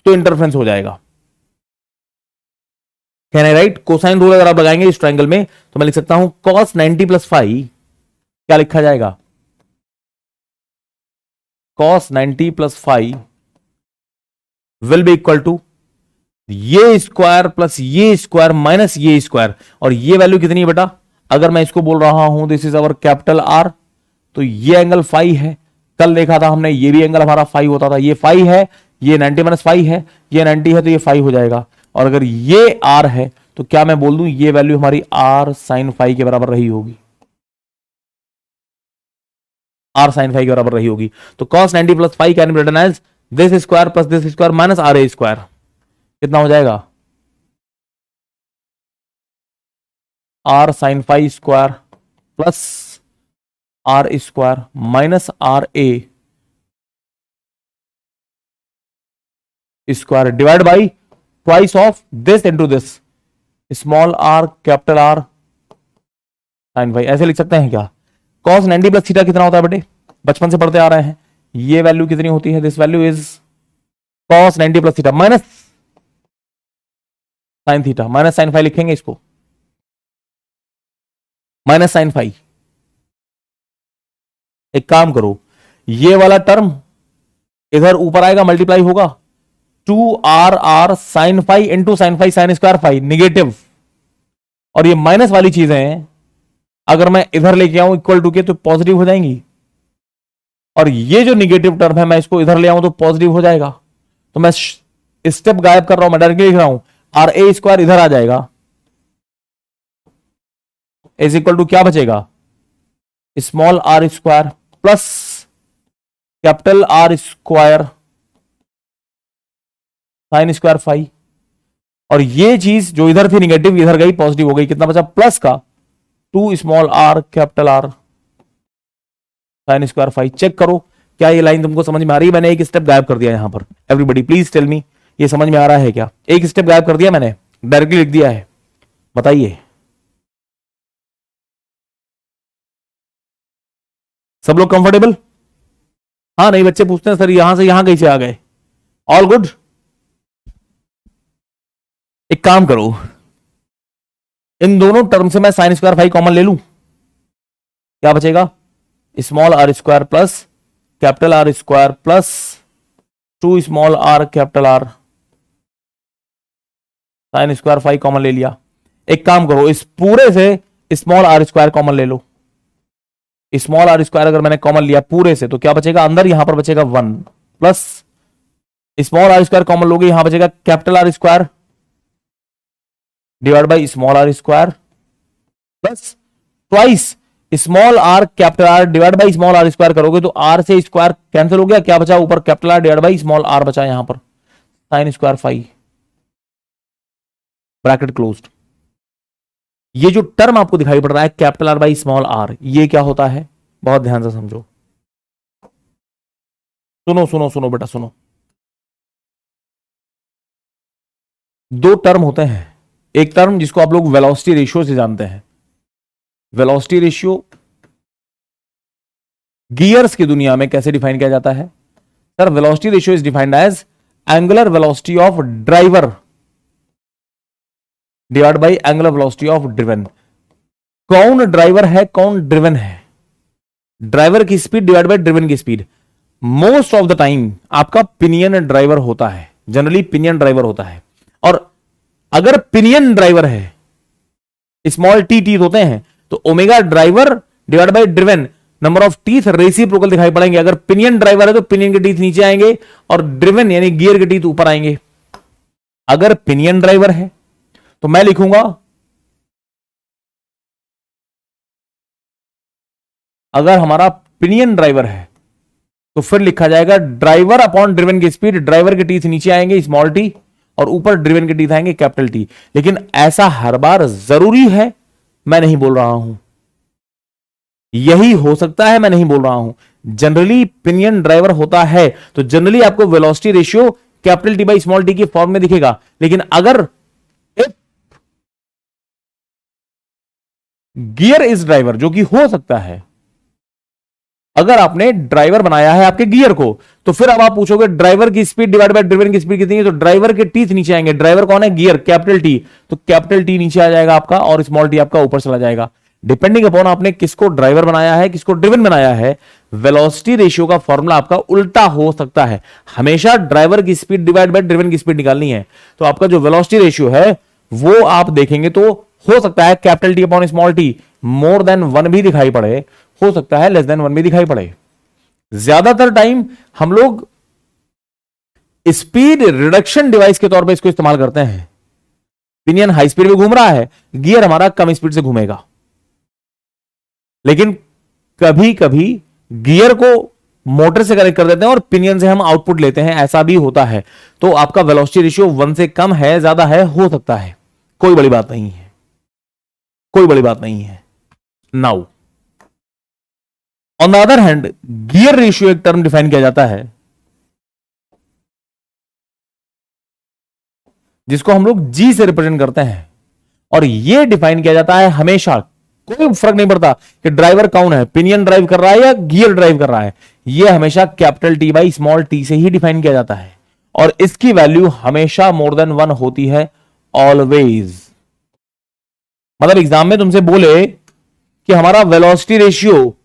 तो इंटरफेरेंस हो जाएगा। Can I write? Cosine rule अगर आप लगाएंगे इस ट्रायंगल में तो मैं लिख सकता हूं cos 90 प्लस फाई, क्या लिखा जाएगा? cos 90 plus phi will be equal to ये स्क्वायर प्लस ये स्क्वायर माइनस ये स्क्वायर। और ये वैल्यू कितनी है बेटा? अगर मैं इसको बोल रहा हूं this is our capital R, तो ये एंगल फाई है। कल देखा था हमने, ये भी एंगल हमारा फाई होता था। ये फाई है, ये 90 माइनस फाई है, ये 90 है तो ये फाई हो जाएगा। और अगर ये आर है तो क्या मैं बोल दूं ये वैल्यू हमारी आर साइन फाई के बराबर रही होगी, आर साइन फाई के बराबर रही होगी। तो cos 90 plus phi can be written as this square plus this square minus r a square. कितना हो जाएगा? R sine phi square plus r square minus r a square divide by twice of this into this, small r capital r sine phi. ऐसे लिख सकते हैं क्या? cos 90 plus theta कितना होता है बेटे? बचपन से पढ़ते आ रहे हैं। ये वैल्यू कितनी होती है? This value is cos 90 plus theta minus sine theta, minus sine phi लिखेंगे इसको, माइनस साइन फाई। एक काम करो, ये वाला टर्म इधर ऊपर आएगा, मल्टीप्लाई होगा 2r sine phi into sine phi sine square phi negative, और ये माइनस वाली चीजें अगर मैं इधर लेके आऊं इक्वल टू के तो पॉजिटिव हो जाएंगी, और ये जो निगेटिव टर्म है मैं इसको इधर ले आऊं तो पॉजिटिव हो जाएगा। तो मैं स्टेप गायब कर रहा हूं, मैं डायरेक्टली लिख रहा हूं आर ए स्क्वायर इधर आ जाएगा, इज इक्वल टू क्या बचेगा, small r square plus capital r square sine square phi, और ये चीज जो इधर थी निगेटिव इधर गई पॉजिटिव हो गई, कितना बचा प्लस का 2 small r capital r sine square phi. Check करो क्या ये लाइन तुमको समझ में आ रही है? मैंने एक स्टेप गायब कर दिया यहां पर, एवरीबडी प्लीज टेल मी ये समझ में आ रहा है क्या? एक स्टेप गायब कर दिया मैंने, डायरेक्टली लिख दिया है, बताइए सब लोग कंफर्टेबल? हाँ नहीं, बच्चे पूछते हैं सर यहां से यहां कैसे आ गए, ऑल गुड? एक काम करो, इन दोनों टर्म से मैं साइन स्क्वायर फाई कॉमन ले लूं, क्या बचेगा, small r square plus capital r square plus 2 small r capital r sine square phi common ले लिया। एक काम करो, इस पूरे से स्मॉल आर स्क्वायर कॉमन ले लो, स्मॉल आर स्क्वायर अगर मैंने कॉमन लिया पूरे से तो क्या बचेगा, अंदर यहां पर बचेगा 1 plus small r square common लोगे, यहां बचेगा capital r square divide by small r square plus twice small r capital r divide by small r square करोगे तो आर से स्क्वायर कैंसिल हो गया, क्या बचा ऊपर capital r divide by small r बचा यहां पर sine square phi bracket closed. ये जो टर्म आपको दिखाई पड़ रहा है capital are by small are, ये क्या होता है बहुत ध्यान से समझो, सुनो सुनो सुनो बेटा सुनो। दो टर्म होते हैं, एक टर्म जिसको आप लोग वेलोसिटी रेशियो से जानते हैं, वेलोसिटी रेशियो गियर्स की दुनिया में कैसे डिफाइन किया जाता है sir? Velocity ratio is defined as angular velocity of driver divide by angular velocity of driven. कौन ड्राइवर है कौन ड्रिवन है? ड्राइवर की स्पीड डिवाइड बाई ड्रिवन की speed. Most of the time आपका पिनियन ड्राइवर होता है, जनरली पिनियन ड्राइवर होता है, और अगर पिनियन ड्राइवर है स्मॉल टी टीथ होते हैं तो omega driver divide by driven number of teeth reciprocal दिखाई पड़ेंगे। अगर पिनियन ड्राइवर है तो पिनियन के टीथ नीचे आएंगे और ड्रिवन यानी गियर के टीथ ऊपर आएंगे। अगर पिनियन ड्राइवर है तो मैं लिखूंगा, अगर हमारा पिनियन ड्राइवर है तो फिर लिखा जाएगा ड्राइवर अपॉन ड्रिवन की स्पीड, ड्राइवर के टीथ नीचे आएंगे स्मॉल टी और ऊपर ड्रिवन के टीथ आएंगे कैपिटल टी। लेकिन ऐसा हर बार जरूरी है मैं नहीं बोल रहा हूं, यही हो सकता है मैं नहीं बोल रहा हूं। जनरली पिनियन ड्राइवर होता है तो जनरली आपको velocity ratio capital T by small T की फॉर्म में दिखेगा। लेकिन अगर गियर इज ड्राइवर, जो कि हो सकता है, अगर आपने ड्राइवर बनाया है आपके गियर को तो फिर अब आप पूछोगे ड्राइवर की स्पीड डिवाइड बाय ड्रिवन की स्पीड कितनी है, तो ड्राइवर के टीथ नीचे आएंगे। ड्राइवर कौन है? गियर, कैपिटल टी, तो कैपिटल टी नीचे आ जाएगा आपका और स्मॉल टी आपका ऊपर चला जाएगा। डिपेंडिंग अपॉन आपने किसको ड्राइवर बनाया है किसको ड्रिवन बनाया है, वेलोसिटी रेशियो का फॉर्मूला आपका उल्टा हो सकता है। हमेशा ड्राइवर की स्पीड डिवाइड बाय ड्रिवन की स्पीड निकालनी है, तो आपका जो वेलोसिटी रेशियो है वो आप देखेंगे तो हो सकता है capital T upon small T मोर देन 1 भी दिखाई पड़े, हो सकता है लेस देन 1 भी दिखाई पड़े। ज्यादातर टाइम हम लोग स्पीड रिडक्शन डिवाइस के तौर पे इसको इस्तेमाल करते हैं। पिनियन हाई स्पीड में घूम रहा है, गियर हमारा कम स्पीड से घूमेगा, लेकिन कभी कभी गियर को मोटर से कनेक्ट कर देते हैं और पिनियन से हम आउटपुट लेते हैं, ऐसा भी होता है। तो आपका वेलोसिटी रेशियो 1 से कम है ज्यादा है हो सकता है, कोई बड़ी बात नहीं है, कोई बड़ी बात नहीं है। Now on the other hand gear ratio एक टर्म डिफाइन किया जाता है जिसको हम लोग जी से रिप्रेजेंट करते हैं, और यह डिफाइन किया जाता है हमेशा, कोई फर्क नहीं पड़ता कि ड्राइवर कौन है, पिनियन ड्राइव कर रहा है या गियर ड्राइव कर रहा है, यह हमेशा capital T by small T से ही डिफाइन किया जाता है, और इसकी वैल्यू हमेशा मोर देन 1 होती है ऑलवेज। मतलब एग्जाम में तुमसे बोले कि हमारा वेलोसिटी रेशियो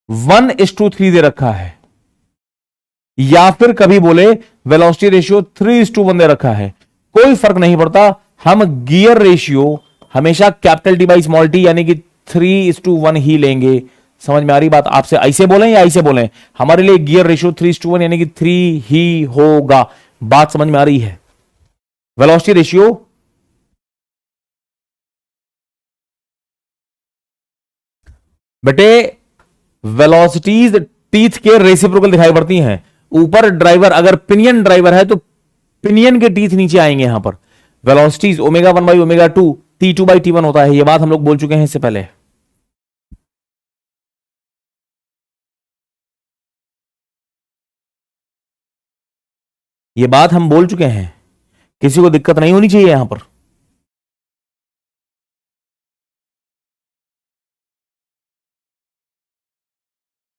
1:3 दे रखा है, या फिर कभी बोले वेलोसिटी रेशियो 3:1 दे रखा है, कोई फर्क नहीं पड़ता। हम गियर रेशियो हमेशा capital T by small T यानी कि 3:1 ही लेंगे। समझ में आ रही बात? आपसे ऐसे बोलें या ऐसे बोलें, हमारे लिए गियर रेशियो 3:1 यानी कि 3 ही होगा। बात समझ में आ रही है? वेलोसिटी रेशियो बेटे, वेलोसिटीज टीथ के रेसिप्रोकल दिखाई पड़ती हैं। ऊपर ड्राइवर अगर पिनियन ड्राइवर है तो पिनियन के टीथ नीचे आएंगे। यहां पर वेलोसिटीज ω1/ω2 T2/T1 होता है। यह बात हम लोग बोल चुके हैं इससे पहले। यह बात हम बोल चुके हैं, किसी को दिक्कत नहीं होनी चाहिए यहां पर।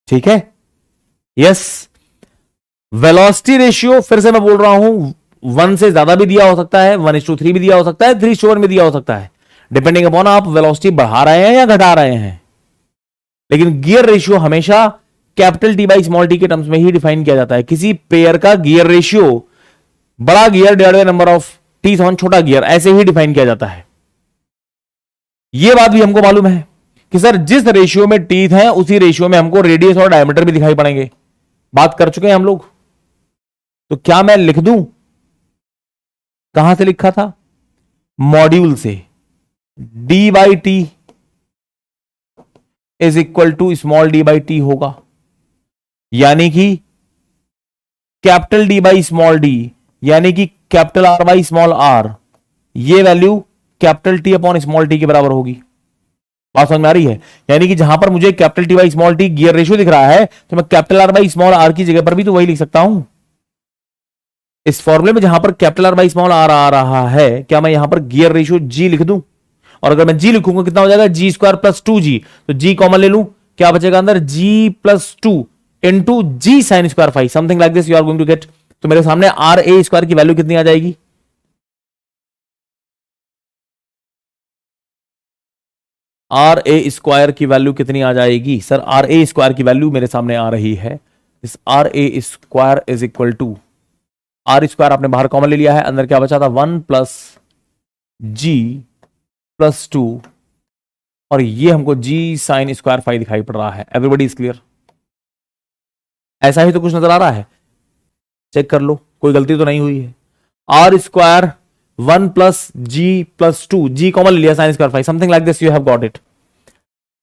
ठीक है? यस। वेलोसिटी रेशियो फिर से मैं बोल रहा हूं, 1 से ज्यादा भी दिया हो सकता है, 1:3 भी दिया हो सकता है, 3:1 भी दिया हो सकता है, डिपेंडिंग अपॉन आप वेलोसिटी बढ़ा रहे हैं या घटा रहे हैं। लेकिन गियर रेशियो हमेशा capital T by small T के टर्म्स में ही डिफाइन किया जाता है। किसी पेयर का गियर रेशियो बड़ा gear divided by number of teeth on छोटा गियर, ऐसे ही डिफाइन किया जाता है। यह बात भी हमको मालूम है कि सर जिस रेशियो में टीथ हैं उसी रेशियो में हमको रेडियस और डायमीटर भी दिखाई पड़ेंगे। बात कर चुके हैं हम लोग। तो क्या मैं लिख दूं? कहां से लिखा था? मॉड्यूल से। d/t is equal to small d/t होगा, यानी कि capital D by small D यानी कि capital R by small are, ये value capital T upon small T के बराबर होगी। बात समझ में आ रही है? यानी कि जहां पर मुझे capital T by small t gear ratio दिख रहा है, तो मैं capital R by small r की जगह पर भी तो वही लिख सकता हूं। इस फॉर्मूले में जहां पर capital R by small R आ रहा है, क्या मैं यहां पर गियर रेशियो G लिख दूं? और अगर मैं G लिखूंगा कितना हो जाएगा? G² plus 2G। तो G कॉमन ले लूं, क्या बचेगा अंदर? G plus 2 into G sine square phi, something like this you are going to get. तो मेरे सामने RA² की वैल्यू कितनी आ जाएगी? RA² की वैल्यू कितनी आ जाएगी? सर RA² की वैल्यू मेरे सामने आ रही है। इस RA² is equal to R² आपने बाहर कॉमन ले लिया है, अंदर क्या बचा था? 1 प्लस G प्लस 2, और ये हमको G साइन स्क्वायर फाई दिखाई पड़ रहा है। Everybody is clear? ऐसा ही तो कुछ नजर आ रहा है, चेक कर लो, कोई गलती तो नहीं हुई है। R² 1 plus G plus 2, G common ले लिया, sine square phi, something like this you have got it.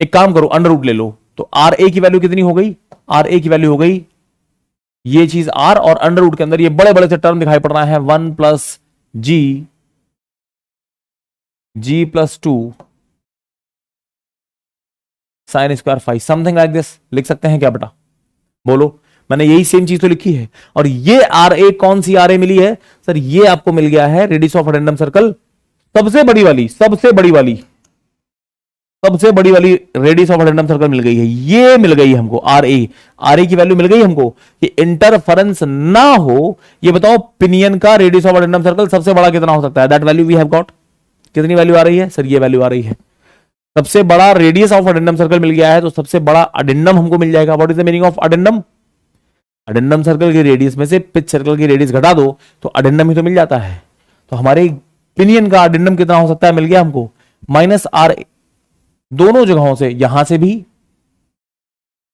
एक काम करो, अंडर रूट ले लो, तो RA की वैल्यू कितनी हो गई? RA की वैल्यू हो गई ये चीज R, और अंडर रूट के अंदर ये बड़े बड़े से टर्म दिखाई पड़ रहा है, 1 plus G plus 2 sine square phi, something like this लिख सकते हैं क्या बेटा? बोलो। मैंने यही सेम चीज तो लिखी है। और ये RA कौन सी RA मिली है? सर ये आपको मिल गया है रेडियस ऑफ अडेंडम सर्कल, सबसे बड़ी वाली, सबसे बड़ी वाली, सबसे बड़ी वाली रेडियस ऑफ अडेंडम सर्कल मिल गई है। ये मिल गई हमको RA की वैल्यू मिल गई हमको कि इंटरफेरेंस ना हो। ये बताओ पिनियन का रेडियस ऑफ अडेंडम सर्कल सबसे बड़ा कितना हो सकता है? That value we have got. कितनी वैल्यू आ रही है? सर ये वैल्यू आ रही है। सबसे बड़ा रेडियस ऑफ अडेंडम सर्कल मिल गया है, तो सबसे बड़ा अडेंडम हमको मिल जाएगा। What is the meaning of addendum? Addendum circle की रेडियस में से पिच सर्कल की रेडियस घटा दो तो अडेंडम ही तो मिल जाता है। तो हमारे पिनियन का अडेंडम कितना हो सकता है? मिल गया हमको -R, दोनों जगहों से, यहां से भी,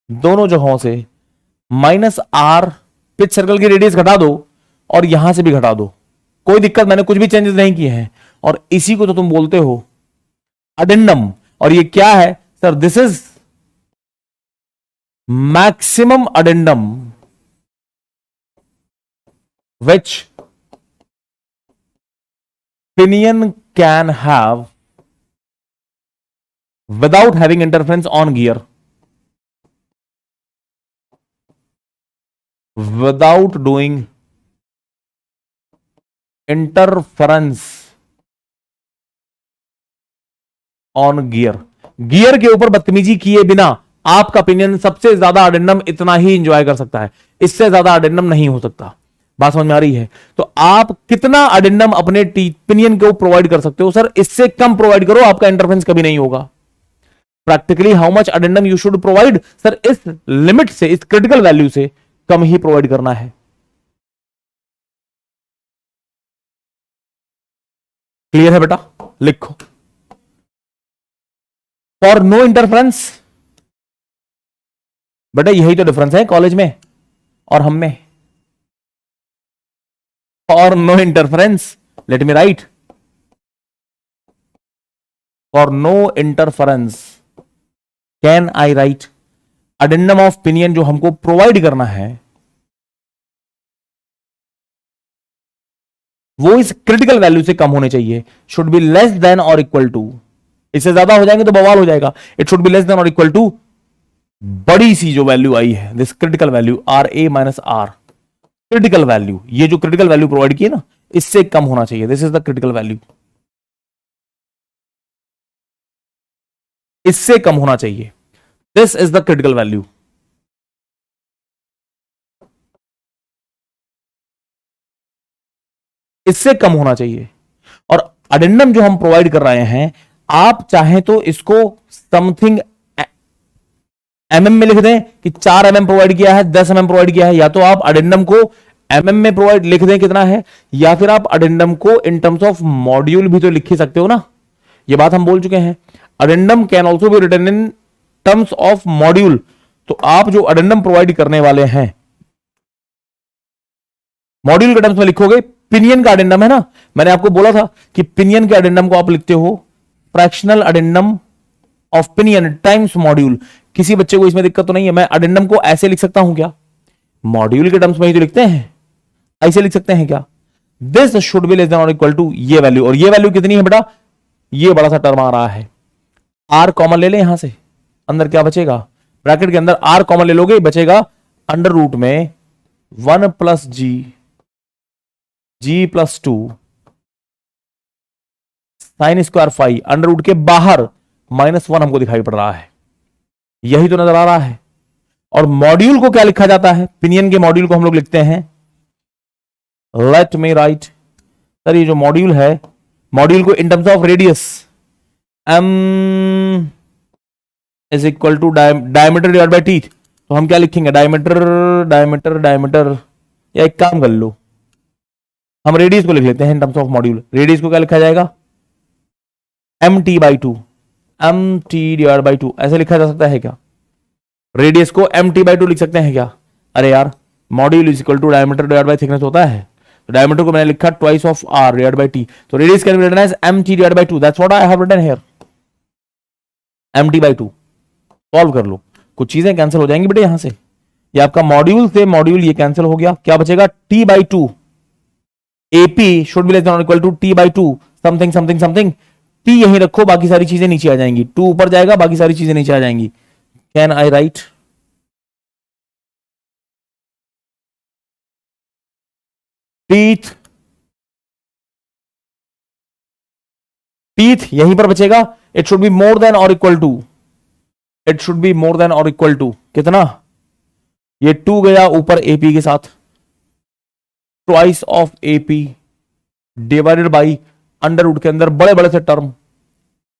दोनों जगहों से -R, पिच सर्कल की रेडियस घटा दो और यहां से भी घटा दो, कोई दिक्कत, मैंने कुछ भी चेंजेस नहीं किए हैं। और इसी को तो तुम बोलते हो अडेंडम। और ये क्या है? Sir this is maximum addendum which pinion can have without having interference on gear, without doing interference on gear। Gear के ऊपर बदतमीजी किए बिना आपका पिनियन सबसे ज्यादा अडेंडम इतना ही इंजॉय कर सकता है, इससे ज्यादा अडेंडम नहीं हो सकता। बात समझ में आ रही है? तो आप कितना अडेंडम अपने पिनियन को प्रोवाइड कर सकते हो? सर इससे कम प्रोवाइड करो, आपका इंटरफेरेंस कभी नहीं होगा। Practically how much addendum you should provide, sir इस लिमिट से, इस क्रिटिकल वैल्यू से कम ही प्रोवाइड करना है। क्लियर है बेटा, लिखो। फॉर नो इंटरफ्रेंस, बेटा यही तो डिफरेंस है कॉलेज में और हम में। For no interference, let me write, for no interference can I write addendum of opinion जो हमको प्रोवाइड करना है वो इस क्रिटिकल वैल्यू से कम होने चाहिए। शुड बी लेस देन और इक्वल टू, इससे ज्यादा हो जाएंगे तो बवाल हो जाएगा। It should be less than और इक्वल टू बड़ी सी जो वैल्यू आई है, this critical value r a minus r, critical value, ये जो क्रिटिकल वैल्यू प्रोवाइड की है ना, इससे कम होना चाहिए। This is the critical value, इससे कम होना चाहिए। This is the critical value. इससे कम होना चाहिए। और अडेंडम जो हम प्रोवाइड कर रहे हैं, आप चाहें तो इसको समथिंग एमएम में लिख दें कि 4 mm प्रोवाइड किया है, 10 mm प्रोवाइड किया है, या तो आप अडेंडम को एमएम में प्रोवाइड लिख दें कितना है, या फिर आप अडेंडम को इन टर्म्स ऑफ मॉड्यूल भी तो लिख ही सकते हो ना। ये बात हम बोल चुके हैं, addendum can also be written in terms of module. तो आप जो अडेंडम प्रोवाइड करने वाले हैं मॉड्यूल के टर्म्स में लिखोगे। पिनियन का अडेंडम है ना, मैंने आपको बोला था कि पिनियन के अडेंडम को आप लिखते हो fractional addendum of pinion times module. किसी बच्चे को इसमें दिक्कत तो नहीं है, मैं अडेंडम को ऐसे लिख सकता हूं क्या, मॉड्यूल के टर्म्स में ही तो लिखते हैं, ऐसे लिख सकते हैं क्या। This should be less than और इक्वल टू ये वैल्यू, और ये वैल्यू कितनी है बेटा, ये बड़ा सा टर्म आ रहा है, आर कॉमन ले ले यहां से, अंदर क्या बचेगा, ब्रैकेट के अंदर आर कॉमन ले लोगे, बचेगा अंडर रूट में 1 plus G plus 2 sine square five, under root के बाहर -1 हमको दिखाई पड़ रहा है, यही तो नजर आ रहा है। और मॉड्यूल को क्या लिखा जाता है, पिनियन के मॉड्यूल को हम लोग लिखते हैं, लेट मी राइट, सर ये जो मॉड्यूल है, मॉड्यूल को in terms of radius m is equal to diameter divide by teeth, तो हम क्या लिखेंगे, डायमीटर, या एक काम कर लो, हम रेडियस को लिख लेते हैं इन टर्म्स ऑफ मॉड्यूल। रेडियस को क्या लिखा जाएगा, mt/2, mt डिवाइड बाई 2, ऐसे लिखा जा सकता है क्या, रेडियस को mt/2 लिख सकते हैं क्या। अरे यार, module is equal to diameter divide by thickness होता है, तो डायमीटर को मैंने लिखा twice of r divide by t, तो radius can be written as mt divide by 2, that's what I have written here, mt/2। Solve कर लो, कुछ चीजें कैंसिल हो जाएंगी बेटे यहां से, ये आपका मॉड्यूल से मॉड्यूल ये कैंसिल हो गया, क्या बचेगा t/2, AP should be less than और equal to t/2 something, t यहीं रखो, बाकी सारी चीजें नीचे आ जाएंगी, 2 ऊपर जाएगा, बाकी सारी चीजें नीचे आ जाएंगी। कैन आई राइट, टीथ यहीं पर बचेगा, it should be more than और equal to, it should be more than और इक्वल टू कितना, ये 2 गया ऊपर AP के साथ, twice of AP divided by under root के अंदर बड़े बड़े से term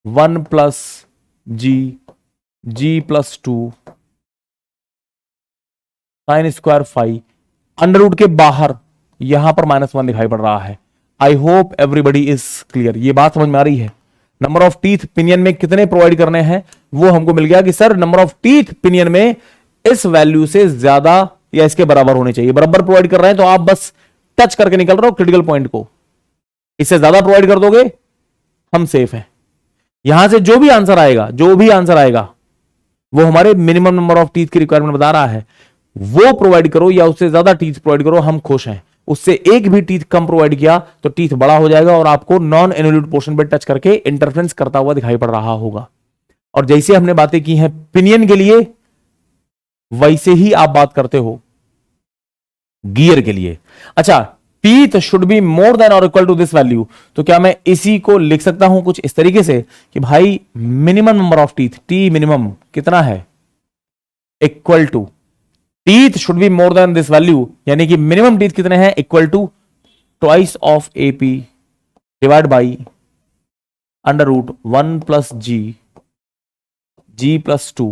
1 plus G plus 2 sine square five, under root के बाहर यहां पर -1 दिखाई पड़ रहा है। I hope everybody is clear, ये बात समझ में आ रही है। नंबर ऑफ टीथ पिनियन में कितने प्रोवाइड करने हैं वो हमको मिल गया कि sir number of teeth pinion में इस वैल्यू से ज्यादा या इसके बराबर होने चाहिए। बराबर प्रोवाइड कर रहे हैं तो आप बस टच करके निकल रहे हो क्रिटिकल पॉइंट को, इससे ज्यादा प्रोवाइड कर दोगे हम सेफ हैं। यहां से जो भी आंसर आएगा वो हमारे मिनिमम नंबर ऑफ टीथ की रिक्वायरमेंट बता रहा है, वो प्रोवाइड करो या उससे ज्यादा टीथ प्रोवाइड करो, हम खुश हैं। उससे एक भी टीथ कम प्रोवाइड किया तो टीथ बड़ा हो जाएगा और आपको नॉन इन्वॉल्यूट पोर्शन पे टच करके इंटरफेरेंस करता हुआ दिखाई पड़ रहा होगा। और जैसे हमने बातें की हैं पिनियन के लिए, वैसे ही आप बात करते हो गियर के लिए। अच्छा, teeth should be more than और इक्वल टू दिस वैल्यू, तो क्या मैं इसी को लिख सकता हूं कुछ इस तरीके से कि भाई minimum number of teeth, t minimum कितना है, equal to teeth should be more than this value, यानी कि मिनिमम टीथ कितने हैं, equal to twice of AP divide by under root 1 plus G plus 2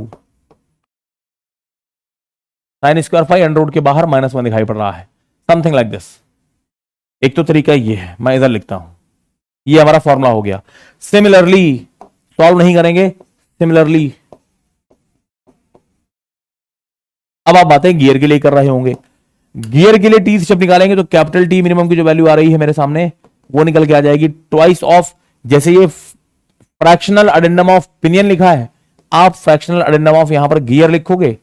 sine square five under root के बाहर -1 दिखाई पड़ रहा है, समथिंग लाइक दिस। एक तो तरीका ये है, मैं इधर लिखता हूं, ये हमारा फॉर्मूला हो गया। सिमिलरली सॉल्व नहीं करेंगे, सिमिलरली अब आप बातें गियर के लिए कर रहे होंगे। गियर के लिए टी जब निकालेंगे तो कैपिटल टी मिनिमम की जो वैल्यू आ रही है मेरे सामने वो निकल के आ जाएगी ट्वाइस ऑफ, जैसे ये फ्रैक्शनल अडेंडम ऑफ पिनियन लिखा है, आप फ्रैक्शनल अडेंडम ऑफ यहां पर गियर लिखोगे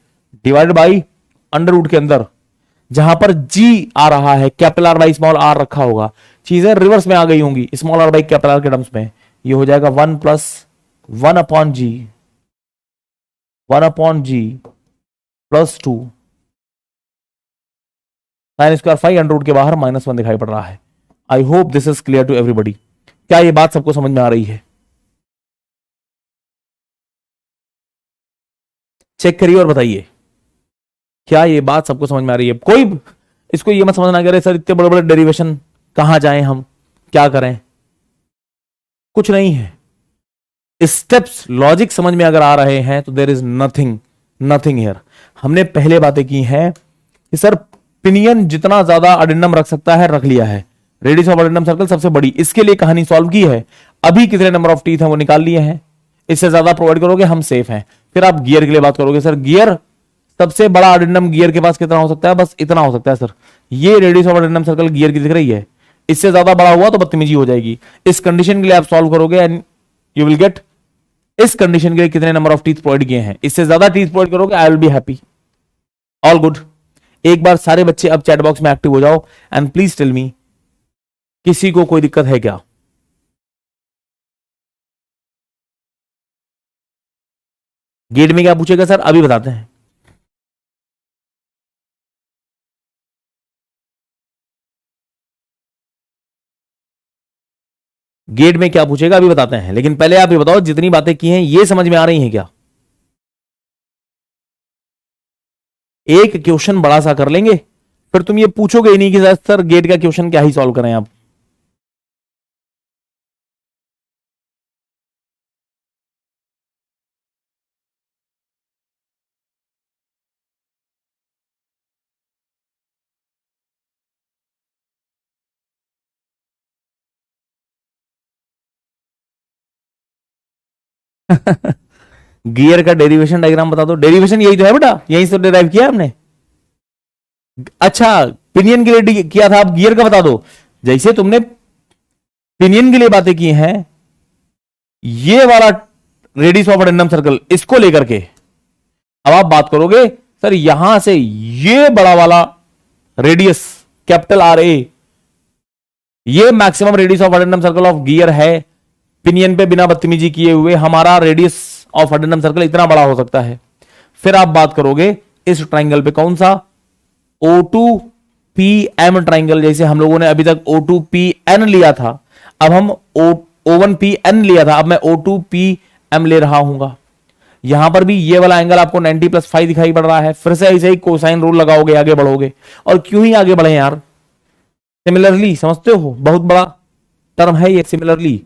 डिवाइडेड बाई अंडर रूट के अंदर जहां पर जी आ रहा है, capital are by small R रखा होगा, चीजें रिवर्स में आ गई होंगी small R by capital R के टर्म्स में। ये हो जाएगा 1 plus 1 upon G, 1 upon G plus 2 sine square five under root के बाहर -1 दिखाई पड़ रहा है। I hope this is clear to everybody. क्या ये बात सबको समझ में आ रही है? चेक करिए और बताइए क्या ये बात सबको समझ में आ रही है। कोई इसको ये मत समझना करे सर इतने बड़े बड़े डेरिवेशन कहां जाएं, हम क्या करें, कुछ नहीं है। स्टेप्स लॉजिक समझ में अगर आ रहे हैं तो देयर इज नथिंग हियर। हमने पहले बातें की हैं कि सर पिनियन जितना ज्यादा अडेंडम रख सकता है रख लिया है, रेडियस ऑफ अडेंडम सर्कल सबसे बड़ी, इसके लिए कहानी सॉल्व की है। अभी कितने नंबर ऑफ टीथ हैं वो निकाल लिए हैं, इससे ज्यादा प्रोवाइड करोगे हम सेफ हैं। फिर आप गियर के लिए बात करोगे, सर गियर सबसे बड़ा अडेंडम गियर के पास कितना हो सकता है, बस इतना हो सकता है सर, ये radius of addendum circle gear की दिख रही है, इससे ज्यादा बड़ा हुआ तो बदतमीजी हो जाएगी। इस कंडीशन के लिए आप सॉल्व करोगे एंड यू विल गेट इस कंडीशन के लिए कितने नंबर ऑफ टीथ प्रोवाइड किए हैं, इससे ज्यादा टीथ प्रोवाइड करोगे I will be happy, all good. एक बार सारे बच्चे अब चैट बॉक्स में एक्टिव हो जाओ एंड प्लीज टेल मी किसी को कोई दिक्कत है क्या? गेट में क्या पूछेगा सर अभी बताते हैं। गेट में क्या पूछेगा अभी बताते हैं, लेकिन पहले आप ये बताओ जितनी बातें की हैं ये समझ में आ रही हैं क्या? एक क्वेश्चन बड़ा सा कर लेंगे फिर तुम ये पूछोगे ही नहीं कि सर गेट का क्वेश्चन क्या ही सॉल्व करें आप। गियर का डेरिवेशन डायग्राम बता दो। डेरिवेशन यही तो है बेटा, यही से डिराइव किया हमने। अच्छा पिनियन के लिए किया था, आप गियर का बता दो। जैसे तुमने पिनियन के लिए बातें की हैं, ये वाला रेडियस ऑफ अडेंडम सर्कल इसको लेकर के अब आप बात करोगे सर यहां से ये बड़ा वाला रेडियस कैपिटल आर ए, ये maximum radius of addendum circle of gear है। पिनियन पे बिना बदतमीजी किए हुए हमारा रेडियस ऑफ अडेंडम सर्कल इतना बड़ा हो सकता है। फिर आप बात करोगे इस ट्राइंगल पे कौन सा, O2PM ट्राइंगल, जैसे हम लोगों ने अभी तक O2PN लिया था, अब हम O1PN लिया था, अब मैं O2PM ले रहा हूंगा। यहां पर भी ये वाला एंगल आपको 90 + 5 दिखाई पड़ रहा है। फिर से ऐसे ही कोसाइन रूल लगाओगे आगे बढ़ोगे। और क्यों ही आगे बढ़े यार, सिमिलरली समझते हो, बहुत बड़ा टर्म है ये सिमिलरली।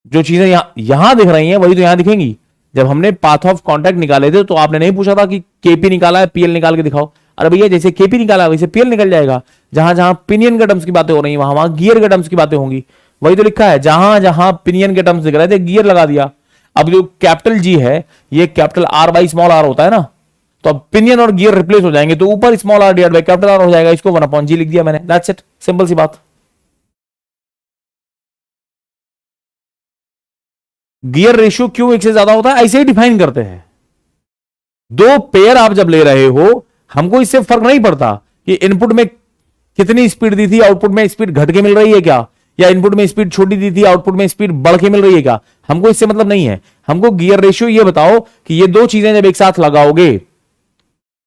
जो चीजें यहां दिख रही हैं वही तो यहां दिखेंगी। जब हमने पाथ ऑफ कांटेक्ट निकाले थे तो आपने नहीं पूछा था कि केपी निकाला है पीएल निकाल के दिखाओ। अरे भैया जैसे केपी निकाला वैसे पीएल निकल जाएगा। जहां जहां पिनियन के टर्म्स की बातें हो रही है वहां वहां गियर के टर्म्स की बातें होंगी। वही तो लिखा है, जहां जहां पिनियन के टर्म्स दिख रहे थे गियर लगा दिया। अब जो कैपिटल जी है ये capital are by small r होता है ना, तो अब पिनियन और गियर रिप्लेस हो जाएंगे तो ऊपर small r divide by capital r हो जाएगा। इसको 1/G लिख दिया मैंने, दैट्स इट, सिंपल सी बात। गियर रेशियो क्यों एक से ज्यादा होता है ऐसे ही डिफाइन करते हैं। दो पेयर आप जब ले रहे हो हमको इससे फर्क नहीं पड़ता कि इनपुट में कितनी स्पीड दी थी आउटपुट में स्पीड घट के मिल रही है क्या, या इनपुट में स्पीड छोटी दी थी आउटपुट में स्पीड बढ़ के मिल रही है क्या, हमको इससे मतलब नहीं है। हमको गियर रेशियो ये बताओ कि ये दो चीजें जब एक साथ लगाओगे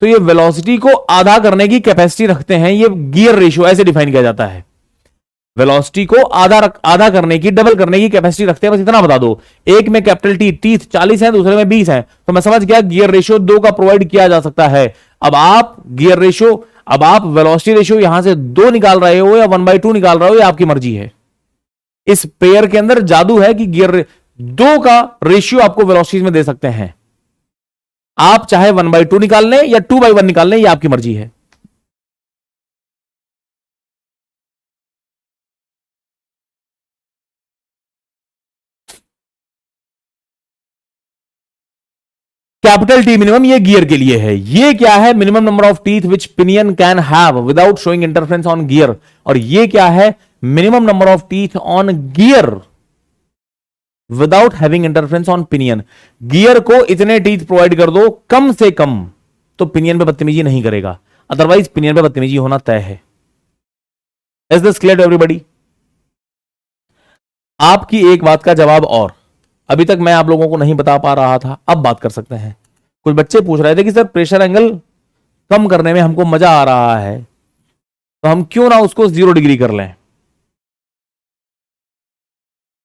तो ये वेलोसिटी को आधा करने की कैपेसिटी रखते हैं। ये गियर रेशियो ऐसे डिफाइन किया जाता है, वेलोसिटी को आधा करने की, डबल करने की कैपेसिटी रखते हैं। बस इतना बता दो। एक में कैपिटल टी टीथ 40 है, दूसरे में 20 है, तो मैं समझ गया गियर रेशियो 2 का प्रोवाइड किया जा सकता है। अब आप गियर रेशियो, अब आप वेलोसिटी रेशियो यहां से 2 निकाल रहे हो या 1/2 निकाल रहे हो, ये आपकी मर्जी है। इस पेयर के अंदर जादू है कि गियर दो का रेशियो आपको वेलोसिटीज में दे सकते हैं। आप चाहे 1/2 निकाल लें या 2/1 निकाल लें, ये आपकी मर्जी है। कैपिटल टी मिनिमम ये गियर के लिए है। ये क्या है? Minimum number of teeth which pinion can have without showing interference on gear. और ये क्या है? Minimum number of teeth on gear without having interference on pinion. Gear को इतने टीथ प्रोवाइड कर दो कम से कम, तो पिनियन पे बदतमीजी नहीं करेगा, अदरवाइज पिनियन पे बदतमीजी होना तय है। Is this clear to everybody? आपकी एक बात का जवाब और अभी तक मैं आप लोगों को नहीं बता पा रहा था, अब बात कर सकते हैं। कुछ बच्चे पूछ रहे थे कि सर प्रेशर एंगल कम करने में हमको मजा आ रहा है, तो हम क्यों ना उसको 0 डिग्री कर लें।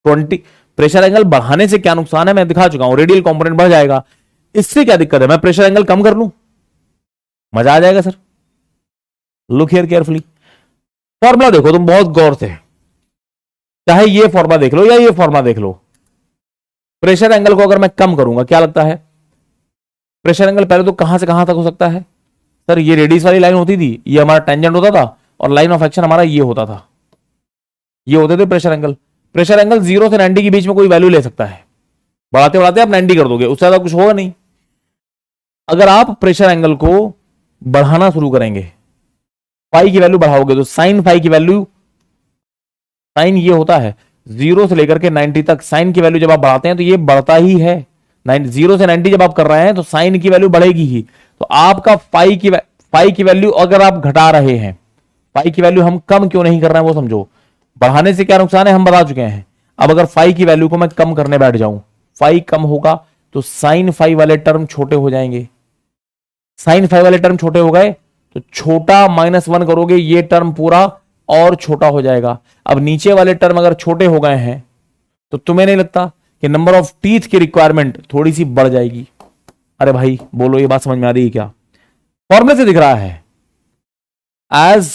20 प्रेशर एंगल बढ़ाने से क्या नुकसान है मैं दिखा चुका हूं। रेडियल कंपोनेंट बढ़ जाएगा, इससे क्या दिक्कत है? मैं प्रेशर एंगल कम कर लूं, मजा आ जाएगा sir. Look here carefully, formula देखो तुम बहुत गौर से, चाहे ये फॉर्मूला देख लो या ये फॉर्मूला देख लो। प्रेशर एंगल को अगर मैं कम करूंगा, क्या लगता है? प्रेशर एंगल पहले तो कहां से कहां तक हो सकता है सर? ये रेडियस वाली लाइन होती थी, ये हमारा टेंजेंट होता था, और लाइन ऑफ एक्शन हमारा ये होता था, ये होते थे प्रेशर एंगल। प्रेशर एंगल 0 से 90 के बीच में कोई वैल्यू ले सकता है, बढ़ाते बढ़ाते आप 90 कर दोगे, उससे ज्यादा कुछ होगा नहीं। अगर आप प्रेशर एंगल को बढ़ाना शुरू करेंगे, फाई की वैल्यू बढ़ाओगे, तो साइन फाई की वैल्यू, साइन ये होता है 0 से लेकर के 90 तक, साइन की वैल्यू जब आप बढ़ाते हैं तो ये बढ़ता ही है। 0 से 90 जब आप कर रहे हैं तो साइन की वैल्यू बढ़ेगी ही। तो आपका फाई की वैल्यू अगर आप घटा रहे हैं, फाई की वैल्यू हम कम क्यों नहीं कर रहे हैं वो समझो। बढ़ाने से क्या नुकसान है हम बता चुके हैं। अब अगर फाई की वैल्यू को मैं कम करने बैठ जाऊं, फाई कम होगा तो साइन फाई वाले टर्म छोटे हो जाएंगे। साइन फाई वाले टर्म छोटे हो गए तो छोटा -1 करोगे, ये टर्म पूरा और छोटा हो जाएगा। अब नीचे वाले टर्म अगर छोटे हो गए हैं तो तुम्हें नहीं लगता कि नंबर ऑफ टीथ की रिक्वायरमेंट थोड़ी सी बढ़ जाएगी? अरे भाई बोलो, ये बात समझ में आ रही है क्या? फॉर्मूले से दिख रहा है, as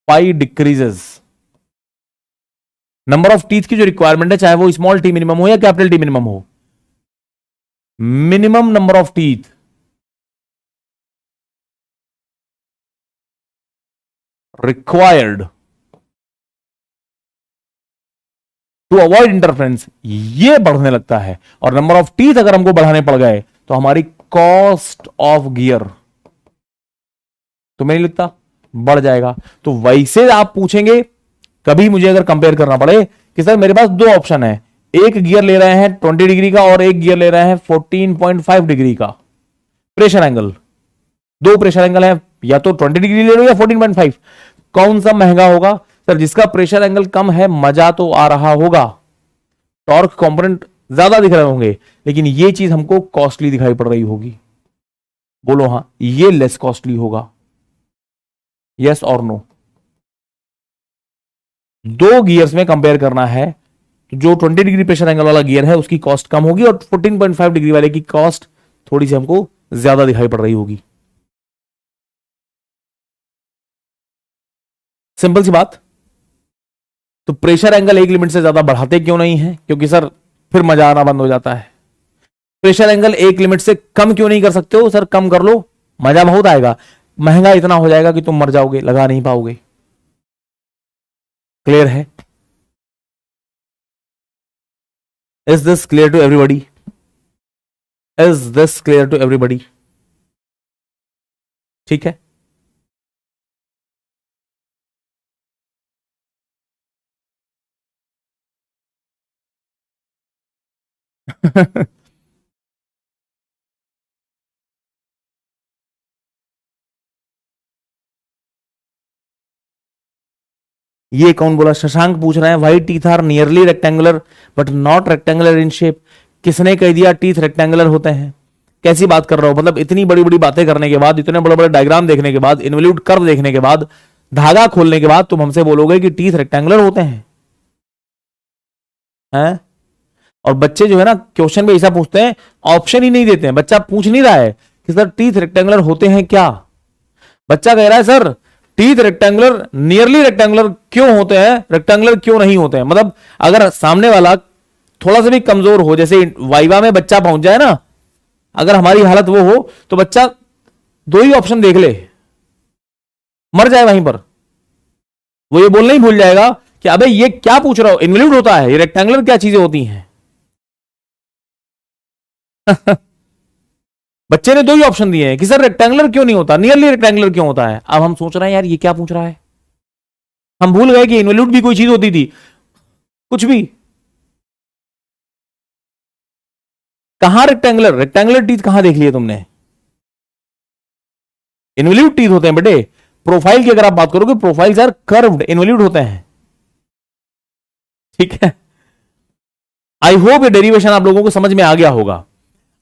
pi decreases, number of teeth की जो रिक्वायरमेंट है, चाहे वो स्मॉल टी मिनिमम हो या कैपिटल टी मिनिमम हो, minimum number of teeth required to avoid interference, ये बढ़ने लगता है। और नंबर ऑफ टीथ अगर हमको बढ़ाने पड़ गए तो हमारी कॉस्ट ऑफ गियर, तुम्हें नहीं लगता, बढ़ जाएगा। तो वैसे आप पूछेंगे कभी मुझे अगर कंपेयर करना पड़े कि सर मेरे पास 2 ऑप्शन है, एक गियर ले रहे हैं 20 डिग्री का और एक गियर ले रहे हैं 14.5 डिग्री का प्रेशर एंगल, 2 प्रेशर एंगल है, या तो 20 डिग्री ले लो या 14.5, कौन सा महंगा होगा? सर जिसका प्रेशर एंगल कम है, मजा तो आ रहा होगा, टॉर्क कंपोनेंट ज्यादा दिख रहे होंगे, लेकिन ये चीज हमको कॉस्टली दिखाई पड़ रही होगी। बोलो हां, ये लेस कॉस्टली होगा, यस और नो? 2 गियर्स में कंपेयर करना है तो जो 20 डिग्री प्रेशर एंगल वाला गियर है उसकी कॉस्ट कम होगी और 14.5 डिग्री वाले की कॉस्ट थोड़ी सी हमको ज्यादा दिखाई पड़ रही होगी। सिंपल सी बात। तो प्रेशर एंगल एक लिमिट से ज्यादा बढ़ाते क्यों नहीं है? क्योंकि सर फिर मजा आना बंद हो जाता है। प्रेशर एंगल एक लिमिट से कम क्यों नहीं कर सकते हो? सर कम कर लो, मजा बहुत आएगा, महंगा इतना हो जाएगा कि तुम मर जाओगे, लगा नहीं पाओगे। क्लियर है? Is this clear to everybody? Is this clear to everybody? ठीक है। ये कौन बोला? शशांक पूछ रहे हैं, why teeth are nearly rectangular but not rectangular in shape. किसने कह दिया टीथ रेक्टेंगुलर होते हैं? कैसी बात कर रहे हो? मतलब इतनी बड़ी बड़ी बातें करने के बाद, इतने बड़े बड़े डायग्राम देखने के बाद, इन्वॉल्यूट कर्व देखने के बाद, धागा खोलने के बाद तुम हमसे बोलोगे कि टीथ रेक्टेंगुलर होते हैं? हैं? और बच्चे जो है ना क्वेश्चन में ऐसा पूछते हैं, ऑप्शन ही नहीं देते हैं। बच्चा पूछ नहीं रहा है कि सर टीथ रेक्टेंगुलर होते हैं क्या, बच्चा कह रहा है sir teeth rectangular, nearly rectangular क्यों होते हैं, रेक्टेंगुलर क्यों नहीं होते हैं। मतलब अगर सामने वाला थोड़ा सा भी कमजोर हो, जैसे वाइवा में बच्चा पहुंच जाए ना, अगर हमारी हालत वो हो तो बच्चा दो ही ऑप्शन देख ले, मर जाए वहीं पर। वो ये बोलना ही भूल जाएगा कि अबे ये क्या पूछ रहा हो, इन्वॉल्यूट होता है, ये रेक्टेंगुलर क्या चीजें होती हैं। बच्चे ने दो ही ऑप्शन दिए हैं कि सर रेक्टेंगुलर क्यों नहीं होता, नियरली रेक्टेंगुलर क्यों होता है। अब हम सोच रहे हैं यार ये क्या पूछ रहा है, हम भूल गए कि इन्वॉल्यूट भी कोई चीज होती थी, कुछ भी। कहां रेक्टेंगुलर, रेक्टेंगुलर टीथ कहां देख लिए तुमने, इन्वॉल्यूट टीथ होते हैं बेटे। प्रोफाइल की अगर आप बात करोगे, प्रोफाइल्स आर कर्व्ड, इन्वॉल्यूट होते हैं, ठीक है। आई होप ये डेरिवेशन आप लोगों को समझ में आ गया होगा।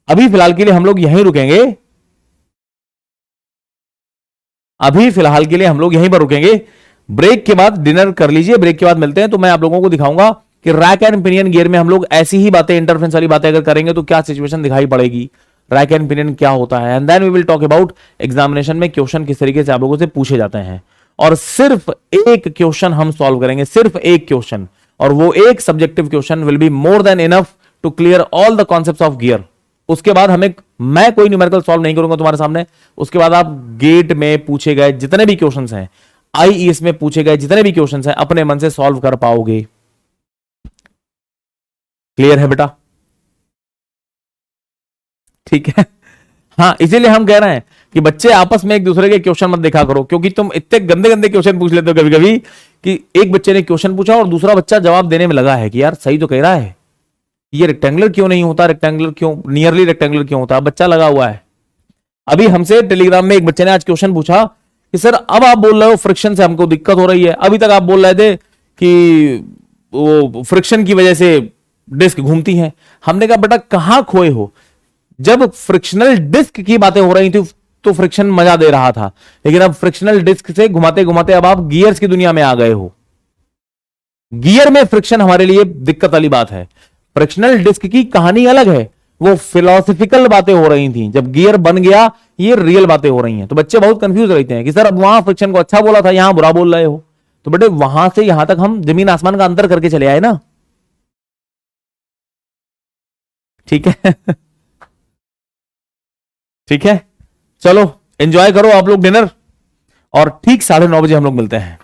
अभी फिलहाल के लिए हम लोग यहीं रुकेंगे, अभी फिलहाल के लिए हम लोग यहीं पर रुकेंगे। ब्रेक के बाद डिनर कर लीजिए, ब्रेक के बाद मिलते हैं। तो मैं आप लोगों को दिखाऊंगा कि रैक एंड पिनियन गियर में हम लोग ऐसी ही बातें, इंटरफेरेंस वाली बातें अगर करेंगे तो क्या सिचुएशन दिखाई पड़ेगी, रैक एंड पिनियन क्या होता है। And then we will talk about examination में क्वेश्चन किस तरीके से आप लोगों से पूछे जाते हैं। और सिर्फ एक क्वेश्चन हम सॉल्व करेंगे, सिर्फ एक क्वेश्चन, और वो एक subjective question will be more than enough to clear all the concepts of gear. उसके बाद मैं कोई न्यूमेरिकल सॉल्व नहीं करूंगा तुम्हारे सामने। उसके बाद आप गेट में पूछे गए जितने भी क्वेश्चंस हैं, आईईएस में पूछे गए जितने भी क्वेश्चंस हैं, अपने मन से सॉल्व कर पाओगे। क्लियर है बेटा, ठीक है। हाँ, इसीलिए हम कह रहे हैं कि बच्चे आपस में एक दूसरे के क्वेश्चन मत देखा करो, क्योंकि तुम इतने गंदे गंदे क्वेश्चन पूछ लेते हो कभी कभी कि एक बच्चे ने क्वेश्चन पूछा और दूसरा बच्चा जवाब देने में लगा है कि यार सही तो कह रहा है, ये रेक्टेंगुलर क्यों नहीं होता, रेक्टेंगुलर क्यों, नियरली रेक्टेंगुलर क्यों होता, बच्चा लगा हुआ है। अभी हमसे टेलीग्राम में एक बच्चे ने आज क्वेश्चन पूछा कि सर अब आप बोल रहे हो फ्रिक्शन से हमको दिक्कत हो रही है, अभी तक आप बोल रहे थे कि वो फ्रिक्शन की वजह से डिस्क घूमती है। हमने कहा बेटा कहां खोए हो, जब फ्रिक्शनल डिस्क की बातें हो रही थी तो फ्रिक्शन मजा दे रहा था, लेकिन अब फ्रिक्शनल डिस्क से घुमाते घुमाते अब आप गियर्स की दुनिया में आ गए हो। गियर में फ्रिक्शन हमारे लिए दिक्कत वाली बात है, फ्रिक्शनल डिस्क की कहानी अलग है, वो फिलोसफिकल बातें हो रही थी, जब गियर बन गया ये रियल बातें हो रही हैं। तो बच्चे बहुत कंफ्यूज रहते हैं कि सर अब वहां फ्रिक्शन को अच्छा बोला था, यहां बुरा बोल रहे हो। तो बेटे वहां से यहां तक हम जमीन आसमान का अंतर करके चले आए ना, ठीक है। ठीक है, चलो एंजॉय करो आप लोग डिनर, और ठीक 9:30 बजे हम लोग मिलते हैं।